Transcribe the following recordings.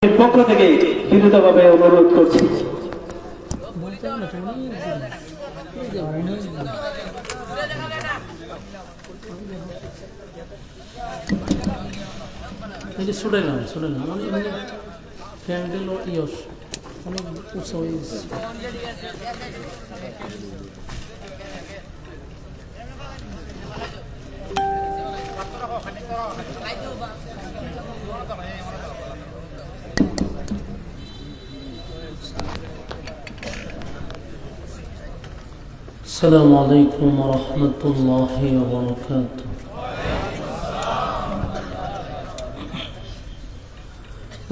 পক্ষ থেকে বিনীতভাবে অনুরোধ করছি। السلام عليكم ورحمة الله وبركاته.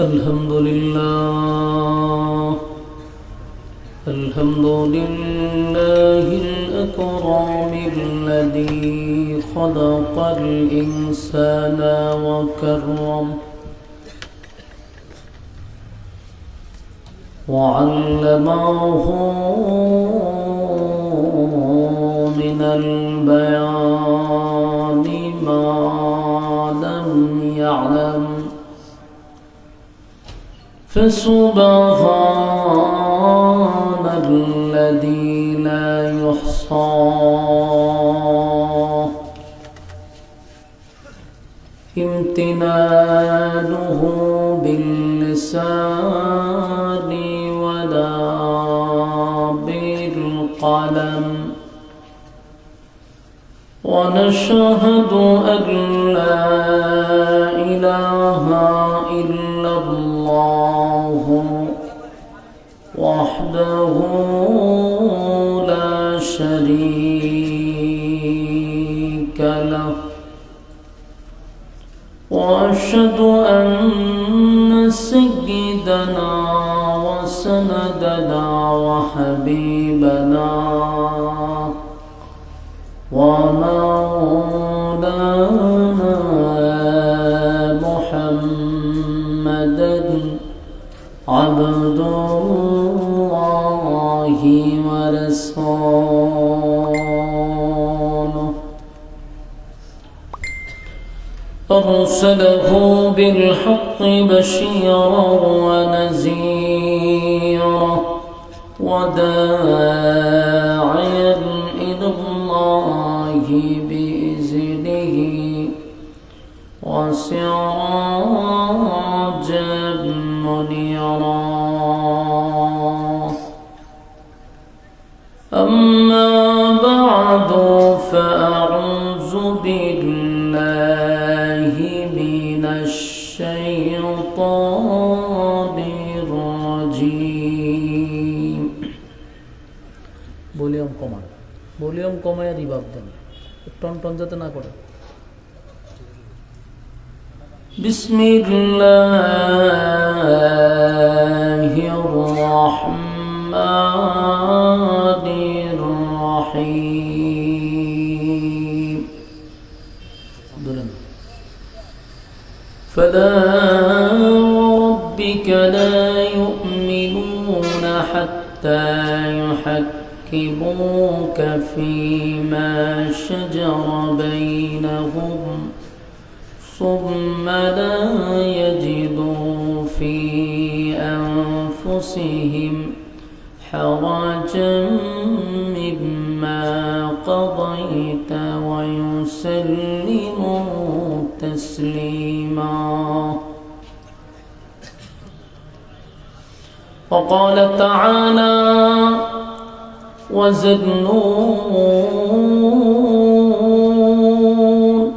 الحمد لله الأكرم الذي خلق الإنسان وكرم وعلمه من البيان ما لم يعلم فسبحان الذي لا يحصى امتنانه باللسان ولا بالقلم ونشهد أن لا إله إلا الله وحده لا شريك له وأشهد أن سيدنا وسندنا وحبيبنا ومولانا محمدا عبد الله ورسوله أرسله بالحق بشيرا ونذيرا وداعيا إلى الله بإذنه وسراجا منيرا أما بعد فأعوذ بالله من الشيطان الرجيم ভলিউম কমায় রিভার্ব দেন, টন যাতে না করে। বিসমিল্লাহির রহমানির রহিম। فلا وربك لا يؤمنون حتى يحكموك فيما شجر بينهم ثم لا يجدوا في أنفسهم حرجا مما قضيت ويسلموا تسليما. وقال تعالى وزنون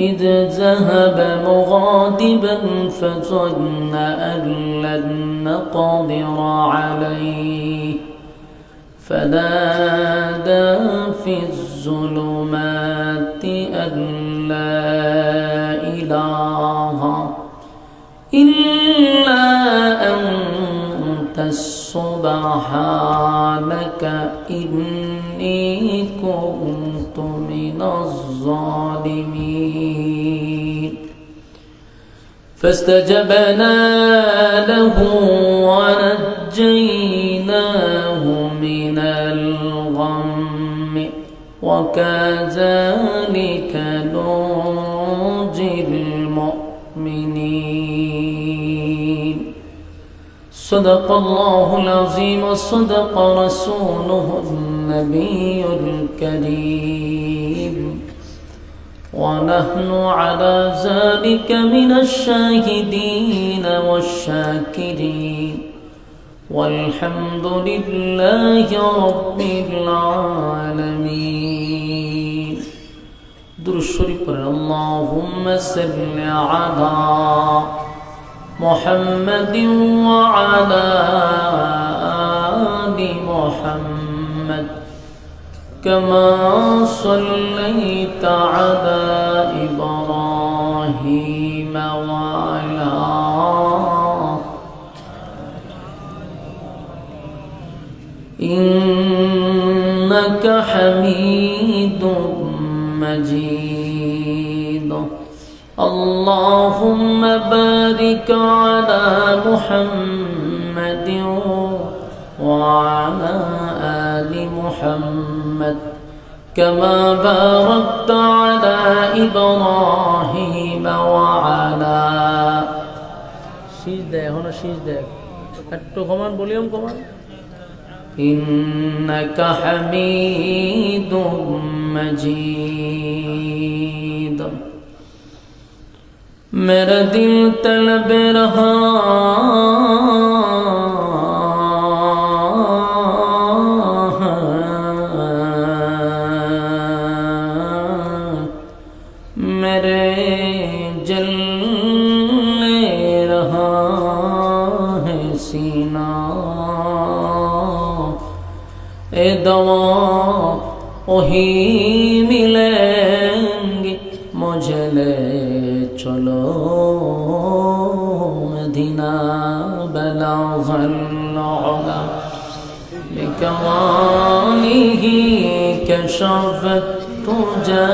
إذ ذهب مغاضبا فظن أن لن نقدر عليه فنادى في الظلمات أن لا إله إلا أنت سبحانك إني كنت من الظالمين. فاستجبنا له ونجيناه من الغم وكذلك ننجي المؤمنين. صدق الله العظيم وصدق رسوله النبي الكريم ونحن على ذلك من الشاهدين والشاكرين والحمد لله رب العالمين. درود شريف اللهم صل على محمد وعلى آل محمد كما صليت على إبراهيم وعلى إنك حميد مجيد. اللهم بارك على محمد وعلى آل محمد كما باركت على إبراهيم وعلى إنك حميد مجيد. मेरा दिल तलब रहा मेरे जलने रहा है सीना ए दवा वही मिलेंगे मुझे ले चलो मदीना बलागल उला बिकमालिही कशफत तुजा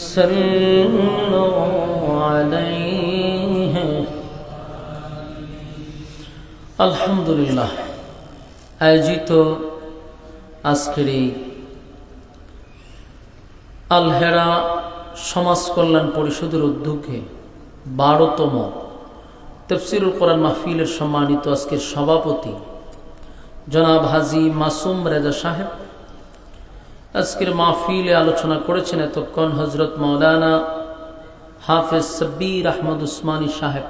सल्लु अलैहि. আলহামদুলিল্লাহ, আয়োজিত আজকের এই আলহেরা সমাজ কল্যাণ পরিষদের উদ্যোগে 12তম তাফসীরুল কোরআন মাহফিলের সম্মানিত আজকের সভাপতি জনাব হাজী মাসুম রেজা সাহেব আজকের মাহফিলে আলোচনা করেছেন এতক্ষণ হযরত মাওলানা হাফেজ সাব্বির আহমদ উসমানী সাহেব,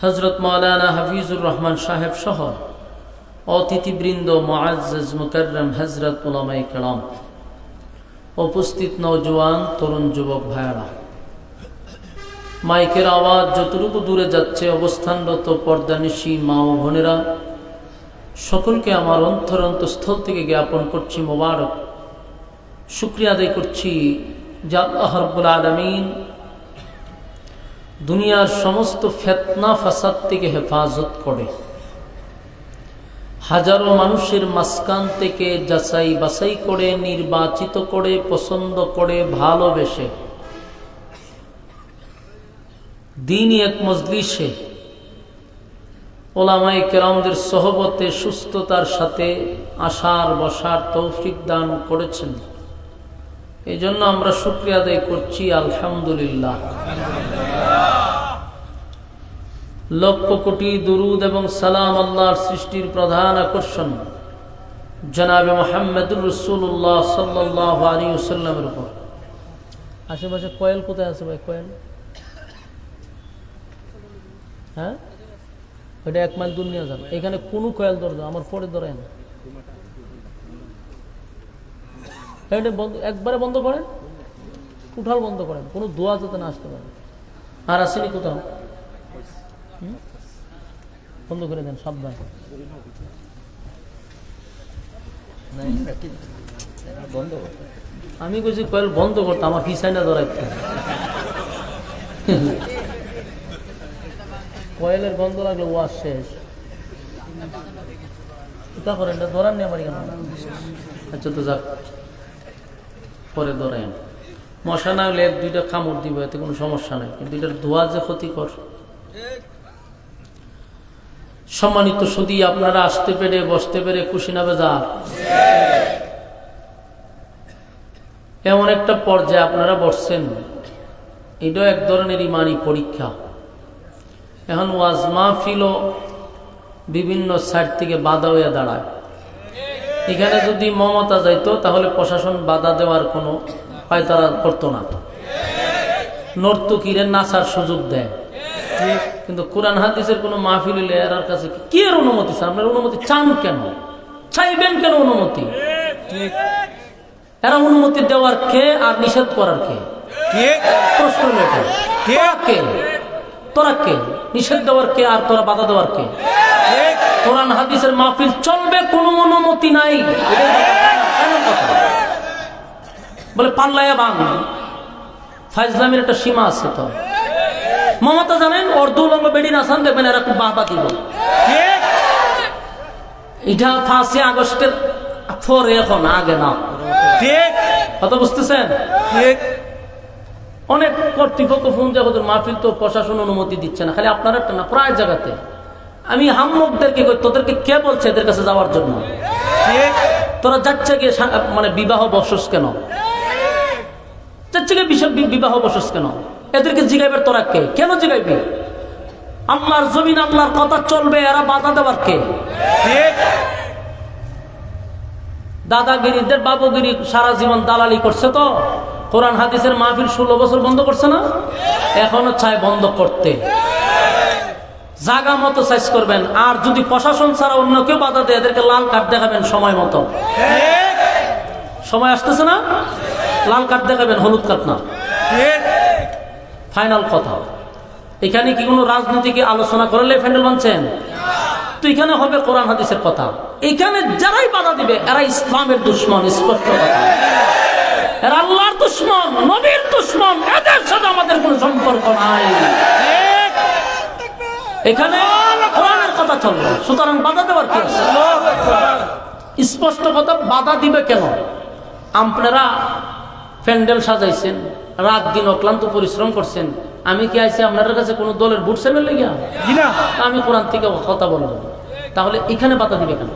হযরত মাওলানা হাফিজুর রহমান সাহেব সহ অতিথিবৃন্দ, মুআজ্জাজ মুকাররম হযরত উলামায়ে কেরাম, উপস্থিত নওজোয়ান তরুণ যুবক ভাইয়েরা, মাইকের আওয়াজ যতটুকু দূরে যাচ্ছে অবস্থানরত পর্দানিশী মা ও বোনেরা সকলকে আমার অন্তরস্থল থেকে জ্ঞাপন করছি মোবারক, শুকরিয়া আদায় করছি যে আল্লাহ রাব্বুল আলামিন দুনিয়ার সমস্ত ফিতনা ফাসাদ থেকে হেফাজত করে, হাজারো মানুষের মাঝখান থেকে যাচাই বাছাই করে নির্বাচিত করে পছন্দ করে ভালোবেসে দ্বীনি এক মজলিসে ওলামায়ে কেরামদের সোহবতে সুস্থতার সাথে আসার বসার তৌফিক দান করেছেন। এই জন্য আমরা শুকরিয়া আদায় করছি আলহামদুলিল্লাহ। লক্ষ কোটি দুরুদ এবং সালাম আল্লাহর সৃষ্টির প্রধান আকর্ষণ জনাবে মুহাম্মদুর রাসূলুল্লাহ সাল্লাল্লাহু আলাইহি ওয়াসাল্লামের উপর। আশেপাশে কোয়েল কোথায় আছে ভাই? কোয়েল, হ্যাঁ, ওইটা 1 মাইল দূর নিয়ে যান। এখানে কোনো কোয়েল ধরবে আমার পরে ধরেন, একবারে বন্ধ করেন, উঠাল বন্ধ করেন, কোনো দোয়া যাতে না আসতে পারে। আর আসেনি কোথাও, বন্ধ করে দেন, সাবধান। আমি কইছি কোয়েল বন্ধ করতে, আমার পিছাই না ধরাইতে। কোয়েলের গন্ধ লাগলে ওয়াজ শেষ। তা করেন না, ধরান নি আমার এখানে। আচ্ছা তো যাক, পরে ধরেন। মশা না হলে 1-2টা কামড় দিব, এতে কোনো সমস্যা নেই, কিন্তু এটার ধোয়া যে ক্ষতিকর। সম্মানিত সুধী, আপনারা আসতে পেরে বসতে পেরে খুশি না বেজার? এমন একটা পর্যায়ে আপনারা বসছেন, এটাও এক ধরনের ইমানি পরীক্ষা। এখন ওয়াজ মাহফিলও বিভিন্ন সাইড থেকে বাধা হয়ে দাঁড়ায়। এখানে যদি মমতা যাইতো তাহলে প্রশাসন বাধা দেওয়ার কোনো পায়তারা করতো না, নর্তকীরে নাচার সুযোগ দেয়। কিন্তু কোরআন হাদিসের কোনো মাহফিল হইলে এর কাছে কি এর অনুমতি চান? আপনার অনুমতি চান কেন? চাইবেন কেন অনুমতি? এরা অনুমতি দেওয়ার কে আর নিষেধ করার কে? প্রশ্ন কে? তোরা কে? নিষেধ দেওয়ার কে আর তোরা বাধা দেওয়ার কে? কোরআন হাদিসের মাহফিল চলবে, কোনো অনুমতি নাই বলে পাল্লায়া বাং। ফাইজলামের একটা সীমা আছে। তো মমতা জানেন ওর দুলঙ্গ বেডি নাসান দেখবেন এরা খুব বাহবা দিব। এটা 5 আগস্টের পরে, এখন আগে না। কথা বুঝতেছেন? অনেক কর্তৃপক্ষ ফোন দিয়ে মাহফিল তো প্রশাসন অনুমতি দিচ্ছে না, খালি আপনার একটা না, প্রায় জায়গাতে। আমি হাম্মকদেরকে তোদেরকে কে বলছে এদের কাছে যাওয়ার জন্য? তোরা যাচ্ছে গিয়ে মানে বিবাহ বসস কেন? যাচ্ছে গিয়ে বিবাহ বসস কেন? এদেরকে জিগাইবার তোরা কে? কেন জিগাইবি? আল্লাহর জমিন, আল্লাহর কথা চলবে, এরা বাধা দেওয়ার কে? দাদাগিরিদের বাবুগিরি সারা জীবন দালালি করছে। তো কোরআন হাদিসের মাহফিল 16 বছর বন্ধ করছে না? এখনো চায় বন্ধ করতে। জায়গা মতো সাইজ করবেন। আর যদি প্রশাসন ছাড়া অন্য কেউ বাধা দেয়, এদেরকে লাল কার্ড দেখাবেন সময় মতো। সময় আসতেছে না? লাল কার্ড দেখাবেন, হলুদ কার্ড না। ফাইনাল কথা। এখানে কি কোনো রাজনীতিকে আলোচনা করলে প্যান্ডেল বানছেন? তো এখানে হবে কোরআন হাদিসের কথা। এখানে যারাই বাধা দিবে এরা ইসলামের দুশ্মন, স্পষ্ট কথা। এরা আল্লাহর দুশ্মন, নবীর দুশ্মন। এদের সাথে আমাদের কোনো সম্পর্ক নাই। এখানে কোরআনের কথা চলবে, সুতরাং বাধা দেওয়ার কি আছে? স্পষ্ট কথা। বাধা দিবে কেন? আপনারা প্যান্ডেল সাজাইছেন, রাত দিন অক্লান্ত পরিশ্রম করছেন। আমি কি আইছি আপনাদের কাছে কোনো দলের ভোট চাইবেন লেগে? আমি কোরআন থেকে কথা বলবো, তাহলে এখানে বাধা দিবে কেন?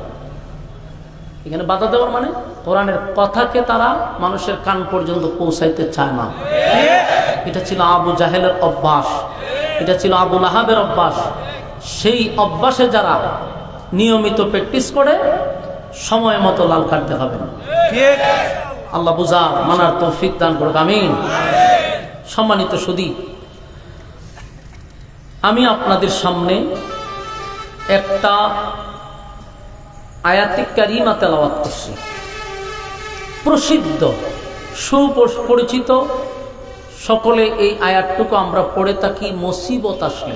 এখানে বাধা দেওয়ার মানে কোরআনের কথাকে তারা মানুষের কান পর্যন্ত পৌঁছাইতে চায় না। এটা ছিল আবু জাহেলের অভ্যাস, এটা ছিল আবু লাহাবের অভ্যাস। সেই অভ্যাসে যারা নিয়মিত প্র্যাকটিস করে সময় মতো লাল কার্ড দেখাবেন। আল্লাহ বুঝার মানার তৌফিক দান করুক, আমিন। সম্মানিত সুধী, আমি আপনাদের সামনে একটা আয়াতে কারিমা তেলাওয়াত করছি। প্রসিদ্ধ, সুপরিচিত, সকলে এই আয়াতটুকু আমরা পড়ে থাকি মুসিবত আসলে।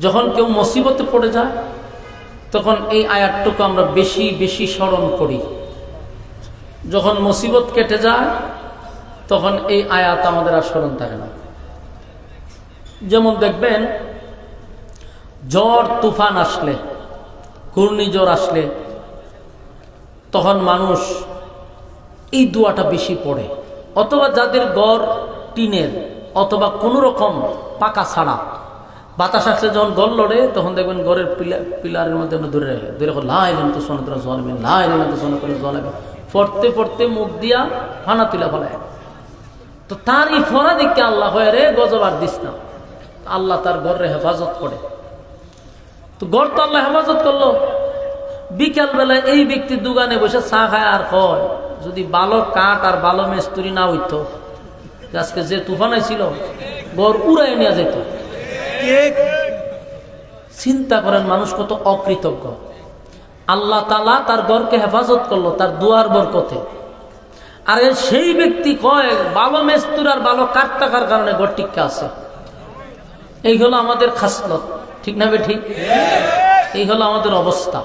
যখন কেউ মুসিবতে পড়ে যায় তখন এই আয়াতটুকু আমরা বেশি বেশি স্মরণ করি। যখন মুসিবত কেটে যায় তখন এই আয়াত আমাদের আর স্মরণ থাকে না। যেমন দেখবেন ঝড় তুফান আসলে, ঘূর্ণিঝড় আসলে তখন মানুষ এই দোয়াটা বেশি পড়ে। অথবা যাদের ঘর টিনের অথবা কোনো রকম পাকা ছাড়া, বাতাস আসলে যখন ঘর লড়ে তখন দেখবেন ঘরের পিলারের মধ্যে ধরে রাখে, লাইলেন তো সোনাতরা জলবেন, লাইলেন তো সোনাতরা জলাবেন, পড়তে পড়তে মুখ দিয়া ফানা তুলা ফেলায়। তো তার এই ফরা দেখে আল্লাহ হয় রে গজব আর দিস না, আল্লাহ তার ঘরে হেফাজত করে। তো ঘর তো আল্লাহ হেফাজত করলো। বিকাল বেলায় এই ব্যক্তি দোকানে বসে চা খায় আর কয়, যদি ভালো কাঠ আর ভালো মিস্ত্রি না হইতো আজকে যে তুফান ছিল ঘর উড়াই নিয়ে যেত। চিন্তা করেন মানুষ কত অকৃতজ্ঞ। আল্লাহ তাআলা তার ঘরকে হেফাজত করলো তার দুয়ার বরকতে। আর সেই ব্যক্তি কয় ভালো মিস্ত্রি আর ভালো কাঠ থাকার কারণে ঘর টিকা আছে। এই হলো আমাদের খাসলত, ঠিক না? ঠিক। এই হলো আমাদের অবস্থা।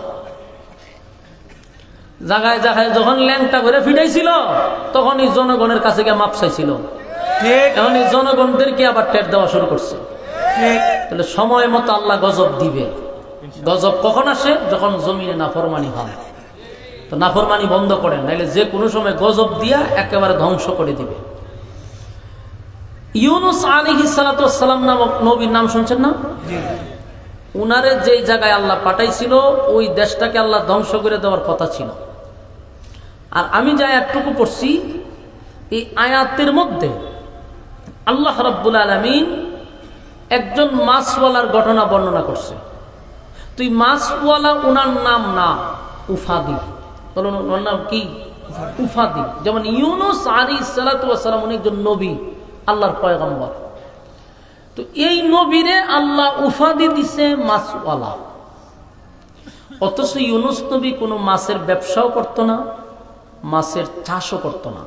জায়গায় জায়গায় যখন ল্যাংটা করে ফিটাইছিল তখন এই জনগণের কাছে গিয়ে মাপ চাইছিল। এখন এই জনগণদেরকে আবার টের দেওয়া শুরু করছে। তাহলে সময় মতো আল্লাহ গজব দিবে। গজব কখন আসে? যখন জমিনে নাফরমানি হয়। তো নাফরমানি বন্ধ করেন, নাইলে যে কোনো সময় গজব দিয়া একেবারে ধ্বংস করে দিবে। ইউনুস আলাইহিস সালাতু ওয়াস সালাম নামক নবীর নাম শুনছেন না? উনারে যেই জায়গায় আল্লাহ পাঠাইছিল ওই দেশটাকে আল্লাহ ধ্বংস করে দেওয়ার কথা ছিল। আর আমি যা এতটুকু পড়ছি, এই আয়াতের মধ্যে আল্লাহ রাব্বুল আলামিন একজন মাছওয়ালার ঘটনা বর্ণনা করছে। তুই মাছওয়ালা, ওনার নাম না উফাদি, বলুন ওনার নাম কি? উফাদি। যেমন ইউনুস আলাইহিস সালাতু ওয়াস সালাম উনি একজন নবী, আল্লাহর পয়গম্বর। তো এই নবীরে আল্লাহ উফাদি দিছে মাছওয়ালা। অথচ ইউনুস নবী কোনো মাছের ব্যবসাও করতো না, মাছের চাষও করতো না।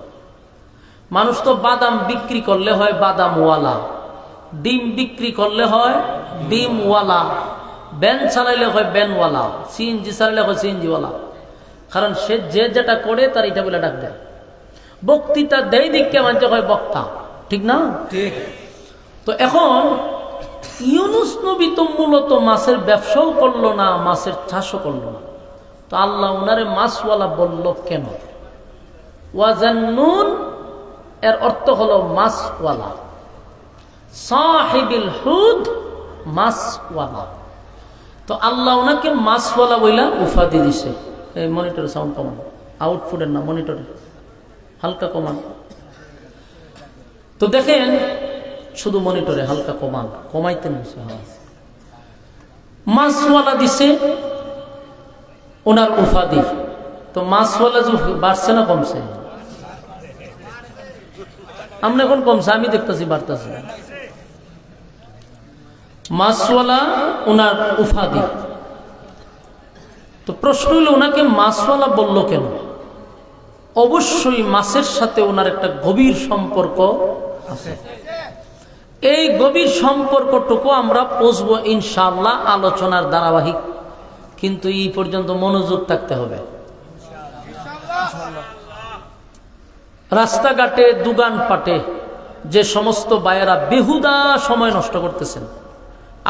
মানুষ তো বাদাম বিক্রি করলে হয় বাদামওয়ালা, ডিম বিক্রি করলে হয় ডিমওয়ালা, ব্যান চালাইলে হয় ব্যানওয়ালা, সিএনজি চালাইলে হয় সিএনজিওয়ালা। কারণ সে যে যেটা করে তার এটা বলে ডাক দেয়। বক্তৃতা দেয় দিককে মানতে হয় বক্তা, ঠিক না? ঠিক। তো এখন ইউনুস নবী তো মূলত মাছের ব্যবসাও করলো না, মাছের চাষও করলো না। তো আল্লাহ ওনারে মাছওয়ালা বলল কেন? ওয়াজান্নুন এর অর্থ হলো মাছওয়ালা, সাহিবিল হুদ মাছওয়ালা। তো আল্লাহ ওনাকে মাছওয়ালা বইলা উফাদি দিছে। এই মনিটরে সাউন্ড কমান, আউটপুটের না মনিটরে হালকা কমান। তো দেখেন শুধু মনিটরে হালকা কমান, কমাইতে নিছে। মাছওয়ালা দিছে ওনার উফাদি। তো মাছওয়ালা যে বাড়ছে না কমছে? আমরা এখন কমছে, আমি দেখতেছি বাড়তেছে। মাছওয়ালা ওনার উফাদি। তো প্রশ্ন হলো ওনাকে মাছওয়ালা বলল কেন? অবশ্যই মাছের সাথে ওনার একটা গভীর সম্পর্ক আছে। এই গভীর সম্পর্কটুকু আমরা বুঝবো ইনশাআল্লাহ আলোচনার ধারাবাহিক, কিন্তু এই পর্যন্ত মনোযোগ থাকতে হবে। রাস্তাঘাটে দোকানপাটে যে সমস্ত বায়েরা বেহুদা সময় নষ্ট করতেছেন,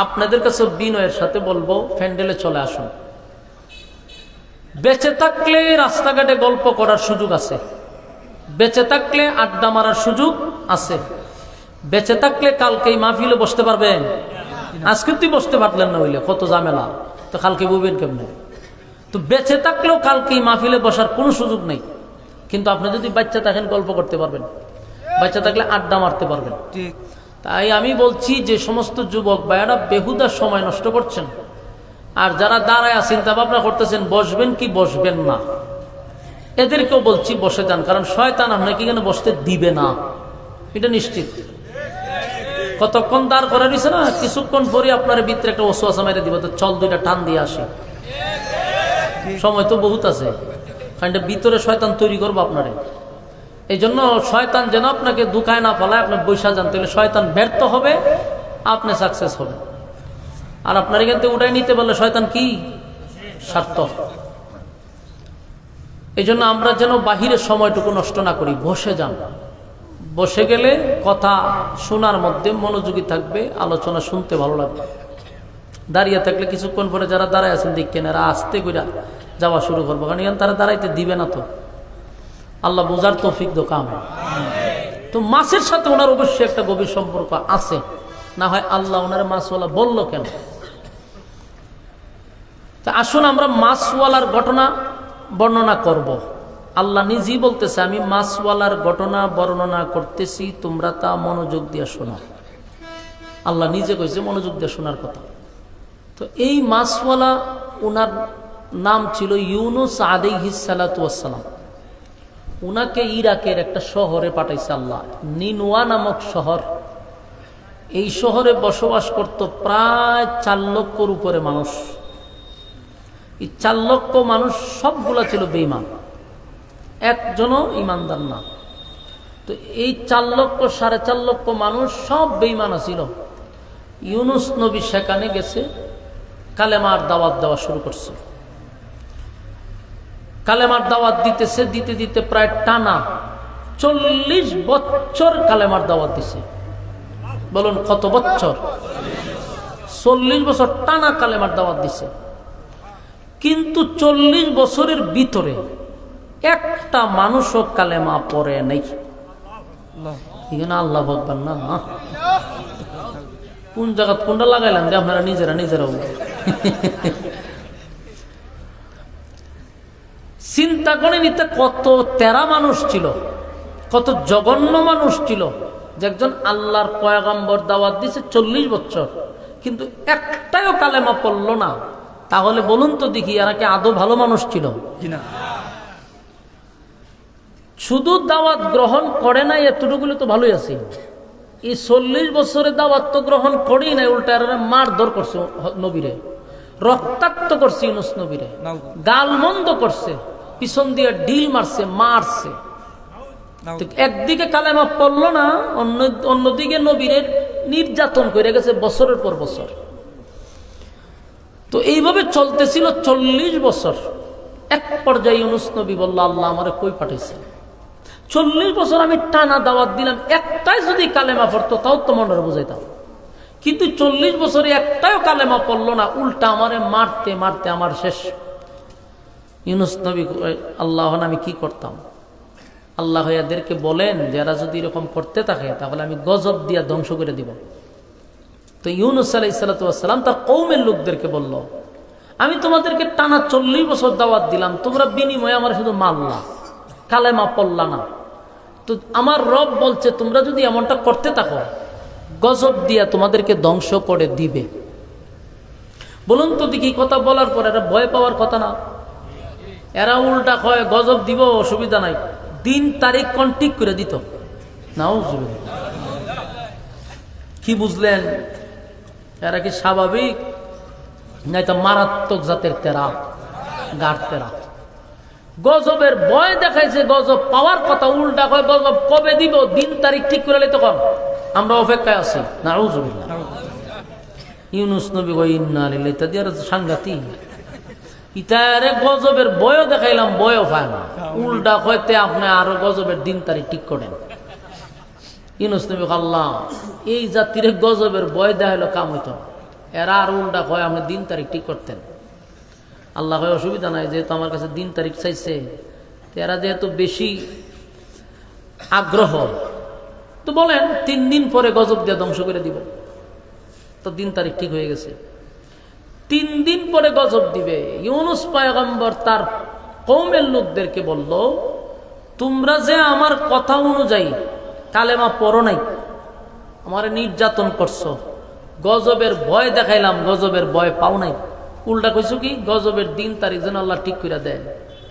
আপনাদের কাছে বিনয়ের সাথে বলবো প্যান্ডেলে চলে আসুন। বেঁচে থাকলে রাস্তাঘাটে গল্প করার সুযোগ আছে, বেঁচে থাকলে আড্ডা মারার সুযোগ আছে, বেঁচে থাকলে কালকে মাহফিলে বসতে পারবেন। আজকে তুই বসতে পারলেন না, হইলে কত ঝামেলা, তো কালকে বলবেন কেমনে? তো বেঁচে থাকলেও কালকে মাহফিলে বসার কোনো সুযোগ নেই। কিন্তু আপনি যদি বাচ্চা থাকেন গল্প করতে পারবেন, বাচ্চা থাকলে আড্ডা মারতে পারবেন। তাই আমি বলছি যে সমস্ত যুবক ভাইয়েরা বেহুদা সময় নষ্ট করছেন, আর যারা দাঁড়ায় চিন্তা ভাবনা করতেছেন বসবেন কি বসবেন না, এদেরকেও বলছি বসে যান। কারণ শয়তান আপনাকে এখানে বসতে দিবে না, এটা নিশ্চিত। কতক্ষণ দাঁড় করা দিছে না, কিছুক্ষণ পরে আপনার ভিতরে একটা ওসওয়াসা মেরে দিবে, তো চল দুইটা টান দিয়ে আসি। সময় তো বহুত আছে, কারণ ভিতরে শয়তান তৈরি করবো আপনারে। এই জন্য শয়তান যেন আপনাকে দুখায় না পালায়, আপনার বৈশা যান, তাহলে শয়তান ব্যর্থ হবে, আপনি সাকসেস হবে। আর আপনার এখান থেকে উঠাই নিতে পারলে শয়তান কি স্বার্থ। এই জন্য আমরা যেন বাহিরের সময়টুকু নষ্ট না করি, বসে যান। বসে গেলে কথা শোনার মধ্যে মনোযোগী থাকবে, আলোচনা শুনতে ভালো লাগবে। দাঁড়িয়ে থাকলে কিছুক্ষণ পরে যারা দাঁড়ায় আছেন দেখেন এরা আস্তে করে যাওয়া শুরু করবো, কারণ এখানে তারা দাঁড়াইতে দিবে না। তো আল্লাহ বোঝার তৌফিক দোকান। তো মাছের সাথে ওনার অবশ্যই একটা গভীর সম্পর্ক আছে, না হয় আল্লাহ ওনার মাছওয়ালা বলল কেন? তা আসুন আমরা মাছওয়ালার ঘটনা বর্ণনা করব। আল্লাহ নিজেই বলতেছে আমি মাছওয়ালার ঘটনা বর্ণনা করতেছি, তোমরা তা মনোযোগ দিয়ে শোনো। আল্লাহ নিজে কইছে মনোযোগ দিয়ে শোনার কথা। তো এই মাছওয়ালা ওনার নাম ছিল ইউনুস আলাইহিস সালাতু ওয়াস সালাম। উনাকে ইরাকের একটা শহরে পাঠাইছে আল্লাহ, নিনওয়া নামক শহর। এই শহরে বসবাস করত প্রায় 4 লক্ষর উপরে মানুষ। এই 4 লক্ষ মানুষ সবগুলা ছিল বেঈমান, একজনও ইমানদার না। তো এই 4 লক্ষ 4.5 লক্ষ মানুষ সব বেঈমান ছিল। ইউনুস নবী সেখানে গেছে, কালেমার দাওয়াত দেওয়া শুরু করছে। কালেমার দাওয়াত দিতেছে, দিতে দিতে প্রায় টানা 40 বছর কালেমার দাওয়াত দিছে। বলুন কত বছর? 40 বছর টানা কালেমার দাওয়াত দিছে। কিন্তু 40 বছরের ভিতরে একটা মানুষও কালেমা পড়ে নাই। এখানে আল্লাহ ভগবান না, কোন জায়গা কোনটা লাগাইলেন যে আপনারা নিজেরাও চিন্তা করে নিতে কত তেরা মানুষ ছিল, কত জঘন্য মানুষ ছিল, যে একজন আল্লাহর পয়গম্বর দাওয়াত দিছে 40 বছর, কিন্তু একটাও কালেমা পড়ল না। তাহলে বলুন তো দেখি এরা কি আদৌ ভালো মানুষ ছিল? শুধু দাওয়াত গ্রহণ করে নাই এতটুকুলে তো ভালোই আছে। এই 40 বছরের দাওয়াত তো গ্রহণ করেই নাই, উল্টা এরা মারধর করছে নবীরে, রক্তাক্ত করছে ইউনূস নবীরে, গালমন্দ করছে, পিছন দিয়ে ঢিল মারছে, মারছে। একদিকে কালেমা পড়লো না, অন্যদিকে নবীরে নির্যাতন করে গেছে বছরের পর বছর। তো এইভাবে চলতেছিল 40 বছর। এক পর্যায়ে ইউনূস নবী বলল, আল্লাহ আমারে কই পাঠাইছে? 40 বছর আমি টানা দাওয়াত দিলাম, একটাই যদি কালেমা পড়তো তাও তো মনে বুঝাইতাম, কিন্তু 40 বছরে একটাও কালেমা পড়লো না, উল্টা আমারে মারতে মারতে আমার শেষ। ইউনূস নবী, আল্লাহ আমি কি করতাম? আল্লাহ এদেরকে বলেন যারা যদি এরকম করতে থাকে তাহলে আমি গজব দিয়া ধ্বংস করে দিব। তো ইউনূস আলাইহিস সালাতু ওয়াস সালাম তার কওমের লোকদেরকে বলল, আমি তোমাদেরকে টানা 40 বছর দাওয়াত দিলাম, তোমরা বিনিময়ে আমার শুধু মারলা, কালেমা পড়লা না। তো আমার রব বলছে তোমরা যদি এমনটা করতে থাকো গজব দিয়া তোমাদেরকে ধ্বংস করে দিবে। বলুন তো দেখি, কথা বলার পর এরা ভয় পাওয়ার কথা না? এরা উল্টা কয় গজব দিব, অসুবিধা নাই, দিন তারিখ কন্টিক করে দিত। নাউজুবিল্লাহ। কি বুঝলেন? এরা কি স্বাভাবিক, নাই তো মারাত্মক জাতের তেরা, গাঢ় তেরা। গজবের ভয় দেখাইছে, গজব পাওয়ার কথা, উল্টা কয় গজব কবে দিব, দিন তারিখ ঠিক করে লইতে কম, আমরা অপেক্ষায় আছি। নাউজুবিল্লাহ। ইউনূস নবী কয় ইন্না লিল্লাহি, তাদের সাংঘাতিক। ইতারে গজবের বয় দেখাইলাম, বয়ও পায় না, উল্টা হইতে আপনি আরো গজবের দিন তারিখ ঠিক করেন। ইউনূস নবী আল্লাহ এই জাতির গজবের বয় দেখাইলো কাম হইত না, এরা আর উল্টা কয় আপনি দিন তারিখ ঠিক করতেন। আল্লাহ হয় অসুবিধা নাই, যেহেতু আমার কাছে দিন তারিখ চাইছে, এরা যেহেতু বেশি আগ্রহ, তো বলেন 3 দিন পরে গজব দিয়ে ধ্বংস করে দিব। তো দিন তারিখ ঠিক হয়ে গেছে, 3 দিন পরে গজব দিবে। ইউনূস পয়গম্বর তার কওমের লোকদেরকে বলল, তোমরা যে আমার কথা অনুযায়ী কালেমা পড়ো নাই, আমার নির্যাতন করছো, গজবের ভয় দেখাইলাম, গজবের ভয় পাও নাই, উল্টা কইছো কি গজবের দিন তারিখ যেন আল্লাহ ঠিক করে দেয়,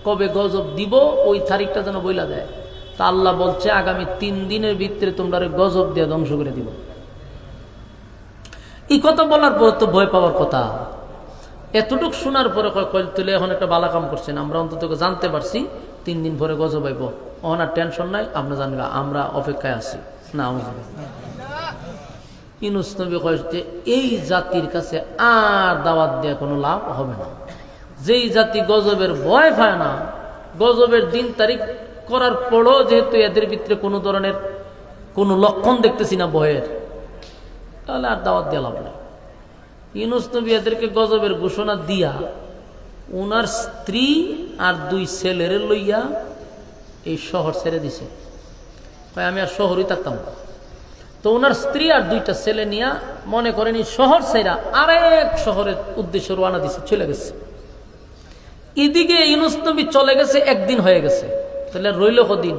কবে গজব দিব ওই তারিখটা যেন বইলা দেয়। তা আল্লাহ বলছে আগামী 3 দিনের ভিতরে তোমরা গজব দিয়ে ধ্বংস করে দিব। এই কথা বলার পর তো ভয় পাওয়ার কথা। এতটুক শোনার পরে তুলে এখন একটা বালা কাম করছেন, আমরা অন্তত জানতে পারছি 3 দিন পরে গজব আইব, ওনার টেনশন নাই, আপনি জানবা আমরা অপেক্ষায় আছি। না, ইউনূস নবী কয় যে এই জাতির কাছে আর দাওয়াত দিয়ে কোনো লাভ হবে না। যেই জাতি গজবের ভয় পায় না, গজবের দিন তারিখ করার পরও যেহেতু এদের ভিতরে কোনো ধরনের কোনো লক্ষণ দেখতেছি না ভয়ের, তাহলে আর দাওয়াত দিয়ে লাভ নেই। ইউনূস নবী এদেরকে গজবের ঘোষণা দিয়া ওনার স্ত্রী আর 2 ছেলেরে লইয়া এই শহর ছেড়ে দিছে। আমি আর শহরই থাকতাম না। তো ওনার স্ত্রী আর 2টা ছেলে নিয়া মনে করেন এই শহর ছেড়া আরেক শহরের উদ্দেশ্যে রওনা দিছে, চলে গেছে। এদিকে ইউনূস নবী চলে গেছে, 1 দিন হয়ে গেছে, তাহলে রইল কদিন?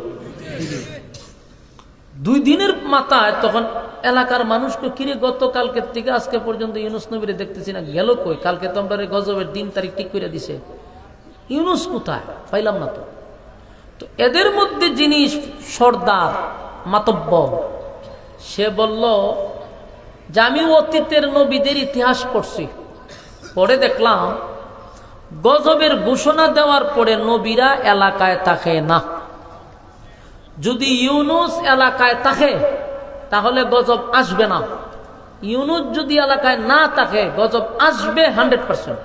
2 দিনের মাথায় তখন এলাকার মানুষকে, কিরে গতকালকের থেকে আজকে পর্যন্ত ইউনূস নবীরে দেখতেছি না, গেল কই? কালকে তো আমরা গজবের দিন তারিখ ঠিক করে দিছে, ইউনূস কোথায়? পাইলাম না তো। তো এদের মধ্যে যিনি সর্দার মাতব্বর, সে বলল যে আমি অতীতের নবীদের ইতিহাস পড়ছি, পরে দেখলাম গজবের ঘোষণা দেওয়ার পরে নবীরা এলাকায় থাকে না। যদি ইউনূস এলাকায় থাকে তাহলে গজব আসবে না, ইউনূস যদি এলাকায় না থাকে গজব আসবে 100%।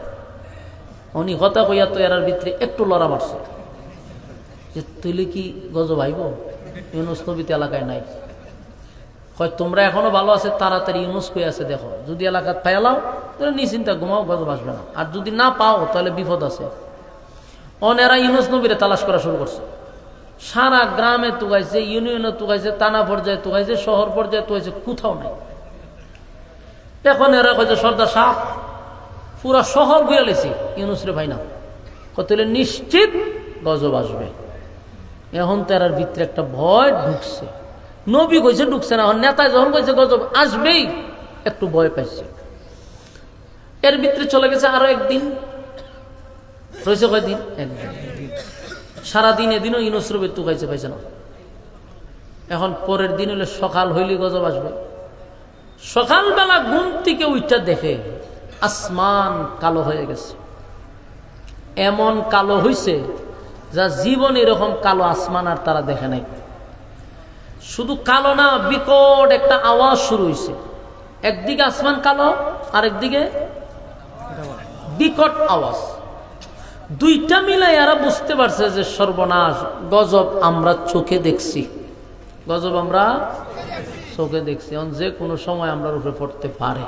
উনি কথা কইয়া তো এরার ভিতরে একটু লড়া মারছে যে তুইলে কি গজব আইব? ইউনূস নবী তো এলাকায় নাই। হয় তোমরা এখনো ভালো আছে, তাড়াতাড়ি ইউনূস কই আছে দেখো, যদি এলাকায় পাইলাও তাহলে নিশ্চিন্তা ঘুমাও, গজব আসবে না, আর যদি না পাও তাহলে বিপদ আছে। অনেরা ইউনূস নবীরে তালাশ করা শুরু করছে, সারা গ্রামে তুগাইছে, ইউনিয়নে তুগাইছে, থানা পর্যায়ে তুগাইছে, শহর পর্যায়ে তুগাইছে, কোথাও নাই। এখন এরা কয়েছে সর্দার সাহ পুরা শহর ঘুরে লেছি, ইউনূস রে ভাই না। কত নিশ্চিত গজব আসবে। এখন তার ভিতরে একটা ভয় ঢুকছে। নবী কইছে ঢুকছে না, এখন নেতা যখন কইছে গজব আসবেই একটু ভয় পাইছে। এর ভিতরে চলে গেছে আরো একদিন, রয়েছে কয়দিন? একদিন। সারাদিন এদিনও ইনসরু বেতু খাইছে, পাইছে না। এখন পরের দিন হলে সকাল হইলে গজব আসবে। সকালবেলা ঘুম থেকে উঠটা দেখে আসমান কালো হয়ে গেছে। এমন কালো হইছে যা জীবন এরকম কালো আসমান আর তারা দেখে নাই। শুধু কালো না, বিকট একটা আওয়াজ শুরু হয়েছে। একদিকে আসমান কালো, আর একদিকে বিকট আওয়াজ। দুইটা মিলাই এরা বুঝতে পারছে যে সর্বনাশ, গজব আমরা চোখে দেখছি, গজব আমরা চোখে দেখছি, এখন যে কোনো সময় আমরা উপরে পড়তে পারে।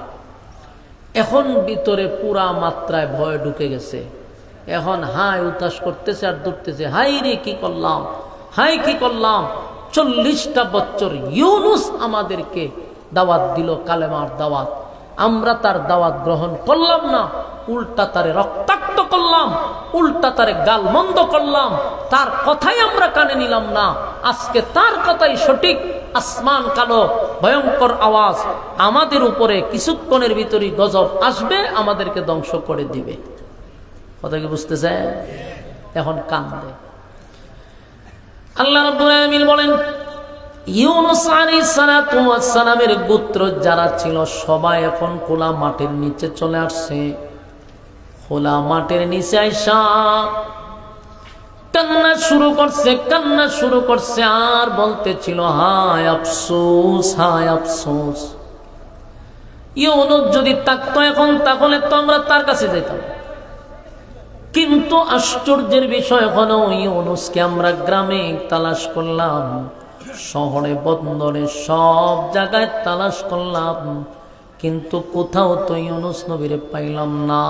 এখন ভিতরে পুরা মাত্রায় ভয় ঢুকে গেছে। এখন হাই উতাস করতেছে আর দৌড়তেছে, হাই রে কি করলাম, হাই কি করলাম। 40টা বছর ইউনুস আমাদেরকে দাওয়াত দিল, কালেমার দাওয়াত, আমরা তার দাওয়াত গ্রহণ করলাম না, উল্টা তারে রক্তাক্ত করলাম, উল্টা তারে গালমন্দ করলাম, তার কথাই আমরা কানে নিলাম না। আজকে তার কথাই সঠিক, আসমান কালো, ভয়ঙ্কর আওয়াজ, আমাদের উপরে কিছুক্ষণের ভিতরেই গজব আসবে, আমাদেরকে ধ্বংস করে দিবে। কথা কি বুঝতেছে? এখন কান্দে। আল্লাহ রাব্বুল আলামিন বলেন, ইউনুস আলাইহিস সালাতু ওয়াস সালামের গোত্র যারা ছিল সবাই এখন খোলা মাঠের নিচে চলে আসছে। খোলা মাঠের নিচে আইসা কান্না শুরু করছে, কান্না শুরু করছে, আর বলতেছিল হায় আফসোস, হায় আফসোস। ইউনুস যদি থাকতো এখন, তাহলে তো আমরা তার কাছে যেতাম। কিন্তু আশ্চর্যের বিষয় হলো, ইউনুসকে আমরা গ্রামে তালাশ করলাম, শহরে বন্দরে সব জায়গায় তালাশ করলাম, কিন্তু কোথাও তো ইউনুস নবীরে পাইলাম না।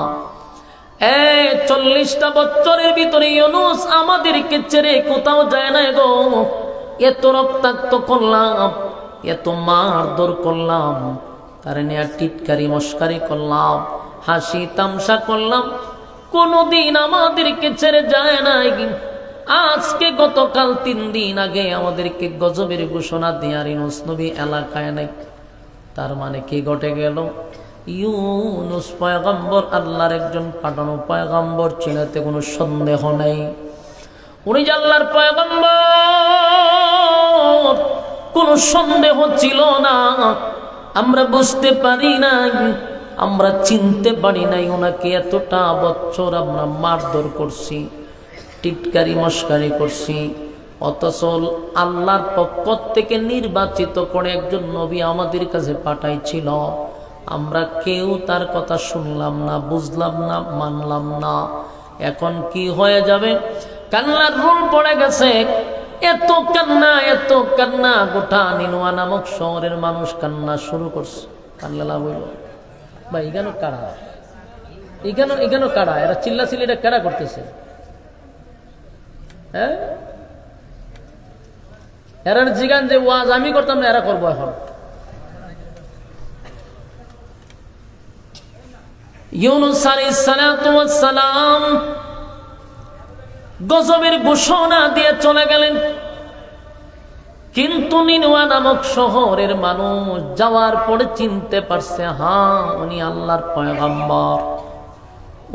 40টা বছরের ভিতরে ইউনুস আমাদেরকে ছেড়ে কোথাও যায় না গো। এত রক্তাক্ত করলাম, এত মারধর করলাম, তার নিয়ে টিটকারি মস্কারি করলাম, হাসি তামসা করলাম, কোনদিন আমাদেরকে ছেড়ে যায় নাই। আজকে গতকাল 3 দিন আগে আমাদেরকে গজবের ঘোষণা দিয়ে ইউনুস নবী এলাকায় নাই। তার মানে কি ঘটে গেল? ইউনুস পয়গম্বর, আল্লাহর একজন পাঠানো পয়গম্বর, চিনাতে কোনো সন্দেহ নেই। উনি যে আল্লাহর পয়গম্বর, কোনো সন্দেহ ছিল না। আমরা বুঝতে পারি নাই, আমরা চিনতে পারি নাই ওনাকে। এতটা বছর আমরা মারধর করছি, টিটকারি মস্কারি করছি, অথচ আল্লাহর পক্ষ থেকে নির্বাচিত করে একজন নবী আমাদের কাছে পাঠাইছিল। আমরা কেউ তার কথা শুনলাম না, বুঝলাম না, মানলাম না। এখন কি হয়ে যাবে? কান্নার রোল পড়ে গেছে। এত কান্না, এত কান্না, গোটা নিনুয়া নামক শহরের মানুষ কান্না শুরু করছে। কান্না বইল ভাই, এখানে কারা, এখানে কারা, এরা চিল্লাচিল্লিটা কারা করতেছে? হ্যাঁ, এরা জিগান যে ওয়াজ আমি করতাম না, এরা করবো এখন। ইউনুস আলাইহিস সালাতু ওয়াস সালাম গজবের ঘোষণা দিয়ে চলে গেলেন, কিন্তু নিনুয়া নামক শহরের মানুষ যাওয়ার পরে চিনতে পারছে, হ্যাঁ উনি আল্লাহর পয়গম্বর,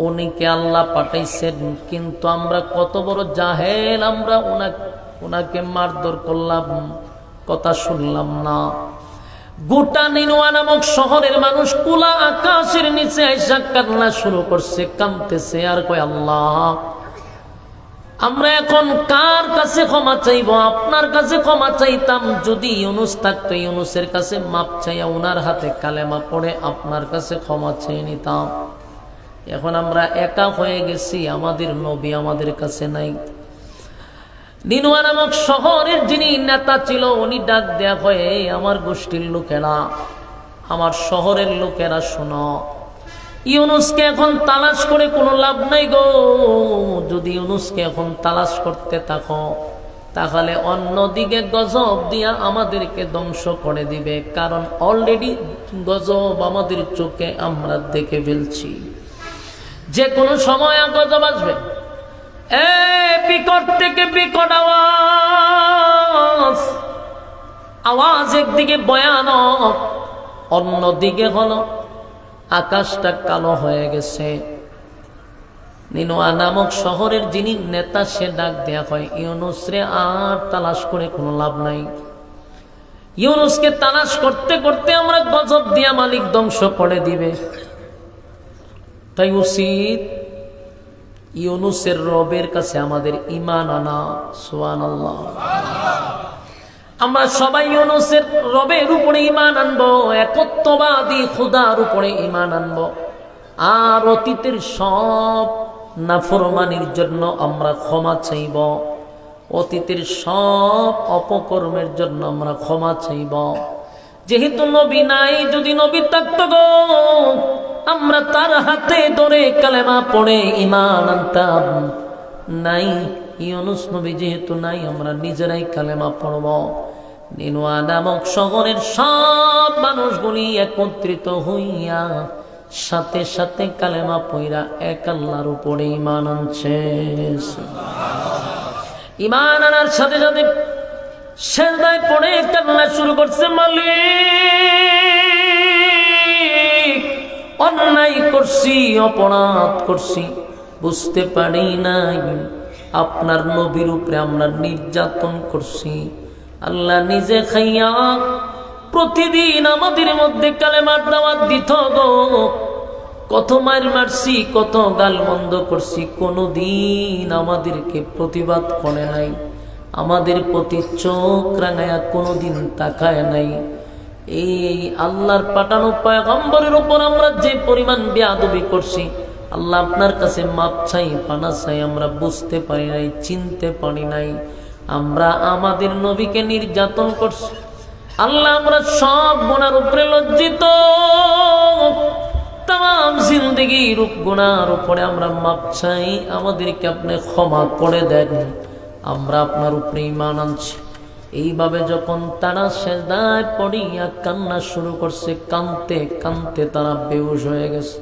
উনিকে আল্লাহ পাঠাইছেন। কিন্তু আমরা কত বড় জাহেল, আমরা ওনাকে মারধর করলাম, কথা শুনলাম না। গোটা নিনুয়া নামক শহরের মানুষ কুলা আকাশের নিচে আইসা কান্না শুরু করছে, কাঁদতেছে আর কয়, আল্লাহ আমরা এখন কার কাছে ক্ষমা চাইব? আপনার কাছে ক্ষমা চাইতাম, যদি ইউনুস থাকতো ইউনুসের কাছে মাপ চাইয়া ওনার হাতে কালেমা পড়ে আপনার কাছে ক্ষমা চেয়ে নিতাম। এখন আমরা একা হয়ে গেছি, আমাদের নবী আমাদের কাছে নাই। নিনুয়া নামক শহরের যিনি নেতা ছিল, উনি ডাক দেয়া হয়ে, আমার গোষ্ঠীর লোকেরা, আমার শহরের লোকেরা শোনো, ইউনুসকে এখন তালাশ করে কোনো লাভ নাই গো। যদি ইউনুসকে এখন তালাশ করতে থাকো, তাহলে অন্যদিকে গজব দিয়া আমাদেরকে ধ্বংস করে দিবে, কারণ অলরেডি গজব আমাদের চোখে আমরা দেখে ফেলছি। যে কোনো সময় গজব আসবে। বিকট থেকে বিকট আওয়াজ, আওয়াজ একদিকে ভয়ানক, অন্যদিকে হলো আকাশটা কালো হয়ে গেছে। নিনোয়া নামক শহরের যিনি নেতা, সে ডাক দেয়া হয়, ইউনুস রে আর তালাশ করে কোনো লাভ নাই। ইউনুসকে তালাশ করতে করতে আমরা গজব দিয়া মালিক ধ্বংস করে দিবে। তাই উচিত ইউনুসের রবের কাছে আমাদের ঈমান আনা। সুবহানাল্লাহ। আমরা সবাই ইউনুসের রবের উপরে ঈমান আনবো, একত্ববাদী খোদার উপরে ঈমান আনবো। আর অতীতের সব নাফরমানির জন্য আমরা ক্ষমা চাইব, অতীতের সব অপকর্মের জন্য আমরা ক্ষমা চাইব। যেহেতু নবী নাই, যদি নবী থাকতো গো, আমরা তার হাতে ধরে কালেমা পড়ে ঈমান আনতাম। নাই, ইউনুস নবী যেহেতু নাই, আমরা নিজেরাই কালেমা পড়ব। নিনোয়া নামক শহরের সব মানুষগুলি একত্রিত হইয়া সাথে সাথে কালেমা পইরা এক আল্লাহর উপরে ঈমান আনছে। ঈমান আনার সাথে সাথে সেজদায় পড়ে কান্না শুরু করছে, মালিক অন্যায় করছি, অপরাধ করছি, বুঝতে পারি নাই আপনার নবীর উপরে আমরা নির্যাতন করছি। আল্লাহ নিজে খাইয়া প্রতিদিন আমাদের মধ্যে কালেমার দাওয়াত দিত গো। কত মার মারছি, কত গাল মন্দ করছি, কোনদিন আমাদেরকে প্রতিবাদ করে নাই, আমাদের প্রতি চোখ রাঙায়া কোনদিন তাকায় নাই। এই আল্লাহর পাঠানো পয়গম্বরের উপর আমরা যে পরিমাণ বেয়াদবি করছি, আল্লাহ আপনার কাছে মাপ চাই, পানা চাই। আমরা বুঝতে পারি নাই, চিনতে পারি নাই, আমরা আমাদের নবীকে নির্যাতন করছি। আল্লাহ আমরা সব গুনার উপরে লজ্জিত, তাম জিন্দগি রূপ গুনার উপরে আমরা মাপ চাই, আমাদেরকে আপনি ক্ষমা করে দেন, আমরা আপনার উপরে ঈমান আনছি। এইভাবে যখন তারা সেজদায় পড়িয়া কান্না শুরু করছে, কানতে কানতে তারা বেহুশ হয়ে গেছে।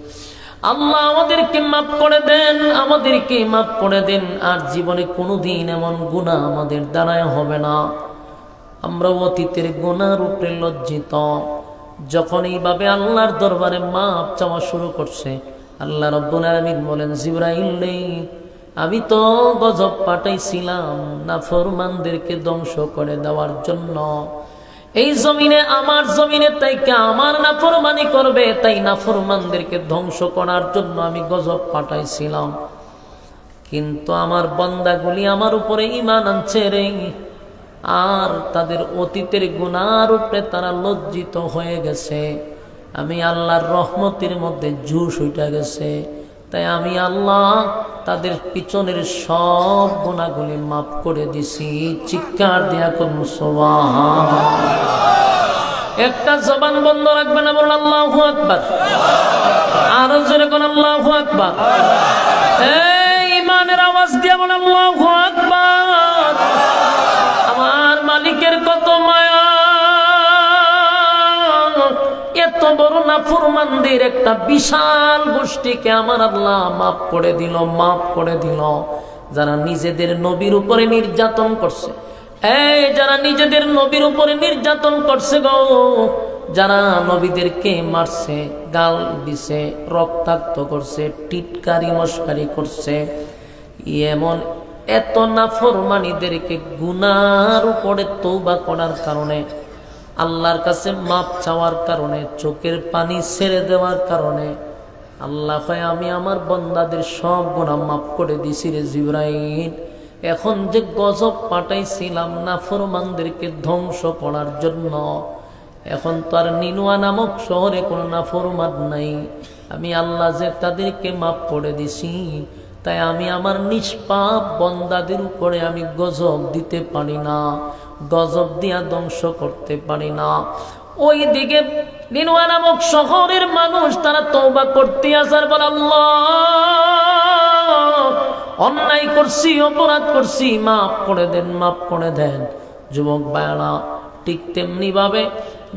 আল্লাহ আমাদেরকে মাফ করে দেন, আমাদেরকে মাফ করে দেন, আর জীবনে কোনোদিন এমন গুনাহ আমাদের দ্বারায় হবে না। আমরা অতীতের গুনার উপরে লজ্জিত। যখন এইভাবে আল্লাহর দরবারে মাপ চাওয়া শুরু করছে, আল্লাহ রাব্বুল আলামিন বলেন, জিবরাইল আমি তো গজব পাঠাইছিলাম নাফরমানদেরকে ধ্বংস করে দেওয়ার জন্য। এই জমিনে, আমার জমিনে তাইকে আমার নাফরমানি করবে, তাই নাফরমানদেরকে ধ্বংস করার জন্য আমি গজব পাঠাইছিলাম। কিন্তু আমার বান্দাগুলি আমার উপরে ঈমান আনছে রে, আর তাদের অতীতের গুনার উপরে তারা লজ্জিত হয়ে গেছে। আমি আল্লাহর রহমতের মধ্যে জুস উঠে গেছে, তাই আমি আল্লাহ তাদের পিছনের সব গুনাহগুলি মাফ করে দিছি। চিৎকার দিয়া কোন সুবহানাল্লাহ। একটা জবান বন্ধ রাখবে না, বলুন আল্লাহু আকবার। আরো জোরে কোন আল্লাহু আকবার। এই ঈমানের আওয়াজ দিয়া বলুন আল্লাহু আকবার। আমার মালিকের কত মায়া, এত বড় নাফরমানদের একটা বিশাল গোষ্ঠীকে আমার আল্লাহ মাফ করে দিল, মাফ করে দিল। যারা নিজেদের নবীর উপরে নির্যাতন করছে, এই যারা নিজেদের নবীর উপরে নির্যাতন করছে গো, যারা নবীদেরকে মারছে, গাল দিছে, রক্তাক্ত করছে, টিটকারি মস্কারি করছে, এমন এত নাফরমানীদেরকে গুনার উপরে তওবা করার কারণে, আল্লাহর কাছে মাপ চাওয়ার কারণে, চোখের পানি ছেড়ে দেওয়ার কারণে আল্লাহ কয়, আমি আমার বান্দাদের সব গুনাহ মাফ করে দিছি রে জিবরাইল। এখন যে গজব পাঠাইছিলাম নাফরমানদেরকে ধ্বংস করার জন্য, এখন তো আর নিনোয়া নামক শহরে কোনো নাফরমান নাই। আমি আল্লাহ যে তাদেরকে মাফ করে দিছি, তাই আমি আমার নিষ্পাপ বান্দাদের উপরে আমি গজব দিতে পারি না, গজব দিয়া ধ্বংস করতে পারি না। ওই দিকে নিনোয়া নামক শহরের মানুষ তারা তওবা করতে আসার পর, আল্লাহ অন্যায় করছি, অপরাধ করছি, মাফ করে দেন, মাফ করে দেন। যুবক ভাইরা, ঠিক তেমনি ভাবে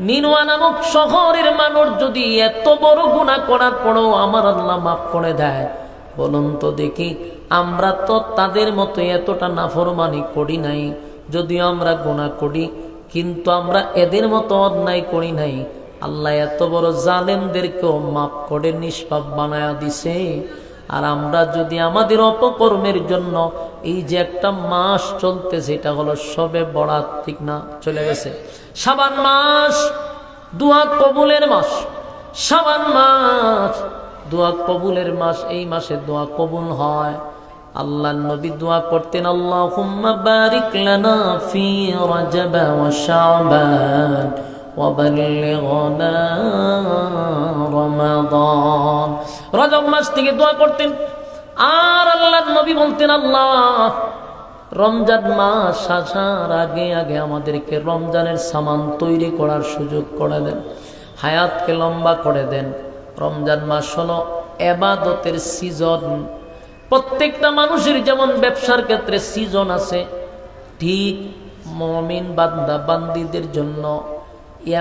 নিনোয়া নামক শহরের মানুষ যদি এত বড় গুনাহ করার পরও আমার আল্লাহ মাফ করে দেয়, বলুন তো দেখি আমরা তো তাদের মতো এতটা নাফরমানি করি নাই, যদিও আমরা গুনাহ করি, কিন্তু আমরা এদের মতো অন্যায় করি নাই। আল্লাহ এত বড় জালেমদেরকেও মাফ করে নিষ্পাপ বানায়া দিছে। আর আমরা যদি আমাদের অপকর্মের জন্য এই যে একটা মাস চলতেছে, এটা হলো সবে বরাত, ঠিক না? চলে গেছে শাবান মাস, দোয়া কবুলের মাস। শাবান মাস দোয়া কবুলের মাস। এই মাসে দোয়া কবুল হয়। আল্লাহর নবী দোয়া করতেন, আল্লাহুম্মা বারিক লানা ফি রাজাব ওয়া শাবান ওয়া বাল্লিগনা রমাদান। রজব মাস থেকে দোয়া করতেন। আর আল্লাহর নবী বলতেন, আল্লাহ রমজান মাস আসার আগে আগে আমাদেরকে রমজানের সামান তৈরি করার সুযোগ করে দেন, হায়াতকে লম্বা করে দেন। রমজান মাস হলো ইবাদতের সিজন। প্রত্যেকটা মানুষের যেমন ব্যবসার ক্ষেত্রে সিজন আছে, ঠিক মুমিন বান্দা বান্দীদের জন্য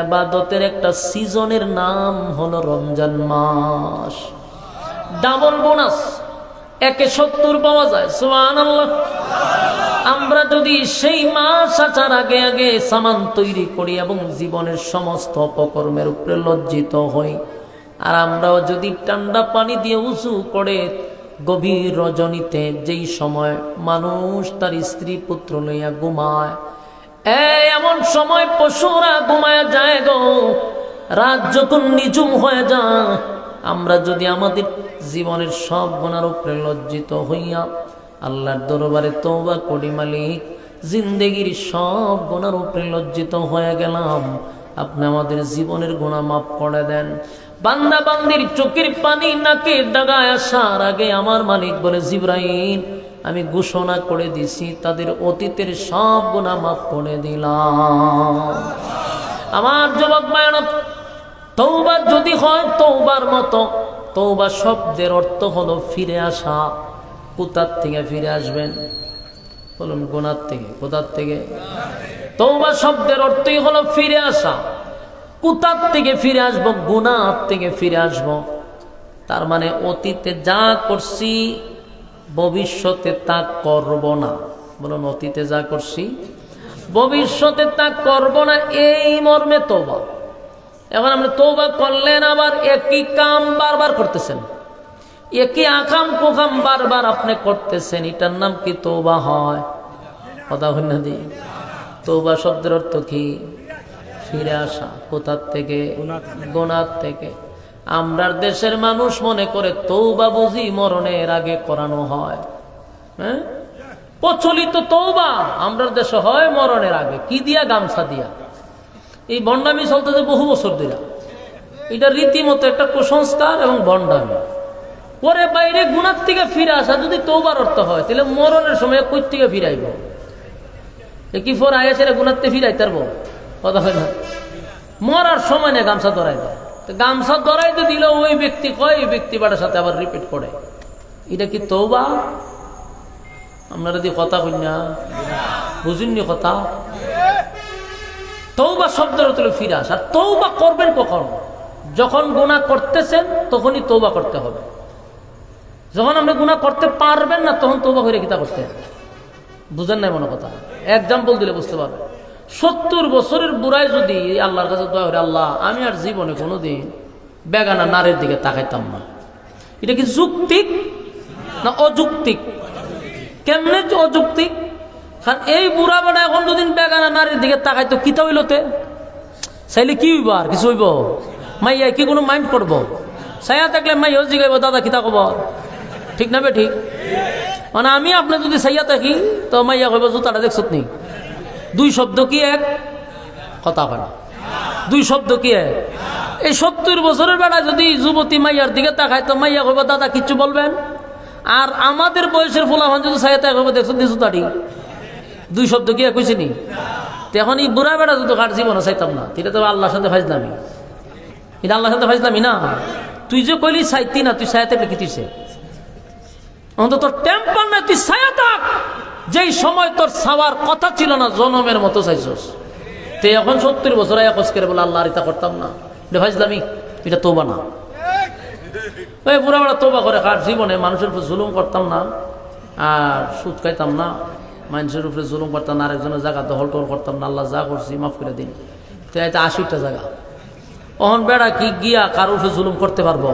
ইবাদতের একটা সিজনের নাম হলো রমজান মাস। ডাবল বোনাস, 170 পাওয়া যায়। সুবহানাল্লাহ। আমরা যদি সেই মাস আসার আগে আগে সামান তৈরি করি এবং জীবনের সমস্ত অপকর্মের উপরে লজ্জিত হই, আর আমরাও যদি ঠান্ডা পানি দিয়ে উযু করে গভীর রজনীতে, যেই সময় মানুষ তার স্ত্রী পুত্র লইয়া ঘুমায়, এমন সময় পশুরা ঘুমায় যায় গো, রাত যখন নিঝুম হয়ে যায়, আমরা যদি আমাদের জীবনের সব গুনার উপরে লজ্জিত হইয়া আল্লাহর দরবারে তওবা করি, মালিক জিন্দেগির সব গুনার উপরে লজ্জিত হয়ে গেলাম, আপনি আমাদের জীবনের গুনাহ মাফ করে দেন। বান্দা বান্দির চোখের পানি নাকে ডাগায় আসার আগে আমার মালিক বলে, জিবরাইল আমি ঘোষণা করে দিছি তাদের অতীতের সব গুনাহ মাফ করে দিলাম। আমার যুবক ভাইরা, তওবা যদি হয় তওবার মতো, তওবা শব্দের অর্থ হলো ফিরে আসা। কোথার থেকে ফিরে আসবেন বলুন? গুনাহ থেকে। কোথার থেকে? তওবা শব্দের অর্থই হলো ফিরে আসা। কোথার থেকে ফিরে আসবো? গুনাহ থেকে ফিরে আসবো। তার মানে অতীতে যা করছি ভবিষ্যতে তা করব না। বলুন, অতীতে যা করছি ভবিষ্যতে তা করব না, এই মর্মে তওবা। এখন আপনি তওবা করলেন, আবার একই কাম বারবার করতেছেন, একই আকাম কুকাম বারবার আপনি করতেছেন, এটার নাম কি তওবা হয়? কথা হই না দি? তওবা শব্দের অর্থ কি? ফিরে আসা। কোথার থেকে? গুনাহ থেকে। আমরার দেশের মানুষ মনে করে তওবা বুঝি মরণের আগে করানো হয়। হ্যাঁ, প্রচলিত তওবা আমরার দেশে হয় মরণের আগে। কি দিয়া? গামছা দিয়া। এই ভণ্ডামি চলতেছে বহু বছর ধরে। এটা রীতিমতো একটা কুসংস্কার এবং ভণ্ডামি। পরে বাইরে গুনাহ থেকে ফিরে আসা যদি তওবার অর্থ হয়, তাহলে মরণের সময় কই থেকে ফিরাইব? কি ফর আয়েছে গুনাহ থেকে ফিরাইতে পারবো? কথা হয় না? মরার সময় না গামছা ধরাই দেয়। গামছা ধরাইতে দিল ওই ব্যক্তি কয়, এই ব্যক্তি বাটার সাথে আবার রিপিট করে। এটা কি তওবা? আপনারা যদি কথা কই না, বুঝুননি কথা? তওবা শব্দের অর্থ ফিরে আসা। আর তওবা করবেন কখন? যখন গুনাহ করতেছেন তখনই তওবা করতে হবে। যখন আপনি গুনাহ করতে পারবেন না, তখন তওবা করে কিতা করতে? বুঝেন নাই মনে কথা? এক্সাম্পল দিলে বুঝতে পারবেন। 70 বছরের বুড়ায় যদি আল্লাহর কাছে দোয়া করে, আল্লাহ আমি আর জীবনে কোনোদিন বেগানা নারীর দিকে তাকাইতাম না, এটা কি যৌক্তিক না অযৌক্তিক? কেমনে অযৌক্তিক? কারণ এই বুড়া বেড়া এখন যদি বেগানা নারীর দিকে তাকাইতো, কিতা হইলতে? চাইলে কি হইব? আর কিছু হইব? মাইয়া কি কোনো মাইন্ড করবো? চাইয়া থাকলে মাইয়া জিগাইব, দাদা কিতা কব? ঠিক না বে ঠিক? মানে আমি আপনি যদি চাইয়া থাকি, তো মাইয়া কইব জুতাটা দেখছত নি? দুই শব্দ কি এক? কথা হয় না। দুই শব্দ কি এক? এই 70 বছরের বেড়া যদি যুবতী মাইয়ার দিকে তাকায়, তো মাইয়া কইব দাদা কিচ্ছু বলবেন? আর আমাদের বয়সের ফুলাফান যদি চাইয়া থাকে, কইব দেখছত নি জুতাটি? দুই শব্দ কি এক হয়েছে নি? এখন এই বুড়া বেড়া যদি কার জীবনে চাইতাম না, এটা তো আল্লাহর সাথে ফাইজলামি। এটা আল্লাহর সাথে ফাইজলামি না? তুই যে কইলি চাইতি না, তুই চাইয়া থাকলে কি তুইছে? অন্তত টেম্পার না, তুই ছায়া থাক। যেই সময় তোর ছাওয়ার কথা ছিল না, জনমের মতো চাইছস। তে এখন 70 বছর আয়া কস করে বলে আল্লাহ আর এটা করতাম না, এটা ফাইজলামি, এটা তওবা না। ওই বুড়া বেড়া তওবা করে, কার জীবনে মানুষের উপর জুলুম করতাম না, আর সুদ খাইতাম না, মানুষের উপরে জুলুম করতাম না, আরেকজনের জায়গা দখল টল করতাম না, আল্লাহ যা করছি মাফ করে দিন। তো এটা 80টা জায়গা। অহন বেড়া কি গিয়া কারোর উপরে জুলুম করতে পারবো?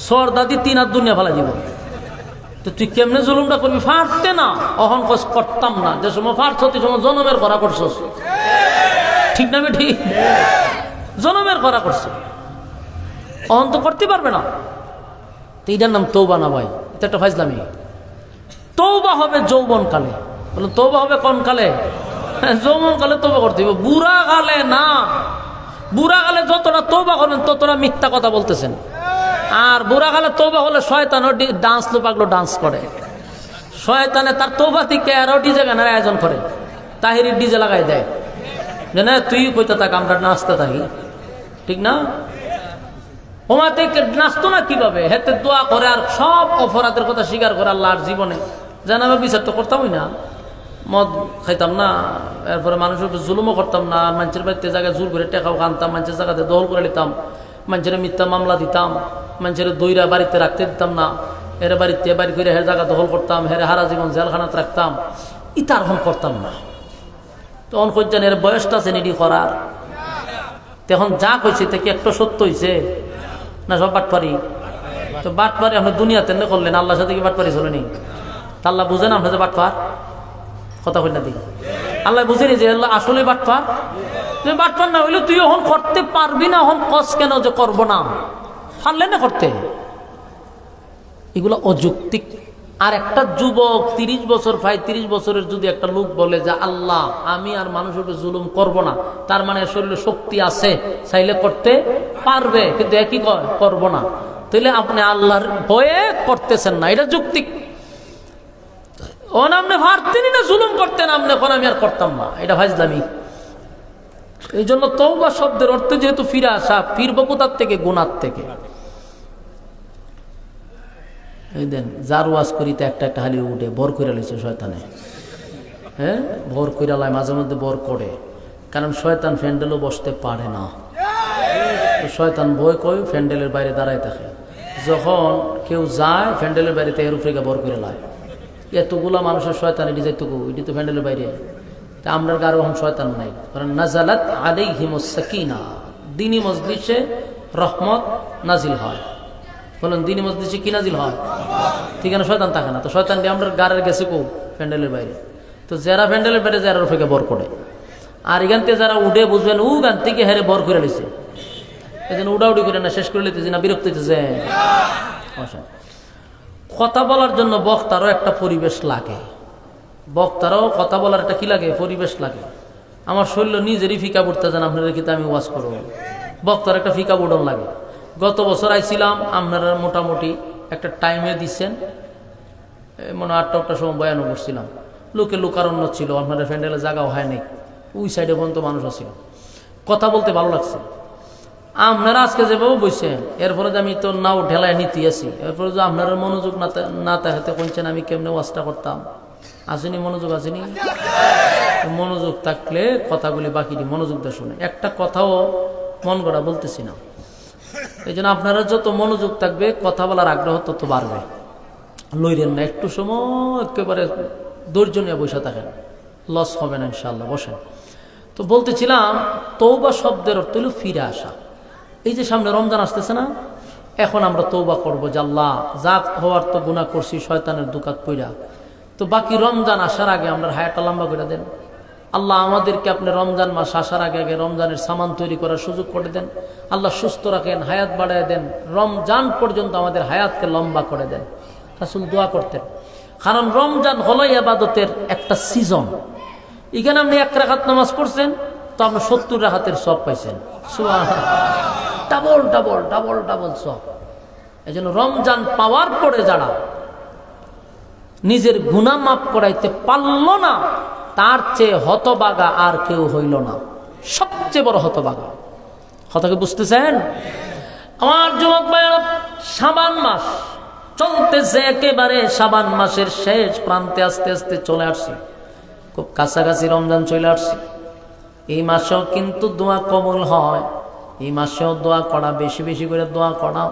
সর দাদি 3 হাত দুনিয়া ফেলা দিব। তো তুই কেমনে জুলুমটা করবি? ফাটতে না, অহন কস করতাম না। যে সময় ফাটছ তুই সময় জনমের করা করছস, ঠিক না? ঠিক, জনমের করা করছে, অহন তো করতে পারবে না। তো এটার নাম তৌবা না ভাই, এটা একটা ফাইজলামি। তৌবা হবে যৌবন কালে। বলুন তৌবা হবে কোন কালে? যৌবন কালে তৌবা করতে হবে, বুড়া কালে না। বুড়া কালে যতটা তৌবা করবেন ততটা মিথ্যা কথা বলতেছেন। আর বুড়া কালে তৌবা হলে শয়তানও ডান্স লোপাগলো ডান্স করে। শয়তানে তার তৌবা থেকে আরো ডিজে গানের আয়োজন করে, তাহিরি ডিজে লাগাই দেয় যে না তুই কইতে থাক আমরা নাচতে থাকি, ঠিক না? ওমা থেকে নাচতো না কিভাবে? হেতে দোয়া করে আর সব অপরাধের কথা স্বীকার করে আল্লাহর জীবনে যেন আমি বিচার তো করতামই না, মদ খাইতাম না, এরপরে মানুষের উপর জুলুমও করতাম না, মানুষের বাড়িতে জায়গায় জোর করে টেকাও আনতাম, মানুষের জায়গাতে দখল করে নিতাম, মানুষের মিথ্যা মামলা দিতাম, মানুষের দইরা বাড়িতে রাখতে দিতাম না, এর বাড়িতে বাড়ি করে হের জায়গা দখল করতাম, হের হারা জীবন জেলখানাতে রাখতাম, ইতার হন করতাম না। তখন কইছেন এর বয়সটা আছে নিডি করার, তখন যা কইছে থেকে একটু সত্য হয়েছে না? সব বাটপারি। তো বাটপারি আপনি দুনিয়াতে করলেন, আল্লাহর সাথে কি বাটপারি চলেনি? তা আল্লাহ বুঝেন আপনার যে বাটপার কথা কই না দিই, আল্লাহ বুঝেনি যে আল্লাহ আসলে বাটপার। তুই বাটপার না হইলে তুই এখন করতে পারবি না, এখন কস কেন যে করবো না? পারলে না করতে, এগুলো অযৌক্তিক। আর একটা যুবক 30 বছর 35 বছরের যদি একটা লোক বলে যে আল্লাহ আমি আর মানুষের উপর জুলুম করব না, তার মানে শরীরে শক্তি আছে, চাইলে করতে পারবে, কিন্তু একই করব না, তাহলে আপনি আল্লাহর ভয়ে করতেছেন না, এটা যৌক্তিক। আপনি পারতেনই না জুলুম করতেন, আপনি এখন আমি আর করতাম না, এটা ফাজলামি। এই জন্য তওবা শব্দের অর্থ যেহেতু ফিরে আসা, ফিরব কোথার থেকে? গুনার থেকে। এই দেন যার ওয়াজ করিতে একটা একটা হালি উঠে বর করে লইছে শয়তানে। হ্যাঁ, বর কইরা লাই, মাঝে মধ্যে বর করে, কারণ শয়তান ফ্যান্ডেলও বসতে পারে না। শয়তান ভয় কই ফ্যান্ডেলের বাইরে দাঁড়ায় থাকে, যখন কেউ যায় ফ্যান্ডেলের বাইরে এর উপরে বর করে লাই। এতগুলা মানুষের শয়তান এটি যাইতকু, এটি তো ফ্যান্ডেলের বাইরে। তা আমরা গারো এখন শয়তান নাই, কারণ নাজালাত আলাইহিমুস সাকিনা, দিনী মজলিসে রহমত নাজিল হয়। বলেন দিনী মজলিসে কি নাজিল হয়? ঠিক না? শয়তান থাকে না। তো শয়তান দিয়ে আমরা গাড়ের গেছে কো প্যান্ডেলের বাইরে। তো যারা প্যান্ডেলের বাইরে যারা রফিকে বর করে, আর এখান থেকে যারা উঠে বুঝবেন ও গান থেকে হেরে বর করে লিছে, এই জন্য উড়াউড়ি করে না শেষ করে লিতেছি না, বিরক্ত হইতেছে। কথা বলার জন্য বক্তারও একটা পরিবেশ লাগে, বক্তারও কথা বলার একটা কি লাগে? পরিবেশ লাগে। আমার শরীর নিজেরই ফিকা পড়তে যান, আপনারা কিন্তু আমি ওয়াজ করবো, বক্তার একটা ফিকা বোডন লাগে। গত বছর আইছিলাম, আপনারা মোটামুটি একটা টাইমে দিচ্ছেন, মনে 8টার সময় বয়ানও করছিলাম, লোকে লোকারণ্য ছিল, আপনারা ফ্যান্ডেলে জায়গাও হয় নাই, ওই সাইডে পর্যন্ত মানুষ ছিল, কথা বলতে ভালো লাগছে। আপনারা আজকে যেভাবে বসছেন, এরপরে যে আমি তো নাও ঢেলায় নিতে আসি, এরপরে যে আপনারা মনোযোগ না তাহাতে কোনছেন আমি কেমনে ওয়াজটা করতাম। আসেনি মনোযোগ? আসেনি? মনোযোগ থাকলে কথাগুলি বাকি মনোযোগ দিয়ে শুনে, একটা কথাও মন গড়া বলতেছি না। এই জন্য আপনারা যত মনোযোগ থাকবে কথা বলার আগ্রহ তত বাড়বে। লইরেন না, একটু সময় একেবারে ধৈর্য নিয়ে বসে থাকেন, লস হবে না ইনশাল্লাহ। বসেন। তো বলতেছিলাম তওবা শব্দের অর্থ হলো ফিরে আসা। এই যে সামনে রমজান আসতেছে না, এখন আমরা তওবা করবো যে আল্লাহ যা হওয়ার তো গুনাহ করছি শয়তানের দুকাত পইরা, তো বাকি রমজান আসার আগে আমরা হায়াতটা লম্বা করে দেন। আল্লাহ আমাদেরকে আপনি রমজান মাস আসার আগে আগে রমজানের সামান তৈরি করার সুযোগ করে দেন। আল্লাহ সুস্থ রাখেন, হায়াত বাড়ায় দেন, রমজান পর্যন্ত আমাদের হায়াতকে লম্বা করে দেন। রাসূল দোয়া করতেন, কারণ রমজান হলো ইবাদতের একটা সিজন। এখানে আপনি 1 রাকাত নামাজ পড়ছেন তো আপনি 70 রাকাতের সব পাইছেন, সুবহানাল্লাহ, ডাবল ডাবল ডাবল ডাবল সব। এই জন্য রমজান পাওয়ার পরে যারা নিজের গুনাহ মাফ করাইতে পারল না, তার চেয়ে হতবাগা আর কেউ হইল না, সবচেয়ে বড় হতবাগা। কথাকে বুঝতেছেন আমার যুবক ভাইরা? শাবান মাস চলতেছে, একেবারে শাবান মাসের শেষ প্রান্তে আস্তে আস্তে চলে আসছে, খুব কাছাকাছি রমজান চলে আসছে। এই মাসেও কিন্তু দোয়া কবুল হয়, এই মাসেও দোয়া করা, বেশি বেশি করে দোয়া করা,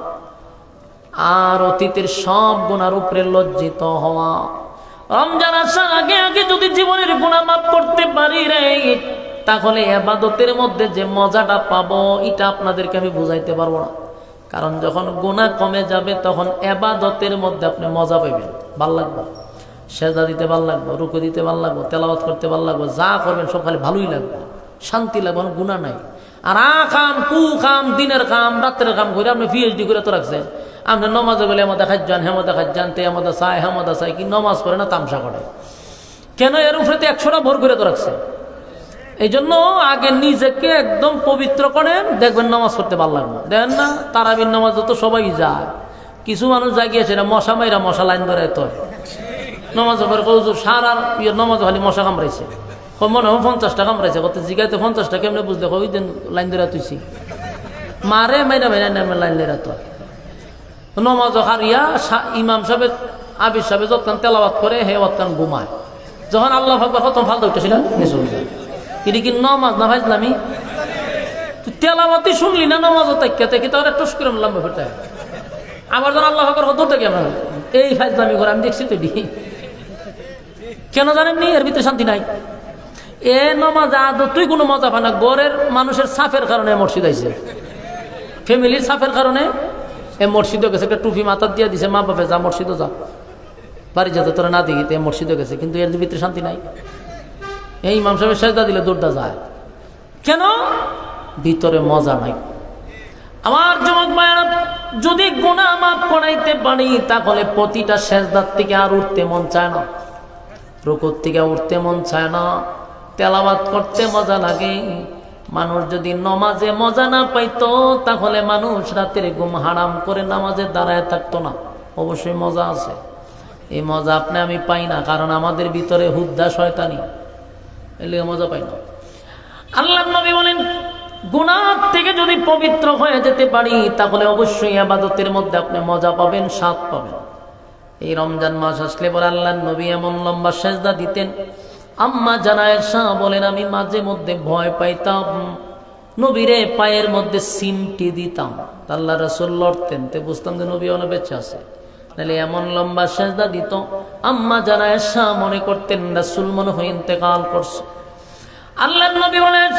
আর অতীতের সব গুনার উপরে লজ্জিত হওয়া। রমজান আসার আগে আগে যদি জীবনের গুনাহ মাফ করতে পারি রে, তাহলে ইবাদতের মধ্যে যে মজাটা পাবো এটা আপনাদেরকে আমি বুঝাইতে পারবো না। কারণ যখন গুনাহ কমে যাবে তখন ইবাদতের মধ্যে আপনি মজা পাবেন, ভাল লাগবে, সেজদা দিতে ভাল লাগবে, রুকু দিতে ভাল লাগবে, তেলাওয়াত করতে ভাল লাগবে, যা করবেন সব খালি ভালোই লাগবে, শান্তি লাগবে, গুনাহ নাই। আর খাম কু খাম দিনের খাম রাতের খাম করে আপনি পিএইচডি করে তো রাখছেন। আপনি নমাজে গেলে আমাদের খাজ যান, হেমদা খাজ জানতে আমাদের চায়, হেমদা চাই কি নমাজ পড়ে না তামসা করে কেন? এর উপরে তো 100টা ভোর করে তো রাখছে। এই জন্য আগে নিজেকে একদম পবিত্র করেন, দেখবেন নামাজ পড়তে ভালো লাগবে। দেখেন না তারাবির নামাজ তো সবাই যায়, কিছু মানুষ যা গিয়েছে না মশা মাইরা মশা লাইন ধরে তো নামাজ পড়ে কৌজুর সারা নামাজ খালি মশা কামড়াইছে, মনে হয় 50টা কামড়াইছে, কত জিগাইতে 50টা কেমনে বুঝলে ওই দিন লাইন ধরে তুইছি মারে মাইরা মাইরা নামে লাইন ধরে তো নমাজ হারিয়া ইমাম সাহেব আবির সাহেব যতক্ষণ তেলাওয়াত করে হে অতক্ষণ ঘুমায়। যখন আল্লাহ আকবার প্রথম ফালতে উঠেছিলেন নিচে যায়, এটি কি নমাজ না ভাইজলামি? তুই তেলাওয়াতই শুনলি না নমাজ তাইকাতে কি তাহলে টুস করে লম্বা ফিরতে আবার যখন আল্লাহ আকবার হতো থেকে আমরা এই ফাইজলামি করে আমি দেখছি তো কেন জানেননি? এর ভিতরে শান্তি নাই। এ নমাজ তুই কোনো মজা পায় না। গড়ের মানুষের সাফের কারণে মসজিদ আইছে, ফ্যামিলির সাফের কারণে এ মসজিদও গেছে, একটা টুপি মাথার দিয়ে দিছে, মা বাপে যা মসজিদও যা, বাড়ি যাতে তোরা না দেখি এ মসজিদও গেছে, কিন্তু এর ভিতরে শান্তি নাই। এই ইমাম সাহেবের সেজদা দিলে দৌড়টা যায় কেন? ভিতরে মজা নাই। আমার যুবক ভাইয়েরা, যদি গুনাহ মাফ করাইতে পারি তাহলে প্রতিটা সেজদার থেকে আর উঠতে মন চায় না, রুকুর থেকে উঠতে মন চায় না, তেলাওয়াত করতে মজা লাগে। মানুষ যদি নমাজে মজা না পাইতো তাহলে মানুষ রাতের ঘুম হারাম করে নামাজে দাঁড়ায় থাকতো না। অবশ্যই মজা আছে, এই মজা আপনি আমি পাই না, কারণ আমাদের ভিতরে হুদ্দা শয়তানি, এর লিগে মজা পাই না। আল্লাহর নবী বলেন গুনাহ থেকে যদি পবিত্র হয়ে যেতে পারি তাহলে অবশ্যই ইবাদতের মধ্যে আপনি মজা পাবেন, স্বাদ পাবেন। এই রমজান মাস আসলে পরে আল্লাহর নবী এমন লম্বা সেজদা দিতেন, আম্মা জানা আয়েশা বলেন আমি মাঝে মধ্যে ভয় পাইতাম, নবীরে পায়ের মধ্যে সিমটি দিতাম, আল্লাহ রাসূল লড়তেন, তে বুঝতাম যে নবী অনেক বেঁচে আছে, নাহলে এমন লম্বা সেজদা দিত আম্মা জানা আয়েশা মনে করতেন রাসূল মনে হয় ইন্তেকাল করছে। আল্লাহর নবী বলেন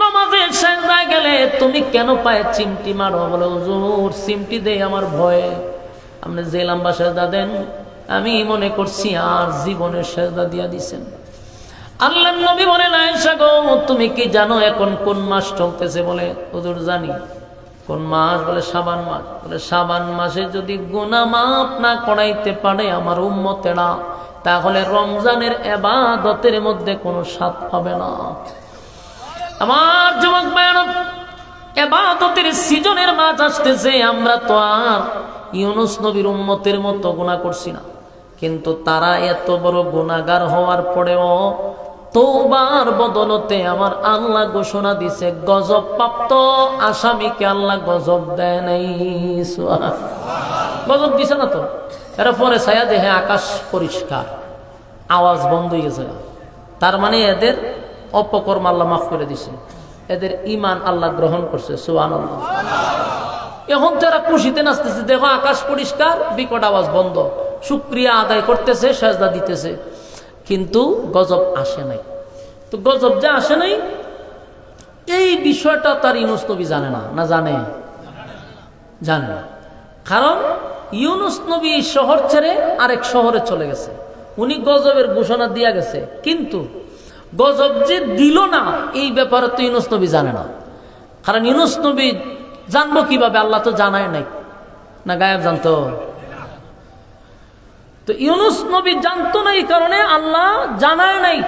নামাজে সেজদায় গেলে তুমি কেন পায়ে চিমটি মারো? বলে হুজুর সিমটি দেই আমার ভয়ে। আপনি যে লম্বা সেজদা দেন আমি মনে করছি আর জীবনের সেজদা দিয়া দিছেন। আল্লাহর নবী বলেন আয়েশা গো তুমি কি জানো এখন কোন মাস চলতেছে? বলে হুজুর জানি। কোন মাস? বলে শাবান মাস। বলে শাবান মাসে যদি গুনাহ মাফ না করাইতে পারে আমার উম্মতেরা তাহলে রমজানের ইবাদতের মধ্যে কোনো স্বাদ পাবে না। আমার যুবক ভাইরা, ইবাদতের সিজনের মাস আসতেছে, আমরা তো আর ইউনুস নবীর উম্মতের মতো গুনাহ করছি না, কিন্তু তারা এত বড় গুনাহগার হওয়ার পরেও তওবার বদলতে আমার আল্লাহ ঘোষণা দিছে গজব প্রাপ্ত আসামিকে আল্লাহ গজব দেয় নাই। গজব দিছে না তো? এর পরে ছায়া দেখে আকাশ পরিষ্কার, আওয়াজ বন্ধ হয়ে গেছে। তার মানে এদের অপকর্ম আল্লাহ মাফ করে দিছে, এদের ঈমান আল্লাহ গ্রহণ করছে। সুবহানাল্লাহ। এখন তো এরা খুশিতে নাচতেছে, দেখো আকাশ পরিষ্কার, বিকট আওয়াজ বন্ধ, শুকরিয়া আদায় করতেছে, সেজদা দিতেছে, কিন্তু গজব আসে নাই। তো গজব যে আসে নাই এই বিষয়টা তার ইউনুস নবী জানে না। না জানে? জানে না, কারণ ইউনুস নবী শহর ছেড়ে আরেক শহরে চলে গেছে, উনি গজবের ঘোষণা দিয়া গেছে, কিন্তু গজব যে দিল না এই ব্যাপারে তো ইউনুস নবী জানে না। কারণ ইউনুস নবী জানবো কিভাবে? আল্লাহ তো জানায় নাই, না গায়েব জানতো? তো ইউনুস নবী জানতো না, এই কারণে আল্লাহ জানায় নাই,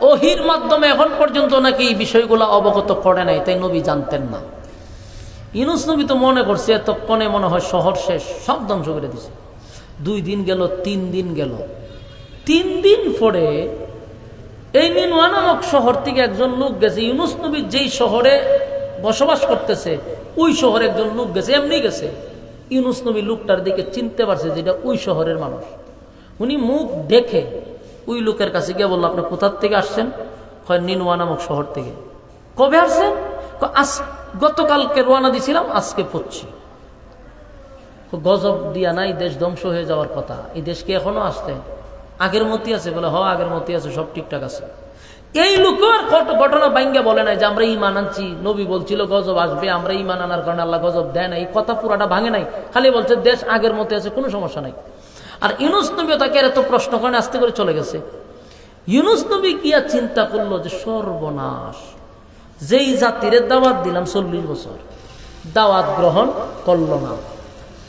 ওহির মাধ্যমে এখন পর্যন্ত নাকি এই বিষয়গুলো অবগত করে নাই, তাই নবী জানতেন না। ইউনুস নবী তো মনে করছে এতক্ষণে মনে হয় শহর শেষ, সব ধ্বংস করে দিছে। 2 দিন গেল, 3 দিন গেল, 3 দিন পরে এই নিনওয়া নামক শহর থেকে একজন লোক গেছে। ইউনুস নবী যেই শহরে বসবাস করতেছে ওই শহরে একজন লোক গেছে, এমনি গেছে। ইউনুস নবী লোকটার দিকে চিনতে পারছে যেটা ওই শহরের মানুষ। উনি মুখ দেখে ওই লোকের কাছে গিয়ে বলল আপনি কোথার থেকে আসছেন? কয় নিনওয়া নামক শহর থেকে। কবে আসছেন? গতকালকে রওনা দিয়েছিলাম, আজকে পড়ছি। গজব দিয়া নাই, দেশ ধ্বংস হয়ে যাওয়ার কথা। এই দেশ কি এখনো আসছে? আগের মতই আছে? বলে হ, আগের মতই আছে, সব ঠিকঠাক আছে। এই লোকের আর ঘটনা বাইঙ্গা বলে নাই যে আমরা ইমান আনছি, নবী বলছিল গজব আসবে, আমরা ইমান আনার কারণে আল্লাহ গজব দেয় না। এই কথা পুরাটা ভাঙে নাই, খালি বলছে দেশ আগের মতো আছে, কোনো সমস্যা নাই। আর ইউনুস নবীও তাকে এত প্রশ্ন করে আস্তে করে চলে গেছে। ইউনুস নবী গিয়া চিন্তা করলো যে সর্বনাশ, যেই জাতিরে দাওয়াত দিলাম 40 বছর, দাওয়াত গ্রহণ করলো না,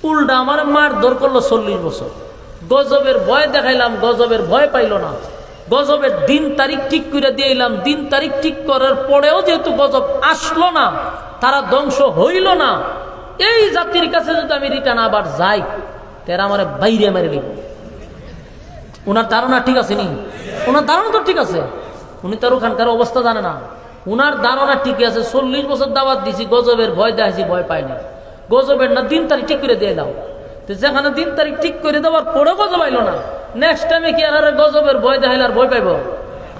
উল্টা আমার মারধর করলো 40 বছর। গজবের ভয় দেখাইলাম, গজবের ভয় পাইল না। গজবের দিন তারিখ ঠিক করে দিলাম, দিন তারিখ ঠিক করার পরেও যেহেতু গজব আসলো না, তারা ধ্বংস হইল না, এই জাতির কাছে যদি আমি রিটার্ন আবার যাই, তারা আমার বাইরে মেরে নিব। ওনার ধারণা ঠিক আছে নি? ওনার ধারণা তো ঠিক আছে, উনি তার ওখানকার অবস্থা জানে না। উনার ধারণা ঠিক আছে, 40 বছর দাওয়াত দিছি, গজবের ভয় দেখাইছি, ভয় পাইনি। গজবের না দিন তারিখ ঠিক করে দিয়ে দাও, তো যেখানে দিন তারিখ ঠিক করে দেওয়ার পরেও গজব আইল না, নেক্সট টাইমে কি আর গজবের ভয় দেখাইলে আর ভয় পাইব?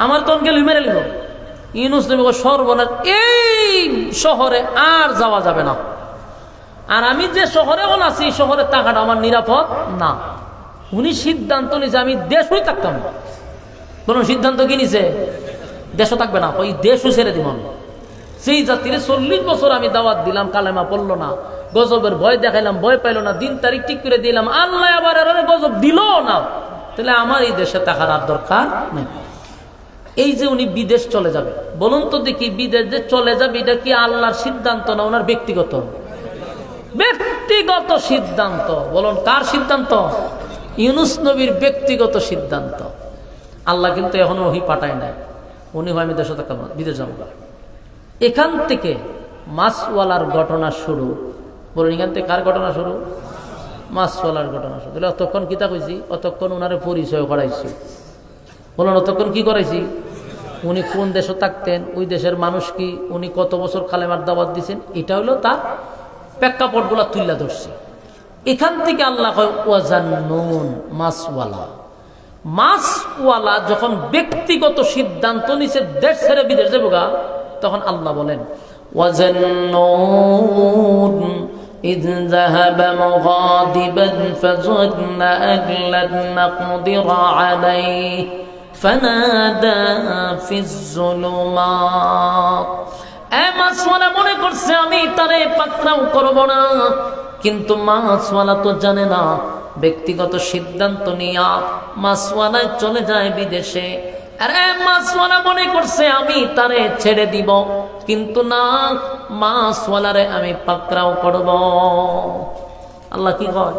আমার তো গেলে মেরে নিব। ইউনুস নবী সর্বনাশ, এই শহরে আর যাওয়া যাবে না। আর আমি যে শহরে এখন আছি, শহরে থাকাটা আমার নিরাপদ না। উনি সিদ্ধান্ত নিছে আমি দেশই থাকতাম না। বলুন সিদ্ধান্ত কি নিছে? দেশও থাকবে না, ওই দেশও ছেড়ে দিব আমি। সেই জাতির 40 বছর আমি দাওয়াত দিলাম, কালেমা পড়লো না, গজবের ভয় দেখাইলাম, ভয় পাইল না, দিন তারিখ ঠিক করে দিলাম, আল্লাহ আবার গজব দিল না, তাহলে আমার এই দেশে থাকার আর দরকার নেই। এই যে উনি বিদেশ চলে যাবে, বলুন তো দেখি, বিদেশ যে চলে যাবে এটা কি আল্লাহর সিদ্ধান্ত না ওনার ব্যক্তিগত? ব্যক্তিগত সিদ্ধান্ত। বলুন কার সিদ্ধান্ত? ইউনুস নবীর ব্যক্তিগত সিদ্ধান্ত। আল্লাহ কিন্তু এখনো ওহি পাঠায় নাই, উনি হয় আমি দেশে থাকবো না, বিদেশ যাবো। এখান থেকে মাছওয়ালার ঘটনা শুরু। বলুন এখান থেকে কার ঘটনা শুরু? মাছওয়ালার ঘটনা শুরু। তাহলে অতক্ষণ কিতা কইছি? অতক্ষণ ওনারে পরিচয় করাইছি। বলুন অতক্ষণ কি করাইছি? উনি কোন দেশে থাকতেন, ওই দেশের মানুষ কি, উনি কত বছর কালেমার দাওয়াত দিয়েছেন, এটা হলো তার প্রেক্ষাপটগুলো তুলে ধরছি। এখান থেকে আল্লাহ কয় ওয়াজান্নুন, মাছওয়ালা। মাছওয়ালা যখন ব্যক্তিগত সিদ্ধান্ত নিছে দেশ ছেড়ে বিদেশ যাবো গা, তখন আল্লাহ বলেন ওয়াজান্নুন إذ ذهب مغاضبا فظن أن لن نقدر عليه فنادى في الظلمات। মাছওয়ালা মনে করছে আমি তারে পাকড়াও করব না, কিন্তু মাছওয়ালা তো জানে না, ব্যক্তিগত সিদ্ধান্ত নিয়া মাছওয়ালায় চলে যায় বিদেশে। আরে মাছওয়ালা মনে করছে আমি তারে ছেড়ে দিব, কিন্তু না, মাছওয়ালারে আমি পাকড়াও করব। আল্লাহ কি কয়?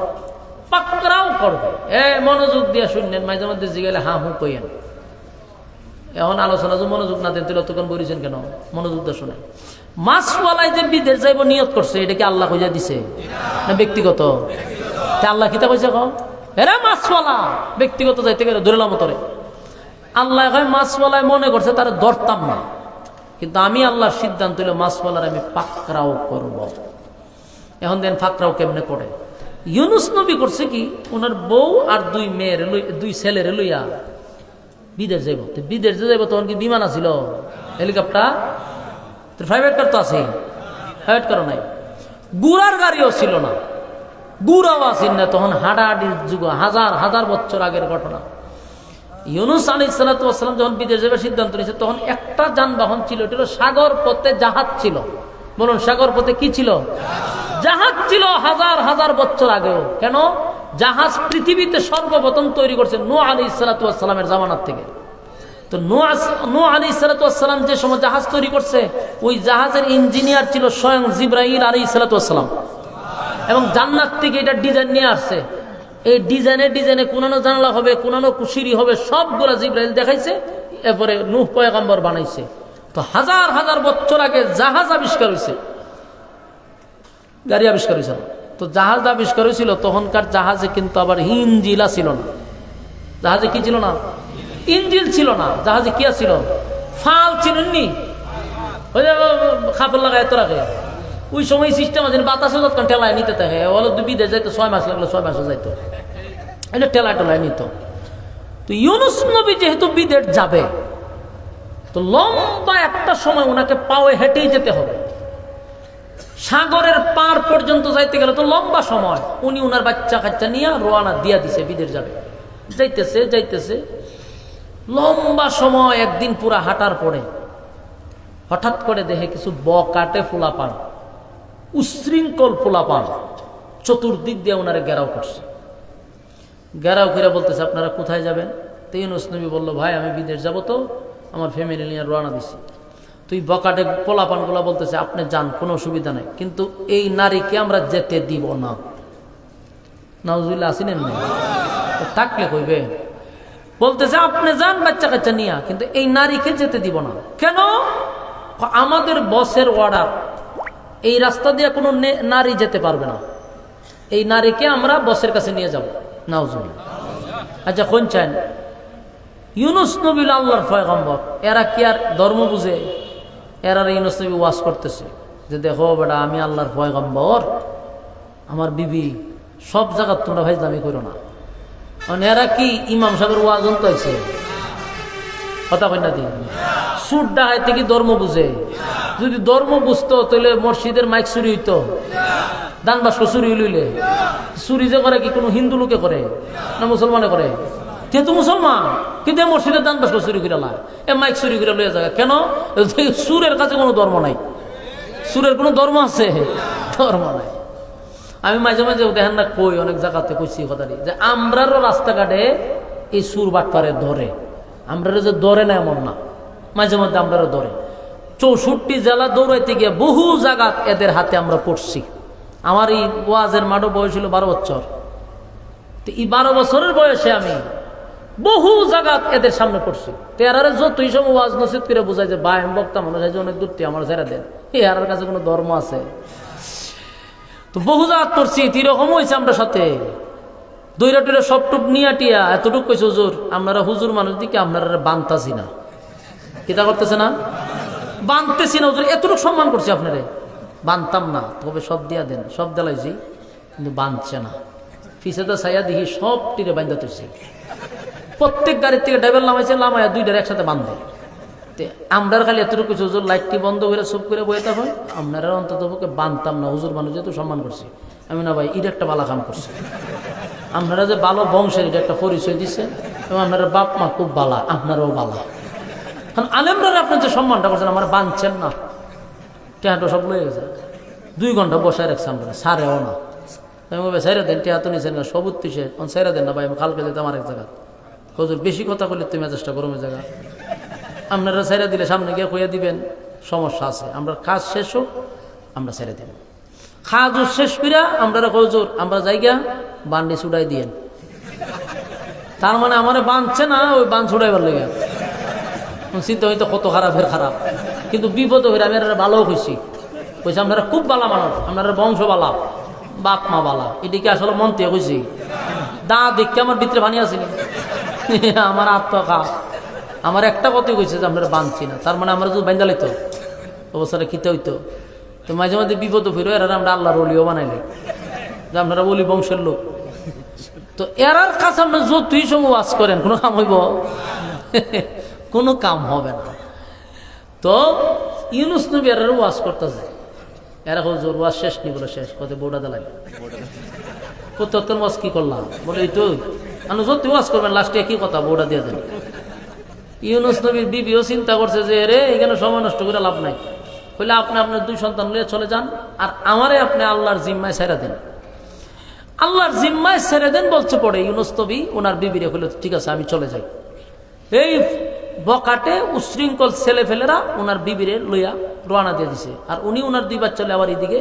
পাকড়াও করবে। মনোযোগ দিয়ে শুনলেন, মাঝে মধ্যে জিগাইলে হা হু কইেন। এখন আলোচনা যে মনোযোগ না দেন তাহলে তখন বলেছেন কেন? মনোযোগ দিয়ে শুনেন। মাছওয়ালায় যে বিদেশ যাইব নিয়ত করছে, এটা কি আল্লাহ কইয়া দিছে না ব্যক্তিগত? আল্লাহ কিতা কইছে? এরা মাছওয়ালা ব্যক্তিগত যাইতে গেলে ধরলাম তোরে। আল্লাহ মাছওয়ালায় মনে করছে তারা ধরতাম না, কিন্তু আমি আল্লাহর সিদ্ধান্ত হইল মাছওয়ালার আমি পাকড়াও করব। এখন দেন পাকড়াও কেমনে করে? ইউনুস নবী করছে কি, ওনার বউ আর দুই ছেলের লইয়া বিদেশ যাইব। বিদেশ যে যাইব তখন কি বিমান আছিল, হেলিকপ্টার, প্রাইভেট কার তো আছে, প্রাইভেট কারও নাই, গুড়ার গাড়িও ছিল না, গুড়াও আসেন না তখন, হাঁটাহাঁটির যুগ, হাজার হাজার বছর আগের ঘটনা। ইউনুস আলাইহিস সালাতু ওয়াস সালাম যখন বিদেশ যাবার সিদ্ধান্ত নিয়েছে, তখন একটা যানবাহন ছিল, এটা হলো সাগর পথে জাহাজ ছিল। বলুন সাগর পথে কি ছিল? জাহাজ ছিল, হাজার হাজার বছর আগেও। কেন? জাহাজ পৃথিবীতে সর্বপ্রথম তৈরি করছে নূহ আলাইহিস সালাতু ওয়াস সালামের জামানার থেকে। তো নূহ আলাইহিস সালাতু ওয়াস সালাম যে সময় জাহাজ তৈরি করছে, ওই জাহাজের ইঞ্জিনিয়ার ছিল স্বয়ং জিবরাইল আলাইহিস সালাতু ওয়াস সালাম, এবং জান্নাত থেকে এটা ডিজাইন নিয়ে আসছে। এই ডিজাইনে কোনানো জানালা হবে, কোনানো সিঁড়ি হবে, সবগুলা জিবরাইল দেখাইছে, এরপরে নূহ পয়গম্বর বানাইছে। তো হাজার হাজার বছর আগে জাহাজ আবিষ্কার হয়েছে, গাড়ি আবিষ্কার হয়েছে। তো জাহাজ আবিষ্কার হয়েছিল, তখনকার জাহাজে কিন্তু আবার ইঞ্জিলা ছিল না। জাহাজে কি ছিল না? ইঞ্জিল ছিল না। জাহাজে কি ছিল? ফাল চিনেননি? ওই যে খাপড় লাগায় এত রাখে, ওই সময় সিস্টেম আছে, বাতাসে যতক্ষণ ঠেলায় নিতে থাকে, ওগুলো বিদেশ যাইতো 6 মাস লাগলো, 6 মাসে যাইতো, এটা ঠেলায় নিত। তো ইউনুস নবী যেহেতু বিদেশ যাবে, তো লম্বা একটা সময় ওনাকে পায়ে হেঁটেই যেতে হবে। সাগরের পার পর্যন্ত যাইতে গেলে তো লম্বা সময়। উনি উনার বাচ্চা কাচ্চা নিয়ে রোয়ানা দিয়া দিছে, বিদেশ যাবে। যাইতেছে যাইতেছে লম্বা সময়, একদিন পুরা হাঁটার পরে হঠাৎ করে দেখে কিছু বকাটে ফুলা পান, উশৃঙ্খল ফুলা পান চতুর্দিক দিয়ে ওনারে ঘেরাও করছে। ঘেরাও করে বলতেছে আপনারা কোথায় যাবেন? তো ইউনূস নবী বললো, ভাই আমি বিদেশ যাব, তো আমার ফ্যামিলি নিয়ে রওনা দিছি। তুই বকাটে পোলাপানগুলা বলতেছে আপনি যান, কোনো অসুবিধা নাই, কিন্তু এই নারীকে আমরা যেতে দিব না। নাউজুবিল্লাহ, আসিলেন না? থাকলে কইবে, বলতেছে আপনি যান বাচ্চা কাচ্চা নিয়া, কিন্তু এই নারীকে যেতে দিব না। কেন? আমাদের বসের অর্ডার, এই রাস্তা দিয়ে কোনো নারী যেতে পারবে না, এই নারীকে আমরা বসের কাছে নিয়ে যাব। নাউজুবিল্লাহ। আচ্ছা কোন চান? ইউনূস নবী আল্লাহর পয়গম্বর, এরা কি আর ধর্ম বুঝে? এরা ইউনূস নবী ওয়াজ করতেছে যে দেখো বেটা, আমি আল্লাহর পয়গম্বর, আমার বিবি, সব জায়গা তোমরা ফাইজলামি করো না। মানে এরা কি ইমাম সাহেবের ওয়াজ অন্ত আছে? কথা কই না দিন, সুর ডাকাইতে কি ধর্ম বুঝে? যদি ধর্ম বুঝতো তাহলে মসজিদের মাইক চুরি হইতো, দান বাস্ক চুরি লইলে। চুরি যে করে কি কোনো হিন্দু লোকে করে না মুসলমানে করে? যেহেতু মুসলমান, কিন্তু মসজিদের দান বাস্ক চুরি করে লা, এ মাইক চুরি করে লইয়া যায় কেন? সুরের কাছে কোনো ধর্ম নাই। সুরের কোনো ধর্ম আছে? ধর্ম নাই। আমি মাঝে মাঝে দেখেন না, কই অনেক জায়গাতে কইছি কথাটি, যে আমরারও রাস্তাঘাটে এই সুর বাটপারে ধরে, আমরা যে ধরে না এমন না, মাঝে মধ্যে আমরারও ধরে। 64 জেলা দৌড়াইতে গিয়ে বহু জায়গা এদের হাতে আমরা পড়ছি। আমার এই ওয়াজের মাঠও বয়স ছিল 12 বছর। তো এই 12 বছরের বয়সে আমি বহু জায়গা এদের সামনে পড়ছি। তো এরা যতই সময় ওয়াজ নসিহত করে বোঝায় যে ভাই আমি বক্তা মানুষ আছে, অনেক দূরটি আমার ছেড়ে দেন, এর কাছে কোনো ধর্ম আছে? তো বহু জায়গা পড়ছি, এরকম হয়েছে আমরা সাথে দৈরা টুরা সব টুক নিয়া টিয়া এতটুক কইছে হুজুর, আপনারা হুজুর মানুষ দিকে আপনারা বানতাছি না। কিতা করতেছে না? বানতেছি না হুজুর, এতটুকু সম্মান করছি আপনারে, বানতাম না, তবে সব দিয়া দেন, সব দেলাইছি, কিন্তু বানছে না। ফিসেদা ছাইয়া দেখি সব টিরে বান্ধা তুলছে, প্রত্যেক গাড়ির থেকে ড্রাইভার নামাইছে, নামাইয়া দুইটার একসাথে বান্ধে। আমরা খালি এতটুকু হুজুর লাইটটি বন্ধ করে চুপ করে বয়ে থাকুন, আপনারা অন্তত বানতাম না, হুজুর মানুষ যেহেতু সম্মান করছি। আমি না ভাই, এটা একটা বালা কাম করছে, আপনারা যে ভালো বংশের এটা একটা পরিচয় দিচ্ছে, এবং আপনারা বাপ মা খুব বালা, আপনারাও বালা। কারণ আলেমরা আপনার যে সম্মানটা করছেন, আমার বানছেন না, টেহাটো সব লয়ে গেছে। 2 ঘন্টা বসায় রাখছে আমরা, সারেও না। আমি বলবে সাইরা দেন, টেহা তো নিছেন না, সবুজ তুষে সাইরা দেন না ভাই, আমি কালকে যেতাম আরেক জায়গা। হুজুর বেশি কথা বললে তুমি মেজাজটা গরমের জায়গা, আপনারা সাইরা দিলে সামনে গিয়ে কইয়া দিবেন সমস্যা আছে। আমরা কাজ শেষ হোক, আমরা সাইরা দিব। কাজ শেষ করিয়া আমরা হুজুর আমরা যাইগা বান্ডি ছুড়াই দিয়েন। তার মানে আমার বাঁধছে না, ওই বান ছুড়াইবার লেগে চিন্তা হইতো কত খারাপের খারাপ, কিন্তু বিপদ হইলে আমি ভালো হয়েছি। কইছে আপনারা খুব বালা মানুষ, আপনারা বংশ বালা, বাপ মা বালা। এদিকে আসলে মন থেকে কইছি, দা দেখতে আমার ভিতরে ভানি আসেনি, আমার আত্মা। আমার একটা কথাই কইছে যে আপনারা বাঁধছি না, তার মানে আমরা যদি বান্ধা লাইতো অবস্থাটা খিতে হইতো। তো মাঝে মাঝে বিপদ ফিরো, এরা আমরা আল্লাহর ওলিও বানাইলে, যে আপনারা ওলি বংশের লোক। তো এরার কাছে আপনার যতই সময় ওয়াজ করেন, কোনো কাম হইব? কোনো কাম হবে না। তো ইউনূস নবী এরারও ওয়াজ করতেছে, এরা হুজুর ওয়াজ শেষ নি বলে শেষ কত বউটা দেলাই প্রত্যেক ওয়াজ কি করলাম বলে, এই তো আপনি যত ওয়াজ করবেন লাস্টে কি কথা, বউটা দিয়ে দেন। ইউনূস নবীর বিবিও চিন্তা করছে যে রে এখানে সময় নষ্ট করে লাভ নাই, হইলে আপনি আপনার 2 সন্তান নিয়ে চলে যান, আর আমারে আপনি আল্লাহর জিম্মায় ছেড়ে দেন। আল্লাহর জিম্মায় ছেড়ে দেন বলছে পড়ে ইউনূস নবী ওনার বিবিরে হইল ঠিক আছে আমি চলে যাই। এই বকাটে উশৃঙ্খল ছেলে ফেলেরা ওনার বিবিরে লইয়া রওনা দিয়ে দিছে, আর উনি ওনার 2 বাচ্চা আবার এইদিকে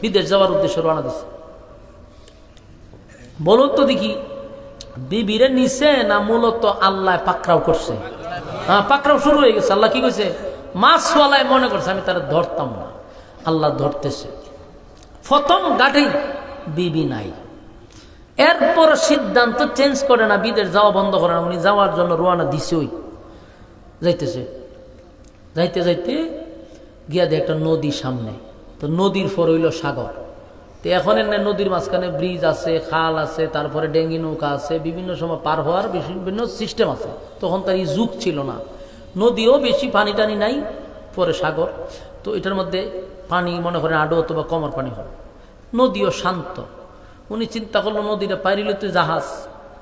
বিদেশ যাওয়ার উদ্দেশ্যে রওনা দিছে। বলুন তো দেখি, বিবিরে নিছে না মূলত আল্লাহ পাকড়াও করছে? হ্যাঁ, পাকড়াও শুরু হয়ে গেছে। আল্লাহ কি কইছে? মাছওয়ালায় মনে করছে আমি তারা ধরতাম না, আল্লাহ ধরতেছে। প্রথম গাঠেই বিবি নাই, এরপর সিদ্ধান্ত চেঞ্জ করে না, বিদেশ যাওয়া বন্ধ করে না, উনি যাওয়ার জন্য রওনা দিছে। ওই যাইতেছে, যাইতে যাইতে গিয়া দিয়ে একটা নদী সামনে, তো নদীর পর হইল সাগর। তো এখন এনে নদীর মাঝখানে ব্রিজ আছে, খাল আছে, তারপরে ডেঙ্গি নৌকা আছে, বিভিন্ন সময় পার হওয়ার বিভিন্ন সিস্টেম আছে। তখন তার এই যুগ ছিল না, নদীও বেশি পানি টানি নাই, পরে সাগর। তো এটার মধ্যে পানি মনে করেন আডো অথবা কমর পানি হয়, নদীও শান্ত। উনি চিন্তা করলো নদীটা পাইরিলে তো জাহাজ,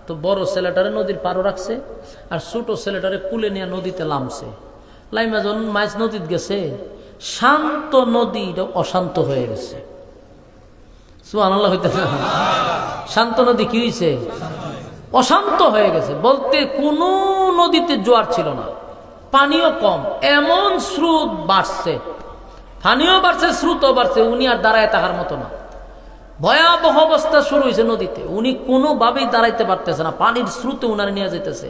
তো বড় ছেলেটারে নদীর পারও রাখছে আর ছোট ছেলেটারে কুলে নিয়ে নদীতে নামছে। লাইমা যখন মাছ নদীতে গেছে, শান্ত নদীটা অশান্ত হয়ে গেছে। সুবহানাল্লাহ হইতে না? শান্ত নদী কি হয়েছে? অশান্ত হয়ে গেছে। বলতে কোনো নদীতে জোয়ার ছিল না, পানিও কম, এমন স্রোত বাড়ছে, পানিও বাড়ছে স্রোতও বাড়ছে, উনি আর দাঁড়ায় থাকার মতো না। ভয়াবহ অবস্থা শুরু হয়েছে নদীতে, উনি কোনোভাবেই দাঁড়াইতে পারতেছে না, পানির স্রোতে উনারে নিয়ে যেতেছে।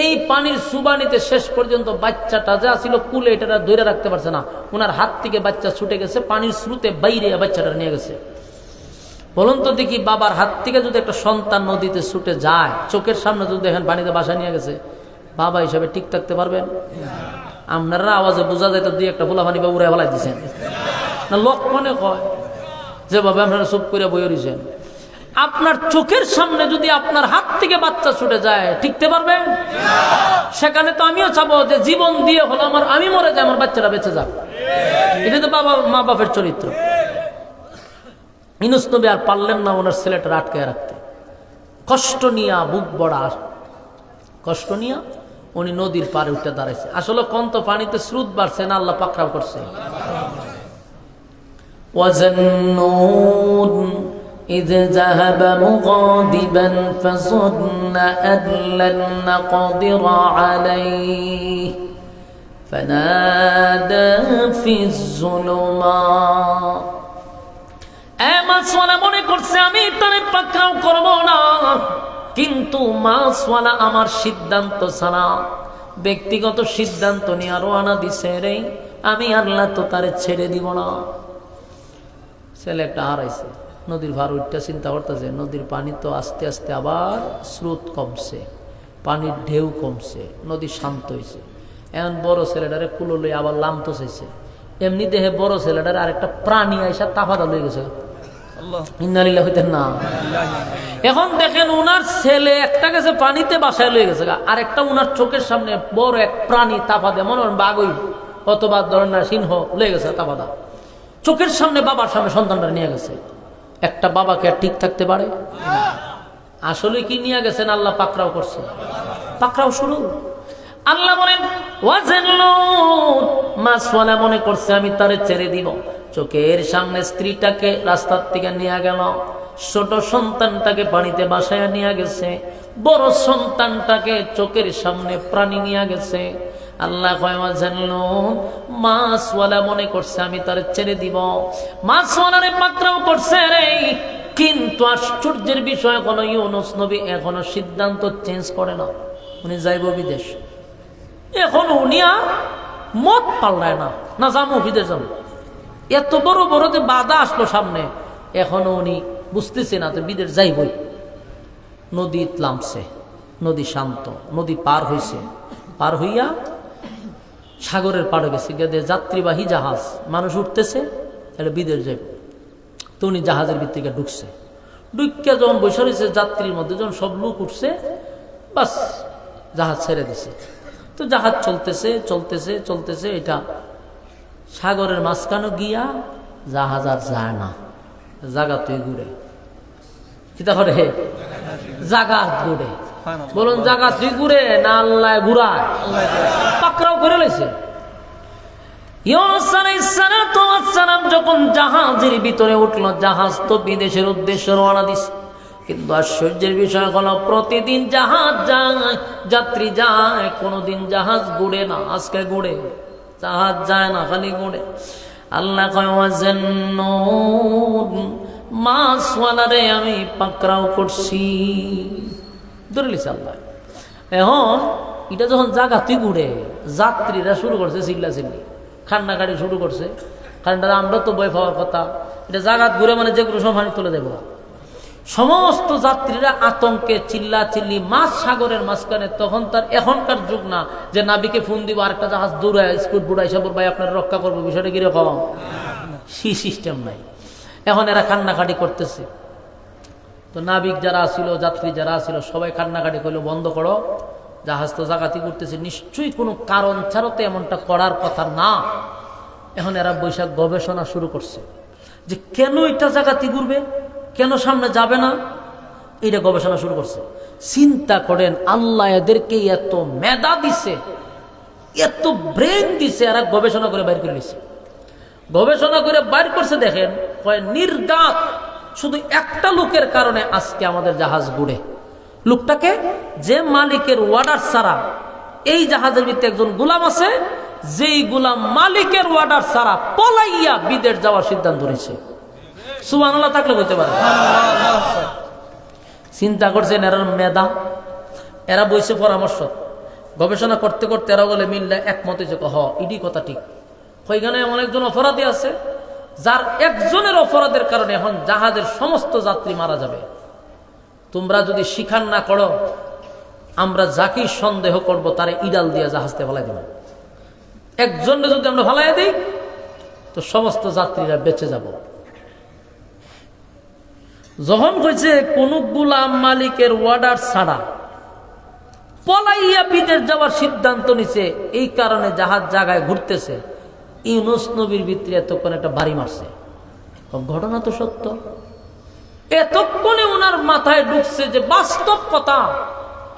এই পানির সুবানিতে শেষ পর্যন্ত বাচ্চাটা যা ছিল কুলে, এটা ধরে রাখতে পারছে না, উনার হাত থেকে বাচ্চা ছুটে গেছে, পানির স্রোতে বাইরে বাচ্চাটা নিয়ে গেছে। বলুন তো দেখি, বাবার হাত থেকে যদি একটা সন্তান নদীতে ছুটে যায়, চোখের সামনে যদি দেখেন পানিতে বাসা নিয়ে গেছে, বাবা হিসাবে ঠিক থাকতে পারবেন? আপনারা আওয়াজে বোঝা যায় তো দুই একটা পোলা পানি বা উড়ে ফেলাই দিচ্ছেন না, লক্ষণে কয় যেভাবে আপনারা চুপ করে বই রয়েছেন। আপনার চোখের সামনে যদি আপনার হাত থেকে বাচ্চা ছুটে যায়, টিকতে পারবেন? সেখানে তো আমিও চাবো যে জীবন দিয়ে হলো আমি মরে যাই, আমার বাচ্চারা বেঁচে যাক। এটা তো মা বাপের চরিত্র। ইউনূস নবী আর পারলেন না ওনার ছেলেটা আটকে রাখতে, কষ্ট নিয়া, বুক বড়া কষ্ট নিয়া উনি নদীর পারে উঠে দাঁড়াইছে। আসলে কোন তো পানিতে স্রোত বাড়ছে না, আল্লাহ পাকড়াও করছে। وَظَنُّونَ إِذْ ذَهَبَ مُغَاضِبًا فَظَنَّ أَن لَّن نَّقْدِرَ عَلَيْهِ فَنَادَىٰ فِي الظُّلُمَاتِ। মাছওয়ালা মনে করছে আমি তারে পাকড়াও করব না, কিন্তু মাছওয়ালা আমার সিদ্ধান্ত ছাড়া ব্যক্তিগত সিদ্ধান্ত নিয়ে রওনা দিছে রে, আমি আল্লাহ তো তারে ছেড়ে দিব না। ছেলে একটা হারাইছে, নদীর ভার উঠটা চিন্তা করতেছে, নদীর পানি তো আস্তে আস্তে আবার স্রোত কমছে, পানির ঢেউ কমছে, নদী শান্ত হয়েছে। এখন বড় ছেলেটারে কুলো লই আবার লামতো চাইছে, এমনি দেহে বড় ছেলেটারে আরেকটা প্রাণী আইসা তাফাদা লয়ে গেছে। ইন্নালিল্লাহ হইতেন না? এখন দেখেন উনার ছেলে একটা গেছে পানিতে বাসায় লয়ে গেছে, আর একটা উনার চোখের সামনে বড় এক প্রাণী তাফাদে, মনে হয় বাঘই অথবা ধরেন সিংহ লয়ে গেছে তাফাদা, চোখের সামনে বাবার সামনে সন্তানটা নিয়ে গেছে। একটা বাবাকে আর ঠিক থাকতে পারে? আসলে কি নিয়ে গেছেন? আল্লাহ পাকড়াও করছে, পাকড়াও শুরু। আল্লাহ বলেন মাছওয়ালা মনে করছে আমি তারে ছেড়ে দিব, চোখের সামনে স্ত্রীটাকে রাস্তার থেকে নিয়ে গেল, ছোট সন্তানটাকে পানিতে বাসায় নিয়ে গেছে, বড় সন্তানটাকে চোখের সামনে প্রাণী নিয়ে গেছে। আল্লাহ কয় মাছওয়ালা মনে করছে আমি তারে ছেড়ে দিব, মাছওয়ালারে পাকড়াও করছে রে। কিন্তু আশ্চর্যের বিষয় কোনো ইউনূস নবী এখনো সিদ্ধান্ত চেঞ্জ করে না, উনি যাইব বিদেশ। এখন উনি আর মত পাল্লায় না যাবো বিদেশ যাবো। এত বড় বড় যে বাধা আসলো সামনে, এখনো উনি বুঝতেছে না তো বিদেশ যাইবই। নদী নামছে, নদী শান্ত, নদী পার হইছে, পার হইয়া সাগরের পাড়ে গেছে, গেদে যাত্রীবাহী জাহাজ, মানুষ উঠতেছে, এটা বিদেশ যাইব। তো উনি জাহাজের ভিতরে ঢুকছে, ঢুকিয়া যখন বসে রয়েছে যাত্রীর মধ্যে, যখন সব লোক উঠছে, বাস জাহাজ ছেড়ে দিছে। তো জাহাজ চলতেছে চলতেছে চলতেছে, এটা সাগরের মাঝখানে গিয়া জাহাজ আর যায় না, জাগা তুই ঘুরে কিতা করে, জাগা ঘুরে। বলুন জাগা তুই ঘুরে না আল্লাহ ঘুরায়? পাকড়াও করে লেছে। ইউনূস আলাইহিস সালাম যখন জাহাজের ভিতরে উঠলো, জাহাজ তো বিদেশের উদ্দেশ্যে রওনা দিছে। কিন্তু আশ্চর্যের বিষয় হলো প্রতিদিন জাহাজ যায়, যাত্রী যায়, কোনোদিন জাহাজ ঘুরে না। আজকে ঘুরে, জাহাজ যায় না, খালি ঘুরে। আল্লাহ কয় মাছওয়ালারে আমি পাকড়াও করছি, ধরে লিছে আল্লাহ। এখন এটা যখন জাগাতি ঘুরে, যাত্রীরা শুরু করছে চিল্লাচিল্লি, কান্নাকাটি শুরু করছে। কারণ আমরা তো ভয় পাওয়ার কথা, এটা জাগাত ঘুরে মানে যে কোনো সময় পানি তুলে দেবো। সমস্ত যাত্রীরা আতঙ্কে চিল্লাচিল্লি, মাছ সাগরের মাঝখানে। তখন তার এখনকার যুগ না যে নাবিকে ফোন দিব আরেকটা জাহাজ দূরে স্পিড বুড়াই সাবর ভাই আপনারা রক্ষা করবো, বিষয়টা কিরকম, সেই সিস্টেম নাই। এখন এরা কান্নাকাটি করতেছে। তো নাবিক যারা আসিল, যাত্রী যারা আসিল, সবাই কান্নাকাটি করলো, বন্ধ করো, জাহাজ তো জাগাতি করতেছে, নিশ্চয়ই কোনো কারণ ছাড়া তো এমনটা করার কথা না। এখন এরা বৈশাখ গবেষণা শুরু করছে যে কেন এটা জায়গাতে ঘুরবে, কেন সামনে যাবে না, এটা গবেষণা শুরু করছে। চিন্তা করেন, আল্লাহ এদেরকে এত মেধা দিছে, এত ব্রেন দিছে, এরা গবেষণা করে বাইর করে নিছে। গবেষণা করে বাইর করছে, দেখেন নির্ঘাত শুধু একটা লোকের কারণে আজকে আমাদের জাহাজ ঘুরে। লোকটাকে, যে মালিকের অর্ডার ছাড়া এই জাহাজের ভিতরে একজন গোলাম আছে, যেই গোলাম মালিকের অর্ডার ছাড়া পলাইয়া বিদেশ যাওয়ার সিদ্ধান্ত নিয়েছে। সুবহানাল্লাহ থাকলে বলতে পারে। চিন্তা করছেন এরা মেধা, এরা বইছে পরামর্শ গবেষণা করতে করতে এরা বলে মিললে একমত হয়েছে, হ ইডি কথা ঠিক। ওইখানে এমন একজন অপরাধী আছে যার একজনের অপরাধের কারণে এখন জাহাজের সমস্ত যাত্রী মারা যাবে। তোমরা যদি স্বীকার না করো, আমরা যাকেই সন্দেহ করব তারে ইডাল দিয়ে জাহাজতে ফেলাই দেব। একজনে যদি আমরা ফেলাই দিই তো সমস্ত যাত্রীরা বেঁচে যাব। যখন কইছে কোন গোলাম মালিকের অর্ডার ছাড়া পলাইয়া বিদেশ যাওয়ার সিদ্ধান্ত নিছে, এই কারণে জাহাজ জায়গায় ঘুরতেছে, ইউনূস নবীর ভিতরে এতক্ষণ একটা বাড়ি মারছে। ঘটনা তো সত্য। এতক্ষণে ওনার মাথায় ঢুকছে যে বাস্তব কথা,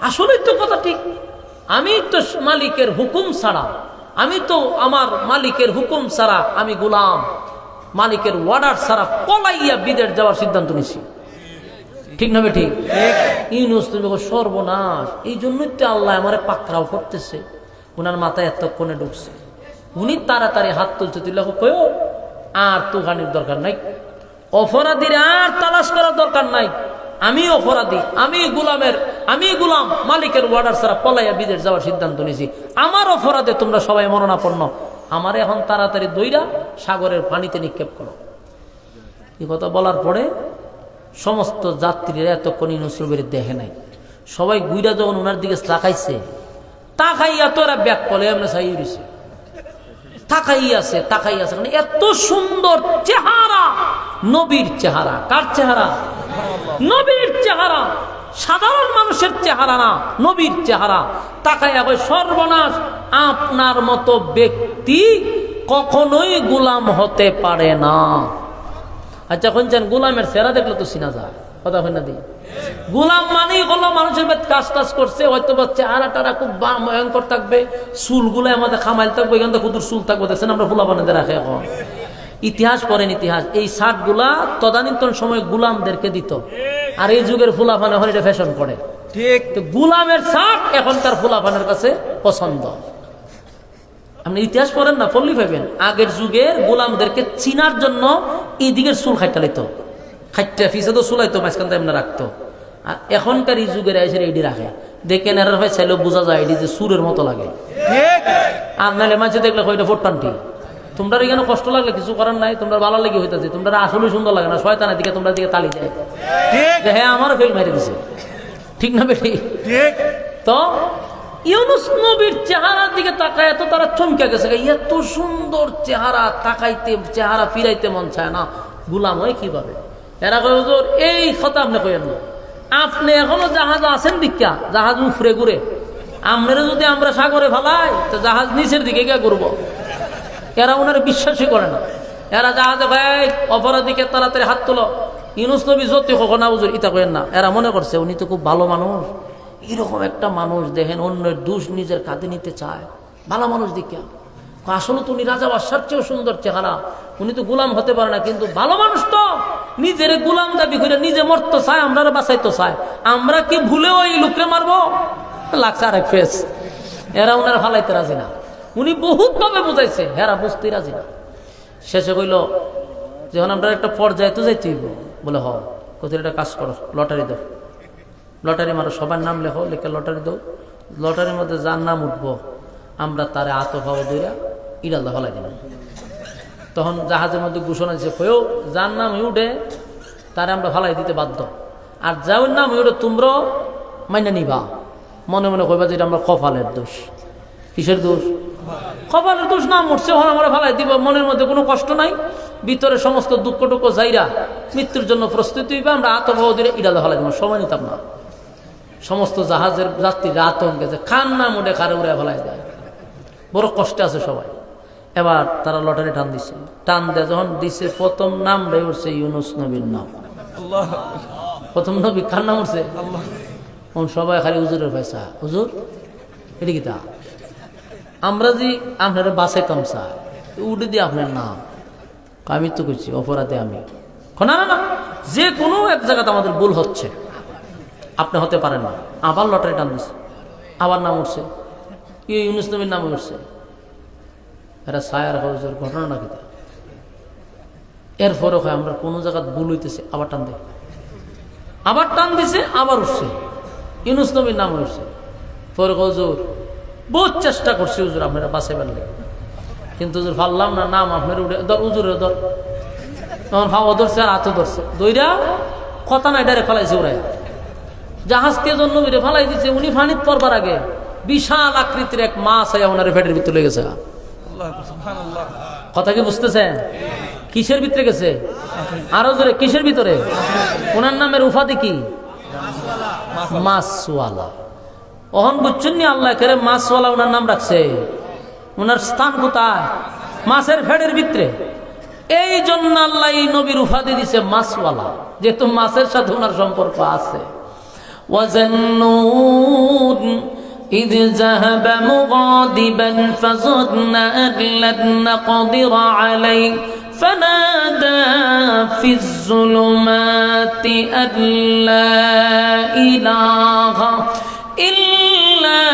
আসলেই তো কথা ঠিক। আমি তো মালিকের হুকুম ছাড়া, আমি তো আমার মালিকের হুকুম ছাড়া, আমি গোলাম, মালিকের অর্ডার ছাড়া পলাইয়া বিদেশ যাওয়ার সিদ্ধান্ত নিছি। ঠিক না ঠিক? ইউনূস নবী সর্বনাশ, এই জন্যই তো আল্লাহ আমারে পাকড়াও করতেছে। ওনার মাথায় এতক্ষণে ঢুকছে। উনি তাড়াতাড়ি হাত তুলছে, তুই কয় আর তুহানির দরকার নাই, অপরাধীর আর তালাশ করার দরকার নাই। আমি অপরাধী, আমি গোলাম, মালিকের অর্ডার ছাড়া পলাইয়া বিদেশ যাওয়ার সিদ্ধান্ত নিয়েছি। আমার অপরাধে তোমরা সবাই মরণাপন্ন, আমার এখন তাড়াতাড়ি দইরা সাগরের পানিতে নিক্ষেপ করো। এই কথা বলার পরে সমস্ত যাত্রীরা এতক্ষণ ইউনূস নবীর দেখে নাই, সবাই গুইরা যখন ওনার দিকে তাকাইছে, তাকাইয়া তো এরা ব্যাক করলে এমনি চাই উঠেছে, তাকাই আছে মানে এত সুন্দর চেহারা, নবীর চেহারা। কার চেহারা? নবীর চেহারা, সাধারণ মানুষের চেহারা না, নবীর চেহারা। তাকাইয়া কই সর্বনাশ, আপনার মতো ব্যক্তি কখনোই গোলাম হতে পারে না। আচ্ছা শুনছেন, গোলামের চেহারা দেখলে তো চিনা যায়, কথা হয় না দিই। গোলাম মানেই হলো মানুষের কাজ টাজ করছে, হয়তো চেহারাটারা খুব ভয়ঙ্কর থাকবে, চুলগুলো আমাদের খামাইল থাকবে, এখান থেকে কুতুর চুল থাকবে, দেখছেন আমরা ফুলা বানাতে রাখে। এখন ইতিহাস পড়েন, ইতিহাস এই শার্ট গুলা তদানীন্তন সময় গোলামদেরকে দিত, আর এই যুগের ফুলাফানে এখন এটা ফ্যাশন করে। ঠিক, তো গোলামের শার্ট এখনকার ফুলাফানের কাছে পছন্দ। আপনি ইতিহাস পড়েন না, পড়লি পাবেন আগের যুগের গোলামদেরকে চিনার জন্য এই দিকের চুল খাইটা লইতো, খাইটা ফিসে তো চুলাইতো, মাঝখান এমনি রাখতো। আর এখনকার এই যুগের এসে এডি রাখে, দেখেন এর হয় চাইলেও বোঝা যায় এটি যে সুরের মতো লাগে। আর নাহলে মাঝে দেখলে ওইটা ফোটপান্টি। তোমরা এখানে কষ্ট লাগলে কিছু করার নাই, তোমরা ভালো লেগে হইতেছে, তোমরা আসলে সুন্দর লাগে না, শয়তানের দিকে তোমরা দিকে তালি যায়। হ্যাঁ, আমারও ফেল মেরে দিছে, ঠিক না বেটি? তো ইউনূস নবীর চেহারার দিকে তাকায় তো তারা চমকে গেছে, এত সুন্দর চেহারা, তাকাইতে চেহারা ফিরাইতে মন চায় না, গোলাম হয় কিভাবে? এরা কয় হুজুর এই কথা আপনি কইেন না, আপনি এখনো জাহাজ আছেন দীক্ষা, জাহাজ উফরে ঘুরে, আমরা যদি আমরা সাগরে ফেলাই তো জাহাজ নিচের দিকে গিয়ে ঘুরবো। এরা ওনারা বিশ্বাসই করে না, এরা জাহাজে ভাই অপরাধীকে তাড়াতাড়ি হাত তোলো। ইউনূস নবী যতই কখন না হুজুর ইতা কইেন না, এরা মনে করছে উনি তো খুব ভালো মানুষ, এরকম একটা মানুষ দেখেন অন্যের দোষ নিজের কাঁধে নিতে চায়, ভালো মানুষ দীক্ষা। আসলে তো উনি রাজা বাদশার চেয়েও সুন্দর চেহারা, উনি তো গোলাম হতে পারে না, কিন্তু ভালো মানুষ তো নিজের গোলাম দাবি করে নিজে মরতে চায়, আমরা বাঁচাইতে চায়। আমরা কি ভুলেও এই লোকরে মারবো? লাগছে আরেক ফেস। এরা ওনারা ফালাইতে রাজি না, উনি বহুত ভাবে বুঝাইছে, এরা বুঝতে রাজি না। শেষে কইল যখন আমরা একটা পর্যায়ে তো যাইতে হইব, বলে হ কোথায় একটা কাজ করো, লটারি দাও, লটারি মারো, সবার নাম লেখো, লেখে লটারি দাও, লটারির মধ্যে যার নাম উঠবো আমরা তারে আত ভাব দইরা ইডাল ফেলাই দিলাম। তখন জাহাজের মধ্যে ঘোষণা দিচ্ছে, কয়েও যার নাম উঠে তারে আমরা ফালাই দিতে বাধ্য, আর যার নাম উঠে তোমরাও মাইনা নিবা। মনে মনে কইবা যে এটা আমরা কপালের দোষ। কিসের দোষ? কপালের দোষ। না মরছে হন আমরা ফালাই দিব, মনের মধ্যে কোনো কষ্ট নাই, ভিতরে সমস্ত দুঃখ টুকু যাইরা মৃত্যুর জন্য প্রস্তুতি হইবা, আমরা আতঙ্ক দিয়ে ইডালে ফেলাই দিব, সময় নিতাম না। সমস্ত জাহাজের যাত্রীরা আতঙ্কে যে খান না মুডে খারে উড়ে ফেলাই দেয়, বড় কষ্টে আছে সবাই। এবার তারা লটারি টান দিছে, টান দেয় যখন দিছে প্রথম নাম রে উঠছে ইউনুস নবীর নাম। প্রথম নবী কার নাম উঠছে? সবাই খালি হুজুরের পয়সা, হুজুর এটা কি তা আমরা যে আপনার বাসে কামসা উঠে দিয়ে আপনার নাম, আমি তো করছি অপরাধে আমি না না না, যে কোনো এক জায়গাতে আমাদের ভুল হচ্ছে, আপনি হতে পারেন না। আবার লটারি টান দিচ্ছে, আবার নাম উঠছে, ইউনুস নবীর নাম উঠছে। এরা সায়ার হজের ঘটনা নাকি তা? এরপরে হয় আমরা কোনো জায়গায় ভুল হইতেছে, আবার টান দেয়, আবার টান দিছে, আবার উঠছে, ইউনুস নবীর নাম উঠছে। পরে হুজুর বহুত চেষ্টা করছি হুজুর আপনারা বাসে বেরলে, কিন্তু হুজুর পারলাম না, নাম আপনার উঠে ধর হুজুরের ধর, তখন ভাও ধরছে আর হাতও ধরছে, দইরা কথা নাই ডাইরে ফেলাইছে ওরাই, জাহাজ কে জন্য ফালাই দিচ্ছে। উনি ফানিত পড়বার আগে বিশাল আকৃতির এক মাছ আয়া ওনার পেটের ভিতরে গেছে। কথা কি বুঝতেছেন? কিসের ভিতরে গেছে? আরো জোরে, কিসের ভিতরে? ওনার নামের উপাধি কি? মাছওয়ালা। অহন বুঝছেন নি আল্লাহ করে মাছওয়ালা ওনার নাম রাখছে। ওনার স্থান কোথায়? মাছের ফেডের ভিতরে। এই জন্য আল্লাহ এই নবীর উপাধি দিছে মাছওয়ালা, যেহেতু মাছের সাথে ওনার সম্পর্ক আছে। وَذَنُّونٍ إِذْ ذَهَبَ مُغَاضِبًا فَظَنَّ أَن لَّن نَّقْدِرَ عَلَيْهِ فَنَادَىٰ فِي الظُّلُمَاتِ أَن لَّا إِلَٰهَ إِلَّا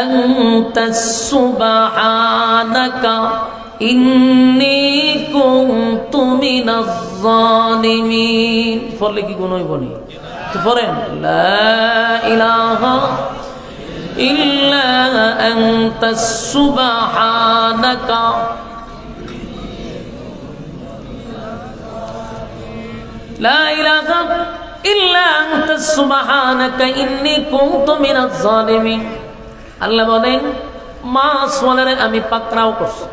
أَنتَ سُبْحَانَكَ إِنِّي كُنتُ مِنَ الظَّالِمِينَ। ফলে কি গুণ হইব নি? তো পড়েন লা ইলাহা ইল্লা আনতা সুবহানাকা লা ইলাহা ইল্লা আনতা সুবহানাকা ইন্নী কুনতু মিনাজ জালিমিন। আল্লাহ বলেন মাছওয়ালারে আমি পাকড়াও করছি।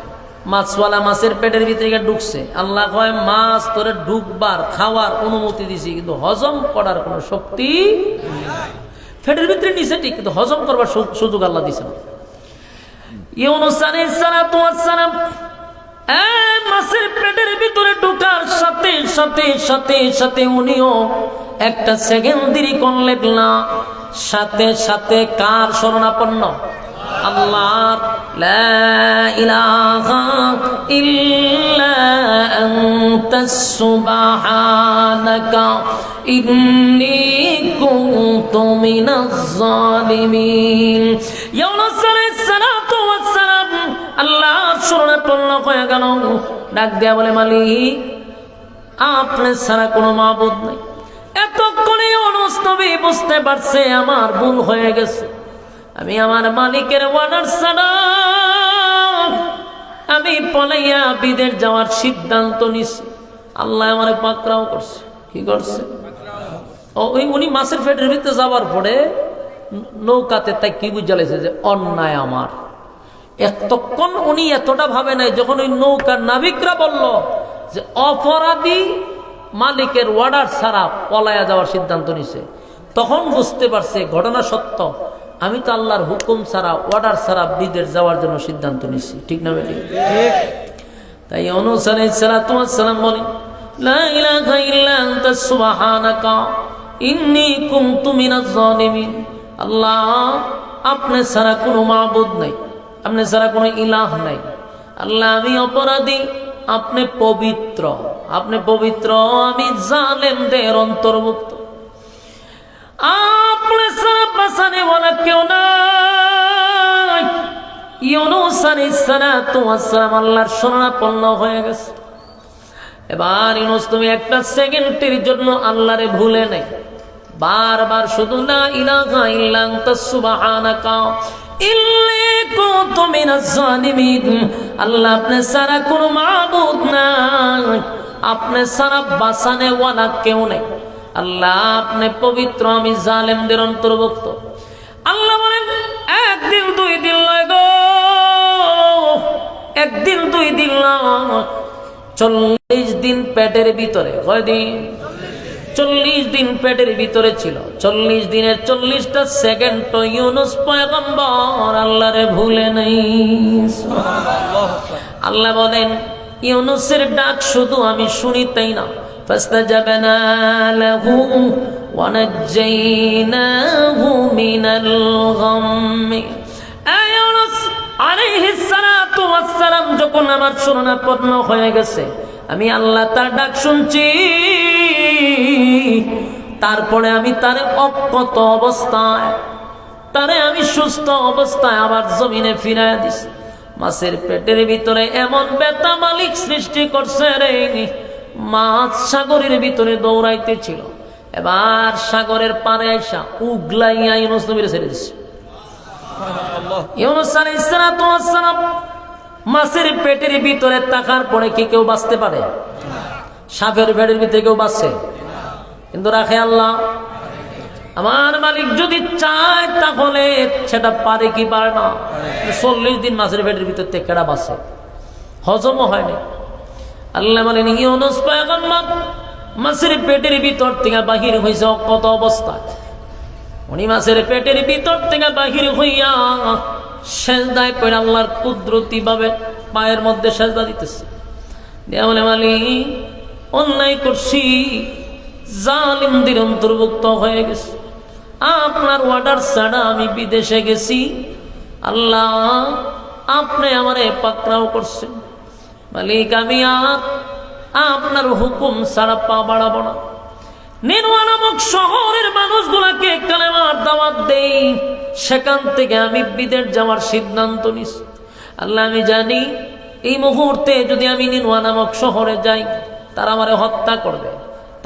মাছওয়ালা মাছের পেটের ভিতরে ঢুকছে। আল্লাহ কয় মাছ তোরে ঢুকবার খাওয়ার অনুমতি দিছি, কিন্তু হজম করার কোনো শক্তি পেটের ভিতরে নিছে ঠিক, কিন্তু হজম করবার সুযোগ আল্লাহ দিছে না। ইউনুস আলাইহিস সালাতু ওয়াস সালাম মাছের পেটের ভিতরে ঢোকার সাথে সাথে সাথে সাথে উনিও একটা সেকেন্ড দেরি করলেন না। সাথে সাথে কার শরণাপন্ন? আল্লাহর। লা ইলাহা ইল্লা আনতা সুবহানাকা ইন্নী কুনতু মিনাজ জালিমিন। ইউনুস আলাইহিস সালাতু ওয়াস সালাম আল্লাহর শরণাপন্ন হয়ে গেল। ডাক দেয়া বলে মালিক আপনি ছাড়া কোনো মাবুদ নেই। এতক্ষণে ইউনুস নবী বুঝতে পারছে আমার ভুল হয়ে গেছে। আমি আমার মালিকের ওয়ার্ডার ছাড়া আমি পলাইয়া বিদেশ যাওয়ার সিদ্ধান্ত নিছি। আল্লাহ আমার পাকড়াও করছে। কি করছে? উনি মাছের পেটের ভিতরে যাওয়ার পরে নৌকাতে তাই কি বুঝালাইছে যে অন্যায় আমার। এতক্ষণ উনি এতটা ভাবে নাই, যখন ওই নৌকার নাবিকরা বলল যে অপরাধী মালিকের ওয়ার্ডার ছাড়া পলাইয়া যাওয়ার সিদ্ধান্ত নিছে, তখন বুঝতে পারছে ঘটনা সত্য। আমি তো আল্লাহর হুকুম ছাড়া অর্ডার ছাড়া বিদেশ যাওয়ার জন্য সিদ্ধান্ত নিছি। ঠিক না বেটি? তাই ইউনুস আলাইহিস সালাতু ওয়াস সালাম বলেন লা ইলাহা ইল্লা আনতা সুবহানাকা ইন্নী কুনতু মিনাজ জালিমিন। আল্লাহ আপনি ছাড়া কোনো মাবুদ নাই, আপনি ছাড়া কোনো ইলাহ নাই। আল্লাহ আমি অপরাধী, আপনি পবিত্র, আপনি পবিত্র, আমি জালেমদের অন্তর্ভুক্ত। আপনি ছাড়া বাঁচানে বলা কেউ নাই। ইউনুস আলাইহিস সালাতু ওয়াস সালাম আল্লাহর শরণাপন্ন হয়ে গেছে। এবার ইউনুস তুমি একটা সেকেন্ডের জন্য আল্লাহরে ভুলে নাই, বারবার শুধু লা ইলাহা ইল্লা আনতা সুবহানাকা ইন্নী কুনতু মিনাজ জালিমিন। আল্লাহ আপনি ছাড়া কোনো মাবুদ নাই, আপনি ছাড়া বাঁচানে ওয়ালা কেউ নাই। আল্লাহ আপনি পবিত্র, আমি জালেমদের অন্তর্ভুক্ত। আল্লাহ বলেন একদিন দুই দিন লয় গো, একদিন দুই দিন নয়, 40 দিন পেটের ভিতরে। কয়দিন? 40 দিন পেটের ভিতরে ছিল। 40 দিনের 40টা সেকেন্ড তো ইউনুস পয়গম্বর আল্লাহরে ভুলে নাই। আল্লাহ বলেন ইউনুসের ডাক শুধু আমি শুনি তাই না, ফাস্তাজাবনা লাহু ওয়া নাজ্জাইনাহু মিনাল গাম্মি। ইউনুস আলাইহিস সালাতু ওয়াস সালাম যখন আমার শরণাপন্ন হয়ে গেছে, আমি আল্লাহ তার ডাক শুনছি, তারপরে আমি তারে অক্ষত অবস্থায়, তারে আমি সুস্থ অবস্থায় আবার জমিনে ফিরাইয়া দিছি। মাছের পেটের ভিতরে এমন ব্যথা মালিক সৃষ্টি করছে রে, মাছ সাগরের ভিতরে দৌড়াইতেছিল, এবার সাগরের পারে আইসা উগলাইয়া ইউনুস নবীরে ছেড়ে দিছে। ইউনুস আলাইহিস সালাতু ওয়াস সালাম মাছের পেটের ভিতরে থাকার পরে কি কেউ বাঁচতে পারে? সাপের পেটের ভিতরে কেউ বাঁচে? কিন্তু রাখে আল্লাহ। আমার মালিক যদি চায় তাহলে সেটা পারে কি পারে না? 40 দিন মাছের পেটের ভিতর থেকে কেডা বাঁচে? হজমও হয়নি। আল্লাহ বলেন ইউনুস পয়গম্বর মাছের পেটের ভিতর থেকে বাহির হইছে কত অবস্থায়। উনি মাছের পেটের ভিতর থেকে বাহির হইয়া সেজদায় পড়ে আল্লাহর কুদরতি ভাবে পায়ের মধ্যে সেজদা দিতেছে। দিয়া বলে মালিক অন্যায় করছি, জালিমদের অন্তর্ভুক্ত হয়ে গেছে, আপনার অর্ডার ছাড়া আমি বিদেশে গেছি, আল্লাহ আপনি আমারে পাকড়াও করছেন। মালিক আমি আর আপনার হুকুম ছাড়া পা বাড়াবো না। নিনওয়া নামক শহরের মানুষগুলাকে কালেমার দাওয়াত দেই, সেখান থেকে আমি বিদেশ যাওয়ার সিদ্ধান্ত নিছি। আল্লাহ আমি জানি এই মুহূর্তে যদি আমি নিনওয়া নামক শহরে যাই তারা আমারে হত্যা করবে,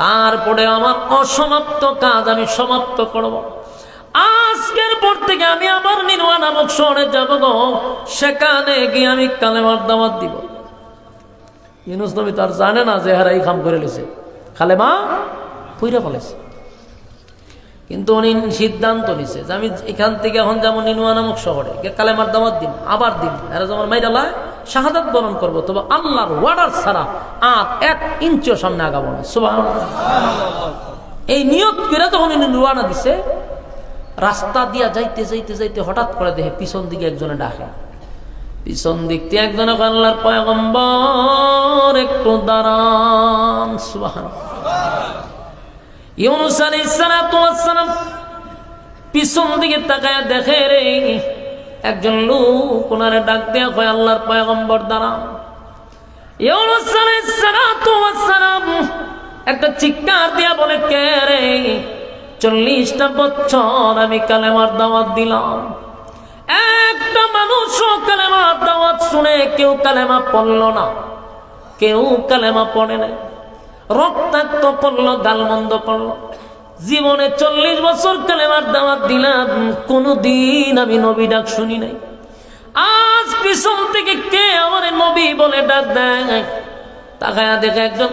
তারপরে আমার অসমাপ্ত কাজ আমি সমাপ্ত করব। আজকের পর থেকে আমি আবার নিনওয়া নামক শহরে যাব গো, সেখানে গিয়ে আমি কালেমার দাওয়াত দিব। ইউনুস নবী তার জানে না যে হারা এই কাম করে লেছে, কালেমা পুইরা ফেলেছে। কিন্তু উনি সিদ্ধান্ত নিছে যে আমি এখান থেকে এখন যেমন নিনওয়া নামক শহরে কালেমার দাওয়াত দিন, আবার দিন, এরা যেমন মাইরালা শাহাদাত বরণ করবো, তবে আল্লাহর ওয়ার্ডার ছাড়া আর 1 ইঞ্চিও সামনে আগাবো না। সুবহানাল্লাহ। এই নিয়ত করে যখন উনি রওনা দিছে, রাস্তা দিয়া যাইতে যাইতে যাইতে হঠাৎ করে দেখে পিছন দিকে একজনে ডাকে। পিছন দিক থেকে একজনে আল্লাহর পয়গম্বর একটু দাঁড়ান। সুবহানাল্লাহ। ইউনুস আলাইহিস সালাতু ওয়াস সালাম পিছন দিকে তাকায় দেখে রে একজন লোক ওনারে ডাক দেয়া কয় আল্লাহর পয়গম্বর দাঁড়ান। ইউনুস আলাইহিস সালাতু ওয়াস সালাম একটা চিৎকার দিয়া বলে কে রে? 40টা বছর আমি কালেমার দাওয়াত দিলাম, একটা মানুষও কালেমার দাওয়াত শুনে কেউ কালেমা পড়ল না, কেউ কালেমা পড়ে নাই, রক্তাক্ত করলো, গালমন্দ করলো। জীবনে 40 বছর কালেমার দাওয়াত দিলাম, কোনদিন আমি নবী ডাক শুনি নাই। আজ পিছন থেকে কে আমার নবী বলে ডাক দেয়? তাকায়া দেখে একজন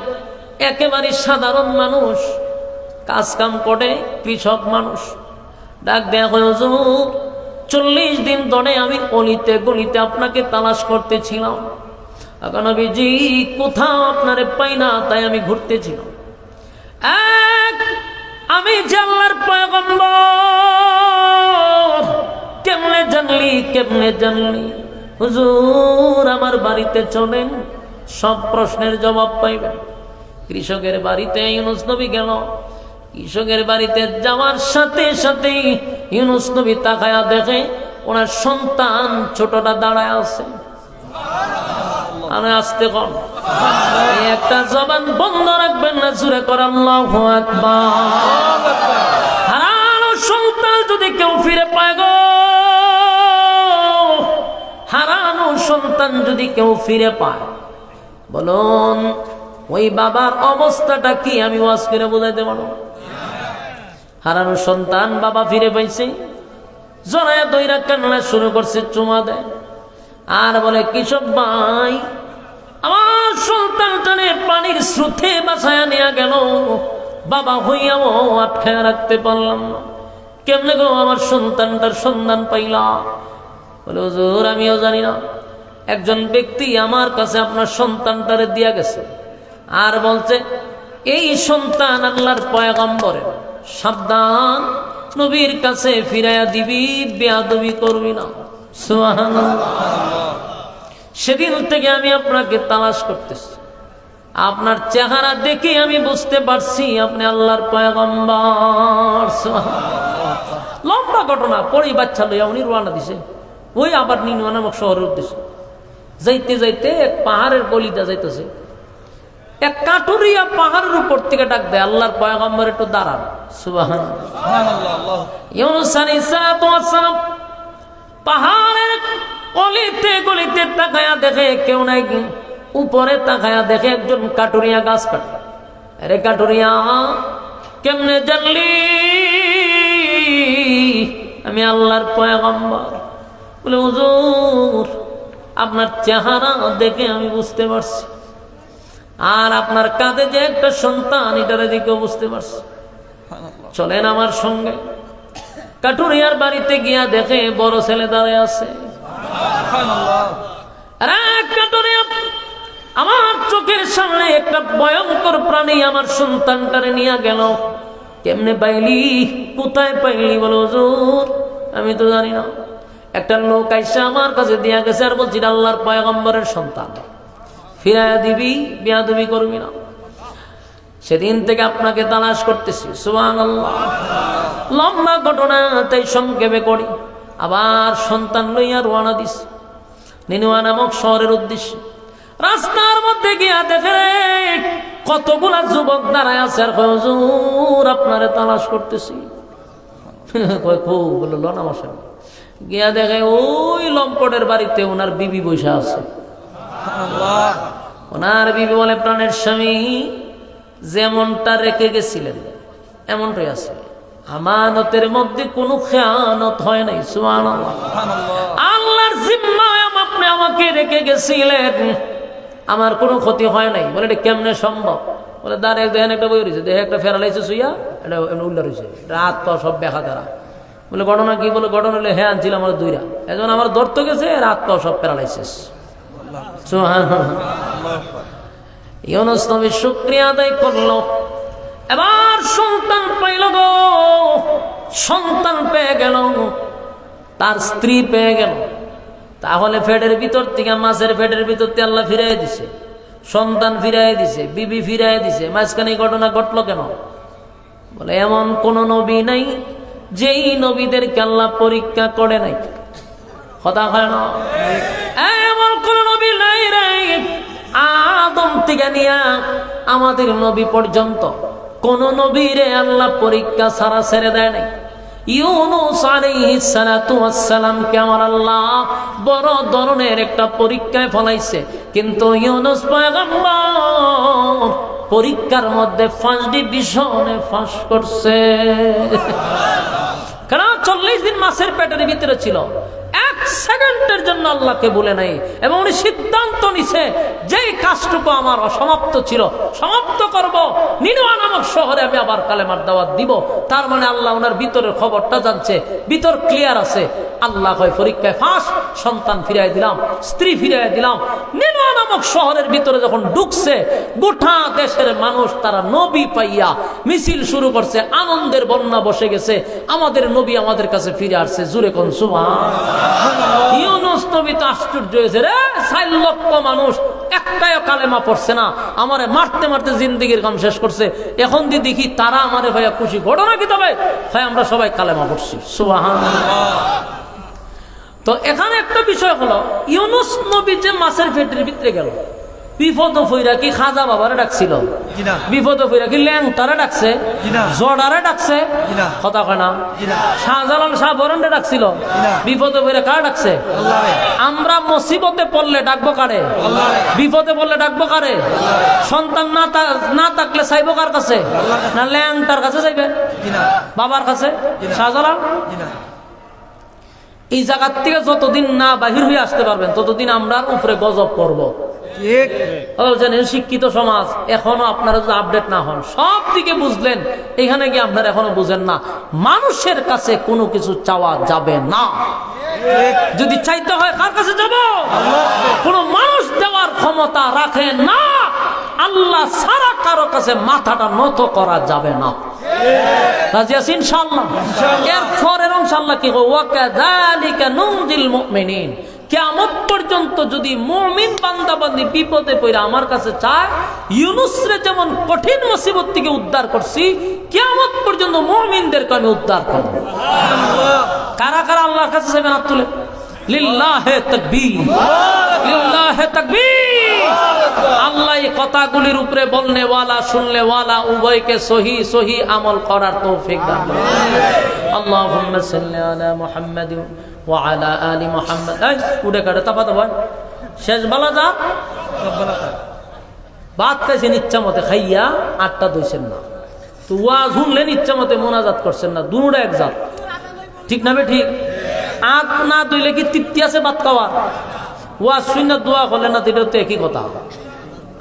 একেবারে সাধারণ মানুষ, কাজ কাম করে, কৃষক মানুষ। ডাক দেয়া হয় হুজুর 40 দিন ধরে আমি অলিতে গলিতে আপনাকে তালাশ করতেছিলাম, নবীজি কোথাও আপনারে পাই না, তাই আমি ঘুরতেছিলাম। আমি যে আল্লাহর পয়গম্বর, কেমনে জানলি কেমনে জানলি? হুজুর আমার বাড়িতে চলেন, সব প্রশ্নের জবাব পাইবেন। কৃষকের বাড়িতে ইউনুস নবী গেল। কৃষকের বাড়িতে যাওয়ার সাথে সাথে ইউনুস নবী তাকায়া দেখে ওনার সন্তান ছোটটা দাঁড়ায় আছে। আমি আসতে কম, একটা জবান বন্ধ রাখবেন না, জুড়ে কর আল্লাহু আকবার। হারানো সন্তান যদি কেউ ফিরে পায় গো, হারানো সন্তান যদি কেউ ফিরে পায়, বলুন ওই বাবার অবস্থাটা কি আমি ওয়াজ করে বোঝাইতে পারবো? হারানো সন্তান বাবা ফিরে পাইছে, জড়ায়া দইরা কান্না শুরু করছে, চুমা দেয় আর বলে কৃষক ভাই আমার সন্তানটারে পানির স্রোতে বাঁচায়া নিয়ে গেল, বাবা হইয়াও আটকায় রাখতে পারলাম না, কেমনে গো আমার সন্তানটার সন্ধান পাইলাম? বলে হুজুর আমিও জানি না, একজন ব্যক্তি আমার কাছে আপনার সন্তানটারে দিয়া গেছে আর বলছে এই সন্তান আল্লাহর পয়গম্বরের, সাবধান নবীর কাছে ফিরাইয়া দিবি, বেয়াদবি করবি না। সুবহানাল্লাহ। সেদিন থেকে আমি আপনাকে তালাশ করতেছি, আপনার চেহারা দেখে আমি বুঝতে পারছি আপনি আল্লাহর পয়গম্বর। লম্বা ঘটনা, পরেই বাচ্চা লইয়া উনি রওনা দিছে ওই আবার নিনুয়া নামক শহরের উদ্দেশ্যে। যাইতে যাইতে এক পাহাড়ের গলিটা যাইতেছে, এক কাটুরিয়া পাহাড়ের উপর থেকে ডাক দেয়, আল্লাহর পয়গম্বর একটু দাঁড়ান। সুবহানাল্লাহ। ইউনূস আলাইহিস সালাম পাহাড়ের গলিতে গলিতে তাকায়া দেখে কেউ নাই, উপরে তাকায়া দেখে একজন কাটুরিয়া গাছ কাটে। আরে কাটুরিয়া, কেমনে জানলি আমি আল্লাহর পয়গম্বর? বলে হুজুর আপনার চেহারা দেখে আমি বুঝতে পারছি, আর আপনার কাঁধে যে একটা সন্তান এটার দিকে বুঝতে পারছি, চলেন আমার সঙ্গে। কাটুরিয়ার বাড়িতে গিয়া দেখে বড় ছেলে দাঁড়ায় আছে। কাটুরিয়া, আমার চোখের সামনে একটা ভয়ঙ্কর প্রাণী আমার সন্তানটারে নিয়ে গেল, কেমনে পাইলি, কোথায় পাইলি? বলো হুজুর আমি তো জানি না, একটা লোক আইসা আমার কাছে দিয়া গেছে আর বলছি আল্লাহর পয়গম্বরের সন্তান, ফিরাইয়া দিবি, বেয়াদবি করবি না। সেদিন থেকে আপনাকে তালাশ করতেছি। সুবহানাল্লাহ। লম্বা ঘটনা তাই সংক্ষেপে করি। আবার সন্তান লইয়া রওনা দিস নিনুয়া নামক শহরের উদ্দেশ্যে। রাস্তার মধ্যে গিয়া দেখে কতগুলা যুবক দাঁড়ায় আছে আর কয় হুজুর আপনারে তালাশ করতেছি। কয় খুব বলল না মশাই। গিয়া দেখে ওই লম্পটের বাড়িতে ওনার বিবি বসে আছে। ওনার বিবি বলে প্রাণের স্বামী যেমনটা রেখে গেছিলেন এমনটাই আছে, আমানতের মধ্যে কোনো খেয়ানত হয় নাই। সুবহানাল্লাহ। আল্লাহর জিম্মায় আপনি আমাকে রেখে গেছিলেন, আমার কোনো ক্ষতি হয় নাই। বলে এটা কেমনে সম্ভব? বলে দাঁড়িয়ে দেখেন একটা বই রয়েছে, দেখে একটা ফেরালাইছে শুইয়া, এটা উল্লা রয়েছে, রাত পা সব দেখা তারা। বলে ঘটনা কি? বলে ঘটনা হলে হ্যাঁ আনছিলাম আমার দুইরা, এখন আমার ধরতে গেছে, রাত পা সব প্যারালাইসিস। ইউনূস নবী শুকরিয়া আদায় করলো, এবার সন্তান পাইল গো। সন্তান পেয়ে গেল, তার স্ত্রী পেয়ে গেল। তাহলে ফেটের ভিতর থেকে, মাছের ফেটের ভিতর থেকে আল্লাহ ফিরাই দিছে, সন্তান ফিরাই দিছে, বিবি ফিরাই দিছে। মাঝখানে ঘটনা ঘটলো কেন? বলে এমন কোন নবী নাই যেই নবীদেরকে আল্লাহ পরীক্ষা করে নাই। কথা হয় না? এমন কোন নবী নাই রে, আদম থেকে নিয়া আমাদের নবী পর্যন্ত কোন নবীরে আল্লাহ পরীক্ষা ছাড়া ছেড়ে দেয় নাই। ইউনূস আলাইহিস সালাতু ওয়াস সালামকে আমার আল্লাহ বড় ধরনের একটা পরীক্ষায় ফলাইছে, কিন্তু ইউনূস পয়গম্বর পরীক্ষার মধ্যে ফার্স্ট ডিভিশনে পাস করছে। কারণ 40 দিন মাছের পেটের ভিতরে ছিল, এক সেকেন্ডের জন্য আল্লাহকে বলে নাই, এবং উনি সিদ্ধান্ত নিছে যেই কাজটুকু আমার অসমাপ্ত ছিল সমাপ্ত করব, নিনুয়া নামক শহরে আমি আবার কালেমার দাওয়াত দিব। তার মানে আল্লাহ ওনার ভিতরের খবরটা জানছে, ভিতর ক্লিয়ার আছে। আল্লাহ হয় পরীক্ষায় ফাঁস, সন্তান ফিরাই দিলাম, স্ত্রী ফিরাই দিলাম। নিনুয়া নামক শহরের ভিতরে যখন ঢুকছে, গোটা দেশের মানুষ তারা নবী পাইয়া মিছিল শুরু করছে, আনন্দের বন্যা বসে গেছে। আমাদের নবী আমাদের কাছে ফিরে আসছে। জুরে কোন সুবহান। ইউনূস নবী তো আশ্চর্য হয়েছে, রে 4 লক্ষ মানুষ একটাও কালেমা পড়ছে না, আমারে মারতে মারতে জিন্দেগির কাম শেষ করছে। এখন দিয়ে দেখি তারা আমারে ভাইয়া খুশি। ঘটনা কি? তবে ভাই আমরা সবাই কালেমা পড়ছি। সুবহানাল্লাহ। তো এখানে একটা বিষয় হলো, ইউনূস নবী যে মাছের পেটের ভিতরে গেল, বিপদ ফইরা কি খাজা বাবারে ডাকছিল? বিপদ ফইরা কি ল্যাংটারে ডাকছে? জড়ারে ডাকছে? কথা কয় না? শাহজালাল শাহ বরণে ডাকছিল? বিপদ ফইরা কার ডাকছে? আমরা মুসিবতে পড়লে ডাকবো কারে? বিপদে পড়লে ডাকবো কারে? সন্তান না থাকলে চাইবো কার কাছে? না ল্যাংটার কাছে চাইবে? বাবার কাছে? শাহজালাল? এই জায়গার থেকে যতদিন না বাহির হয়ে আসতে পারবেন ততদিন আমরা উপরে গজব করবো। শিক্ষিত সমাজ এখনো আপনারা যদি আপডেট না হন, সব দিকে বুঝলেন, এখানে গিয়ে আপনারা এখনো বুঝেন না মানুষের কাছে কোনো কিছু চাওয়া যাবে না। যদি চাইতে হয় কার কাছে যাব? কোন মানুষ দেওয়ার ক্ষমতা রাখে না। আল্লাহ ছাড়া কারো কাছে মাথাটা নত করা যাবে না। রাজি আছি ইনশাআল্লাহ? এরপরের ইনশাআল্লাহ কি হবে? ওয়া কাযালিকা নুনজিল মুমিনিন। কিয়ামত পর্যন্ত যদি মুমিন বান্দাবান্দি বিপদে পড়ে আমার কাছে চায়, ইউনূসরে যেমন কঠিন মুসিবত থেকে উদ্ধার করছি, কিয়ামত পর্যন্ত মুমিনদেরকে আমি উদ্ধার করব। কারা কারা আল্লাহর কাছে চাইবেন? হাত তুলে। লিল্লাহে তাকবীর, লিল্লাহে তাকবীর। আল্লাহ এই কথাগুলির উপরে বলনে ওয়ালা শুনলে ওয়ালা উভয়কে সহি সহি আমল করার তৌফিক দান করুন। আল্লাহুম্মা সাল্লি আলা মুহাম্মাদ ওয়া আলা আলি মুহাম্মাদ। এই উড়ে কাটে তাপা তো ভাই শেষ বেলা যা ভাত খাইছেন ইচ্ছা মতে, খাইয়া আটটা দইছেন না, তো ওয়াজ শুনলেন ইচ্ছা মতে, মোনাজাত করছেন না, দুটা এক জাত। ঠিক না বে ঠিক? আখ না দইলে কি তৃপ্তি আছে ভাত খাওয়া? ওয়াজ শুনে দোয়া করলেন না, এটা তো একই কথা।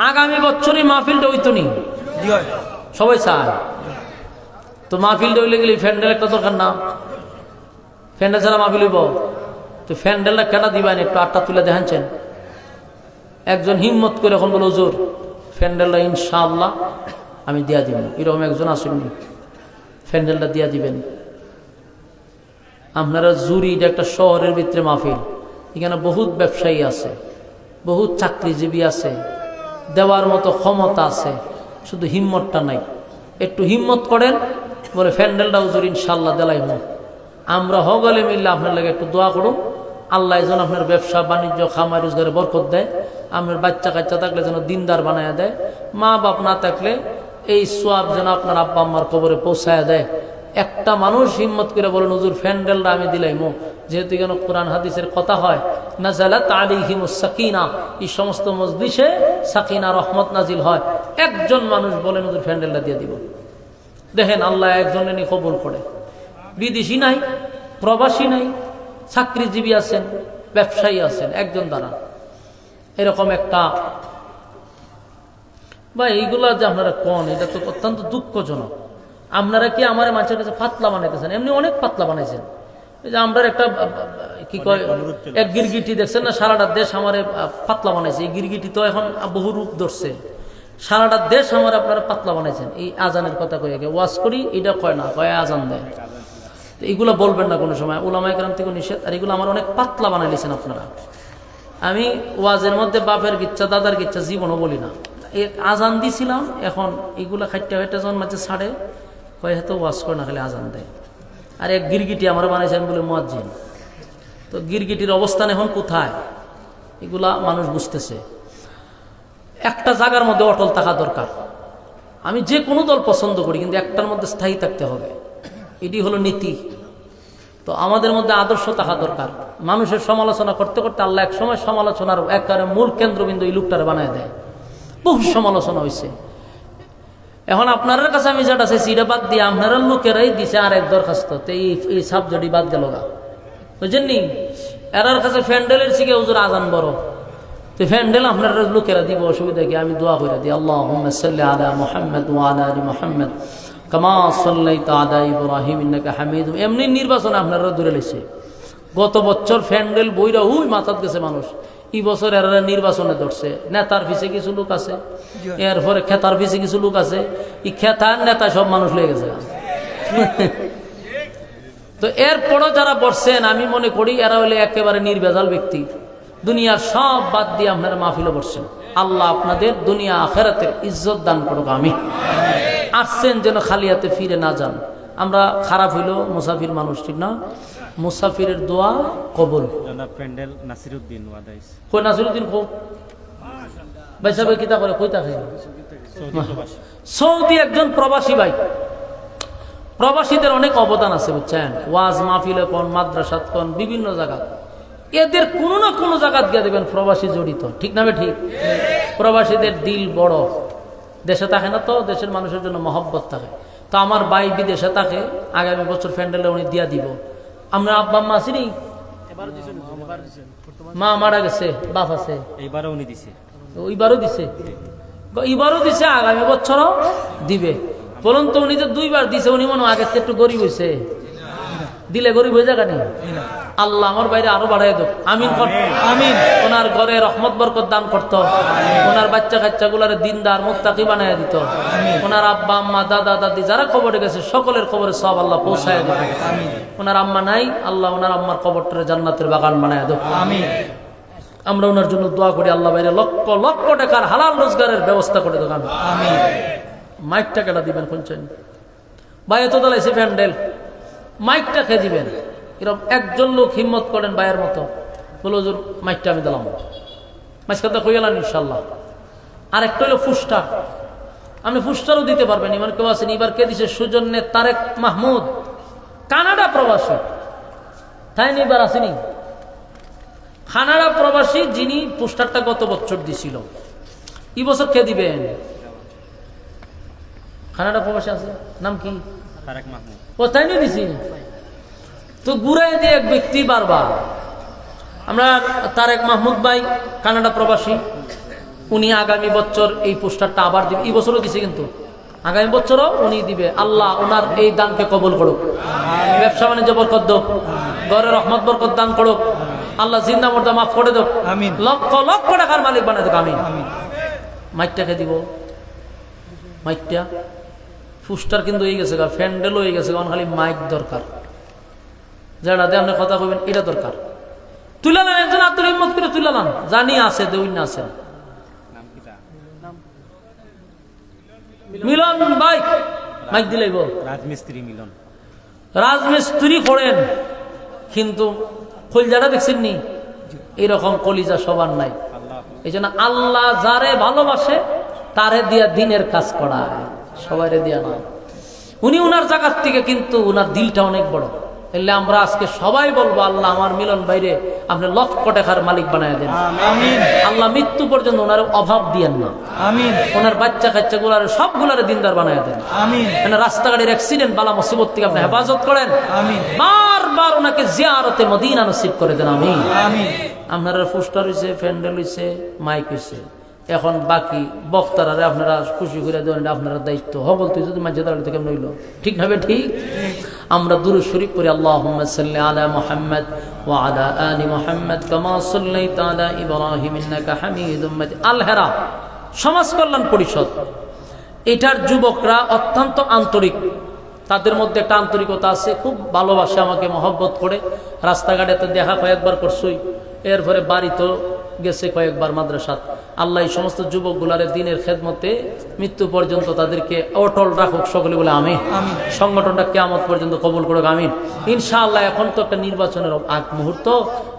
আগামী বছরই মাহফিলটা হইতো নি, সবাই চায় তো মাহফিলটা হইলে গেলে ফ্যান্ডেল একটা দরকার না? ফ্যান্ডেল ছাড়া মাহফিল হইব? তো ফ্যান্ডেলটা কেনা দিবেন? একটু আটটা তুলে দেখাচ্ছেন। একজন হিম্মত করে এখন বলো হুজুর ফ্যান্ডেলটা ইনশাআল্লাহ আমি দিয়া দিব, এরকম একজন আসেননি, ফ্যান্ডেলটা দিয়া দিবেন। আপনারা জুরি, এটা একটা শহরের ভিতরে মাহফিল, এখানে বহুত ব্যবসায়ী আছে, বহুত চাকরিজীবী আছে, দেওয়ার মতো ক্ষমতা আছে, শুধু হিম্মতটা নাই। একটু হিম্মত করেন, বলে ফ্যান্ডেলটা হুজুর ইনশাআল্লাহ দেলাইব। আমরা হগলে মিললে আপনার লাগে একটু দোয়া করুন, আল্লাহ যেন আপনার ব্যবসা বাণিজ্য খামার রোজগারে বরকত দেয়, আপনার বাচ্চা কাচ্চা থাকলে যেন দিনদার বানায় দেয়, মা বাপ না থাকলে এই সোয়াব যেন আপনার আব্বা আম্মার কবরে পৌঁছায় দেয়। একটা মানুষ হিম্মত করে বলেন হুজুর ফ্যান্ডেলটা আমি দিলাইমু, যেহেতু কেন কোরআন হাদিসের কথা হয় নাযালাত আলাইহিমুস সাকিনা, এই সমস্ত মজলিসে সাকিনা রহমত নাজিল হয়। একজন মানুষ বলেন হুজুর ফ্যান্ডেলটা দিয়ে দিব, দেখেন আল্লাহ একজনের নিয়ে কবুল করে। বিদেশি নাই, প্রবাসী নাই, চাকরিজীবী আছেন, ব্যবসায়ী আছেন, একজন দ্বারা এরকম একটা বা এইগুলা যে আপনারা কোন, এটা তো অত্যন্ত দুঃখজনক। আপনারা কি আমার মানুষের কাছে পাতলা বানাইতেছেন? এমনি অনেক পাতলা বানাইছেন। এই যে আমরা একটা কি কয় এক গিরগিটি দেখছেন না, সারাটা দেশ আমার পাতলা বানাইছে। এই গিরগিটি তো এখন বহু রূপ ধরছে, সারাটা দেশ আমার আপনারা পাতলা বানাইছেন। এই আজানের কথা কয়ে ওয়াজ করি, এটা কয় না, কয় আজান দেয়। তো এইগুলো বলবেন না কোনো সময়, উলামায়ে কেরাম থেকে নিষেধ। আর এগুলো আমার অনেক পাতলা বানাই দিয়েছেন আপনারা। আমি ওয়াজের মধ্যে বাপের গিচ্ছা দাদার গিচ্ছা জীবনও বলি না। এই আজান দিছিলাম, এখন এইগুলা খাইটা খাইটা যখন মাঝে ছাড়ে কয় হয়তো ওয়াজ করে না, খালি আজান দেয়। আর এক গিরগিটি আমার বানাইছেন বলে মুয়াজ্জিন। তো গিরগিটির অবস্থান এখন কোথায় এগুলা মানুষ বুঝতেছে। একটা জায়গার মধ্যে অটল থাকা দরকার। আমি যে কোনো দল পছন্দ করি, কিন্তু একটার মধ্যে স্থায়ী থাকতে হবে, এটি হলো নীতি। তো আমাদের মধ্যে আদর্শ থাকা দরকার। মানুষের সমালোচনা করতে করতে আল্লাহ এক সময় সমালোচনার একেবারে মূল কেন্দ্রবিন্দু এই লোকটারে বানায় দেয়। বহু সমালোচনা হয়েছে। এখন আপনার কাছে আমি যেটা চাইছি এটা বাদ দিয়ে আপনারা লোকেরাই দিছে আর এক দরখাস্ত, তো এই সাবজেক্টই বাদ গেল গা, বুঝছেন নি? এরার কাছে ফ্যান্ডেলের শিখে হুজুর আজান বড়, তো ফ্যান্ডেল আপনারা লোকেরা দিব, অসুবিধা কি? আমি দোয়া করে দিই, আল্লাহুম্মা সাল্লি আলা মুহাম্মাদ ওয়া আলা আলি মুহাম্মাদ কামা সাল্লাইতা আলা ইব্রাহিম ইন্নাকা হামিদুম। এমনি নির্বাচনে আপনারা দূরে লেছে। গত বছর ফ্যান্ডেল বইরা উই মাথাত গেছে মানুষ, এই বছর এরা নির্বাচনে ধরছে। নেতার পিছে কিছু লোক আছে, এরপরে খেতার পিছে কিছু লোক আছে, এই খেতার নেতা সব মানুষ লেগে গেছে। তো এরপরও যারা বসছেন, আমি মনে করি এরা হলে একেবারে নির্ভেজাল ব্যক্তি। দুনিয়ার সব বাদ দিয়ে আপনারা মাহফিলে বসছেন। আল্লাহ আপনাদের দুনিয়া আখেরাতের ইজ্জত দান করুক। আমি আসছেন যেন খালি হাতে ফিরে না যান। আমরা খারাপ হইল মুসাফির মানুষ, ঠিক না? মুসাফিরের দোয়া কবুল। কই নাসিরউদ্দিন কো ভাই সাহেব কিতা করে, কই থাকে? সৌদি একজন প্রবাসী ভাই। প্রবাসীদের অনেক অবদান আছে, বুঝছেন? ওয়াজ মাহফিলে কোন, মাদ্রাসাত কোন, বিভিন্ন জায়গা। এদের কোনো না কোনো জায়গা গিয়ে দেবেন প্রবাসী জড়িত, ঠিক না? ঠিক। প্রবাসীদের দিল বড়, দেশে থাকে না তো, দেশের মানুষের জন্য মহব্বত থাকে। তো আমার ভাই বিদেশে থাকে, আগামী বছর ফ্যান্ডেলে উনি দিয়া দিব। আপনার আব্বা আম্মা আসেনি? মা মারা গেছে, বাপ আছে, এইবারও উনি দিছে, ওইবারও দিছে, এইবারও দিছে, আগামী বছরও দিবে। বলুন তো, উনি যে দুইবার দিছে, উনি মনে হয় আগের থেকে একটু গরিব হয়েছে। দিলে গরিব হয়ে যাবে না। আল্লাহ আমার বাইরে আরো বাড়াই দেব, আমিন কর। আমিন। ওনার ঘরে রহমত বরকত দান করতো, ওনার বাচ্চা কাচ্চা গুলার দিনদার মুত্তাকি বানায় দিত, ওনার আব্বা আম্মা দাদা দাদি যারা কবরে গেছে সকলের কবরে সব আল্লাহ পৌঁছায় দিত। ওনার আম্মা নাই, আল্লাহ ওনার আম্মার কবরটারে জান্নাতের বাগান বানায় দেব। আমিন। আমরা ওনার জন্য দোয়া করি, আল্লাহ বাইরে লক্ষ লক্ষ টাকার হালাল রোজগারের ব্যবস্থা করে দেব। আমিন। মাইকটা কেটা দিবেন কোনছেন ভাই, এত দালাইছে প্যান্ডেল, মাইকটা খেয়ে দিবেন। এরকম একজন লোক হিম্মত করেন ভাইয়ের মতো, বলো হুজুর মাইকটা আমি দিলাম, মাঝখানটা কই গেলাম ইনশাল্লাহ। আর একটা হলো ফুস্টার, আপনি ফুস্টারও দিতে পারবেন। এবার কেউ আছেন, এবার কে দিছে সুজন্যে তারেক মাহমুদ, কানাডা প্রবাসী, তাই নি এবার আসেনি কানাডা প্রবাসী, যিনি পোস্টারটা গত বছর দিছিল, এই বছর কে দিবেন? কানাডা প্রবাসী আছে, নাম কি? তারেক মাহমুদ। ও তাই নিয়ে দিছি তো ঘুরাই দিয়ে এক ব্যক্তি বারবার। আমরা তারেক মাহমুদ ভাই কানাডা প্রবাসী, উনি আগামী বছর এই পোস্টারটা আবার দিবে। এই বছরও দিছে, কিন্তু আগামী বছরও উনি দিবে। আল্লাহ ওনার এই দানকে কবুল করুক, ব্যবসা বাণিজ্য বরকত দাও, ঘরে রহমত বরকত দান করুক, আল্লাহ জিন্দা মুর্দা মাফ করে দাও, আমিন। লক্ষ লক্ষ টাকার মালিক বানাই দেব। আমিন। আমিন। মাইকটাকে দিব, মাইকটা পোস্টার কিন্তু হয়ে গেছে, ফ্যান্ডেল হয়ে গেছে, কারণ খালি মাইক দরকার। যারা দিয়ে আপনি কথা কইবেন এটা দরকার। তুলে নেন একজন আত্মীয় হিম্মত করে তুলে নেন, জানি আছে দেউন না আছে। মিলন ভাই মাইক দিলেই বল, রাজমিস্ত্রি মিলন। রাজমিস্ত্রি করেন, কিন্তু কলিজাটা দেখছেন নি, এরকম কলিজা সবার নাই। এই জন্য আল্লাহ যারে ভালোবাসে তারে দিয়া দিনের কাজ করায়, সবাইরে দিয়া না। উনি উনার জায়গার থেকে কিন্তু উনার দিলটা অনেক বড়। এলে আমরা আজকে সবাই বলবো, আল্লাহ আমার মিলন ভাইরে আপনি লক্ষ টাকার মালিক বানায় দেন। আমিন। আল্লাহ মৃত্যু পর্যন্ত ওনার অভাব দিয়েন না। আমিন। ওনার বাচ্চা কাচ্চা গুলার সবগুলারে দিনদার বানায় দেন। আমিন। রাস্তাঘাটের অ্যাক্সিডেন্ট বালা মুসিবত থেকে আপনি হেফাজত করেন। আমিন। বারবার ওনাকে জিয়ারতে মদিনা নসিব করে দেন। আমিন। আমিন। আপনারা পোস্টার হয়েছে, প্যান্ডেল হয়েছে, মাইক হয়েছে, এখন বাকি বক্তারারে আপনারা খুশি করে দেন, আপনারা দায়িত্ব হবল। তুই যদি মাঝে দাঁড়াতে কেমন হইল, ঠিক হবে? ঠিক। আমরা দুরূদ শরীফ পড়ি, আল্লাহুম্মা সাল্লি আলা মুহাম্মাদ ওয়া আলা আলি মুহাম্মাদ কামা সাল্লাইতা আলা ইব্রাহিম ইন্নাকা হামিদুম মাজিদ। আল হেরা সমাজ কল্যাণ পরিষদ, এটার যুবকরা অত্যন্ত আন্তরিক, তাদের মধ্যে একটা আন্তরিকতা আছে, খুব ভালোবাসে আমাকে, মহব্বত করে। রাস্তাঘাটে তো দেখা কয়েকবার করছই, এরপরে বাড়িতেও গেছে কয়েকবার, মাদ্রাসাত। আল্লাহ এই সমস্ত যুবকগুলারে দিনের খেদমতে মৃত্যু পর্যন্ত তাদেরকে অটল রাখুক, সকলে বলে আমিন। সংগঠনটা কিয়ামত পর্যন্ত কবুল করুক, আমিন। ইনশাআল্লাহ এখন তো একটা নির্বাচনের আগ মুহূর্ত,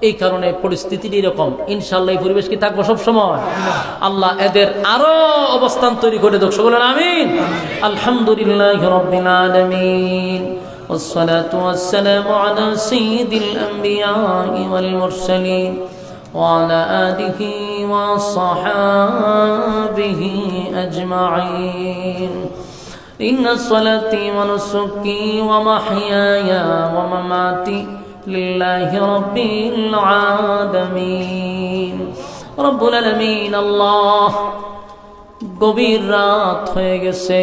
এই কারণে পরিস্থিতিটি এরকম। ইনশাআল্লাহ এই পরিবেশ কি থাকবো সবসময়? আল্লাহ এদের আরো অবস্থান তৈরি করে দেখ, সকলে আমিন। আলহামদুলিল্লাহি রাব্বিল আলামিন, والصلاة والسلام على سيد الأنبياء والمرسلين وعلى آله وصحابه أجمعين. إن صلاتي ونسكي ومحياي ومماتي لله رب العالمين. رب العالمين الله গভীর রাত হয়ে গেছে,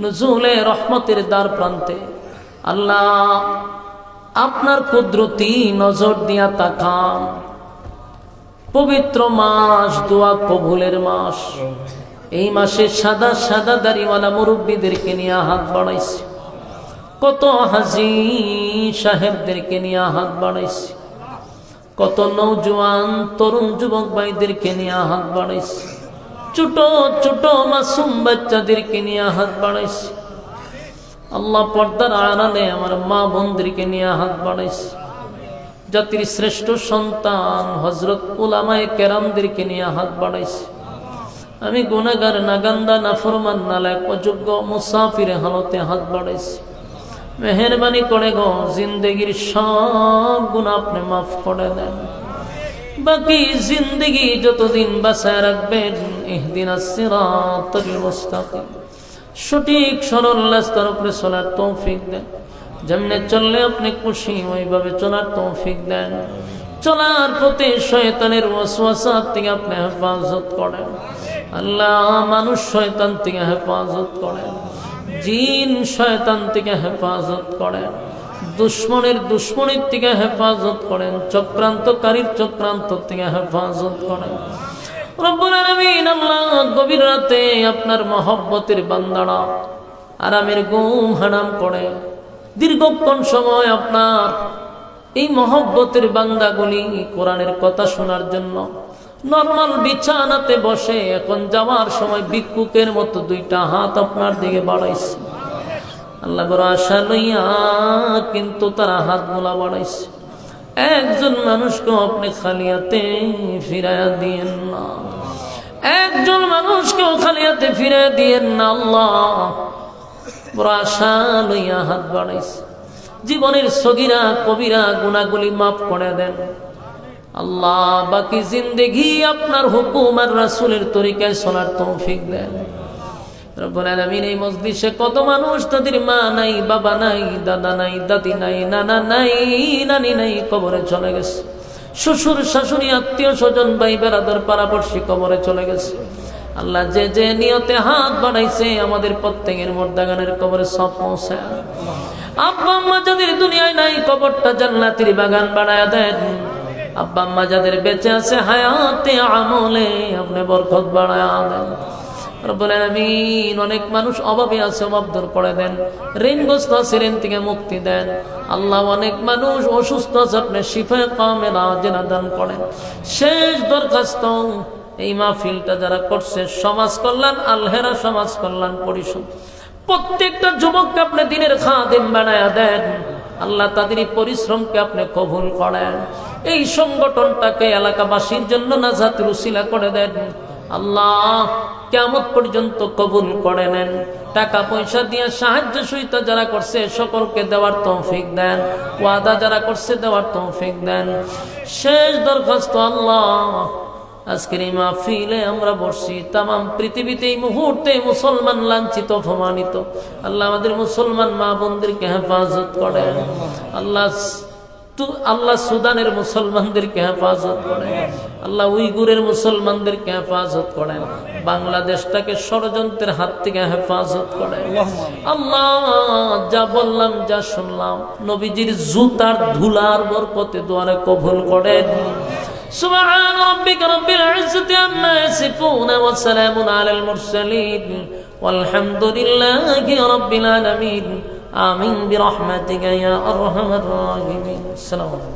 নুজুলে রহমতের দ্বার প্রান্তে। আল্লাহ আপনার কুদরতি নজর দিয়া তাকান। পবিত্র মাস, দোয়া কবুলের মাস। এই মাসে সাদা সাদা দাড়িওয়ালা মুরব্বীদেরকে নিয়ে হাত বাড়াইছে, কত হাজি সাহেবদেরকে নিয়ে হাত বাড়াইছে, কত নৌজওয়ান তরুণ যুবক ভাইদেরকে নিয়ে হাত বাড়াইছে, ছোট ছোট মাসুম বাচ্চাদেরকে নিয়ে হাত বাড়াইছে। আল্লাহ পর্দার আড়ালে আমার মা বোনদেরকে নিয়ে হাত বাড়াইছে। জাতির শ্রেষ্ঠ সন্তান হযরত উলামায়ে কেরামদেরকে নিয়ে হাত বাড়াইছে। আমি গুনাহগার, নাগান্দা, নাফরমান, নালায়েক, অযোগ্য মুসাফির হালতে হাত বাড়াইছি। মেহেরবানি করে গো জিন্দেগির সব গুনাহ আপনি মাফ করে দেন। বাকি জিন্দেগি যতদিন বাঁচায় রাখবেন, ইহদিনাস সিরাতাল মুস্তাকিম, সঠিক সরল রাস্তার উপরে চলার তৌফিক দেন। যেমনে চললে আপনি খুশি ওইভাবে চলার তৌফিক দেন। চলার পথে শয়তানের ওয়াসওয়াসা থেকে আপনি হেফাজত করেন। আল্লাহ মানুষ শয়তান থেকে হেফাজত করেন, জিন শয়তান থেকে হেফাজত করেন, দুশ্মনের দুশ্মনের থেকে হেফাজত করেন, চক্রান্তকারীর চক্রান্ত থেকে হেফাজত করেন। রব্বুল আলামিন আল্লাহ, গভীর রাতে আপনার মহব্বতের বান্দারা আরামের ঘুম হারাম করে দীর্ঘক্ষণ সময় আপনার এই মহব্বতের বান্দাগুলি কোরআনের কথা শোনার জন্য নরমাল বিছানাতে বসে এখন যাওয়ার সময় ভিক্ষুকের মতো দুইটা হাত আপনার দিকে বাড়াইছে। আল্লাহ বড় আশা লইয়া কিন্তু তারা হাত মোলা বাড়াইছে। একজন মানুষকেও আপনি খালিয়াতে ফিরাইয়া দিয়েন না, একজন মানুষকেও খালিয়াতে ফিরাইয়া দিয়েন না। আল্লাহ বড় আশা লইয়া হাত বাড়াইছে। জীবনের সগীরা কবিরা গুনাহগুলি মাফ করে দেন আল্লাহ। বাকি জিন্দেগি আপনার হুকুম আর রাসূলের তরিকায় চলার তৌফিক দেন রব্বুল আলামিন। এই মজলিসে কত মানুষ তাদের মা নাই, বাবা নাই, দাদা নাই, দাদি নাই, নানা নাই, নানি নাই, কবরে চলে গেছে। শ্বশুর শাশুড়ি আত্মীয় স্বজন ভাই বেরাদর পাড়াপড়শি কবরে চলে গেছে। আল্লাহ যে যে নিয়তে হাত বাড়াইছে আমাদের প্রত্যেকের মুর্দাগানের কবরে সব পৌঁছায়। আব্বা আম্মা যাদের দুনিয়ায় নাই কবরটা জান্নাতের বাগান বানায়া দেন। আব্বা আম্মা যাদের বেঁচে আছে হায়াতে আমলে আপনি বরকত বাড়ায়া দেন রব্বুল আলামিন। অনেক মানুষ অভাবে আছে, অভাব দূর করে দেন। ঋণগ্রস্ত আছে, ঋণ থেকে মুক্তি দেন আল্লাহ। অনেক মানুষ অসুস্থ আছে, আপনি শিফায়ে কামেলা আজেলা দান করেন। শেষ দরখাস্ত, এই মাহফিলটা যারা করছে সমাজ কল্যাণ আলহেরা সমাজ কল্যাণ পরিষদ, প্রত্যেকটা যুবককে আপনি দিনের খাদেম বানায়া দেন আল্লাহ। তাদের এই পরিশ্রমকে আপনি কবুল করেন। এই সংগঠনটাকে এলাকাবাসীর জন্য নাজাতের উসিলা করে দেন আল্লাহ। কিয়ামত পর্যন্ত কবুল করে নেন। টাকা পয়সা দিয়ে সাহায্য সহযোগিতা যারা করছে সকলকে দেওয়ার তৌফিক দেন। ওয়াদা যারা করছে দেওয়ার তৌফিক দেন। শেষ দরখাস্ত আল্লাহ, আজকের এই মাহফিলে আমরা বসছি, তামাম পৃথিবীতে এই মুহূর্তে মুসলমান লাঞ্ছিত অপমানিত আল্লাহ। আমাদের মুসলমান মা বোনদেরকে হেফাজত করেন আল্লাহ। আল্লাহ সুদানের মুসলমানদেরকে হেফাজত করেন আল্লাহ। উইগুরের মুসলমানদেরকে হেফাজত করেন। বাংলাদেশটাকে ষড়যন্ত্রের হাত থেকে হেফাজত করেন আল্লাহ। যা বললাম যা শুনলাম নবীজির জুতার ধুলার বরকতে দোয়ারে কবুল করেন। سبحان ربك رب العزة عما يصفون وسلام على المرسلين والحمد لله رب العالمين آمين برحمتك يا أرحم الراحمين. السلام عليكم.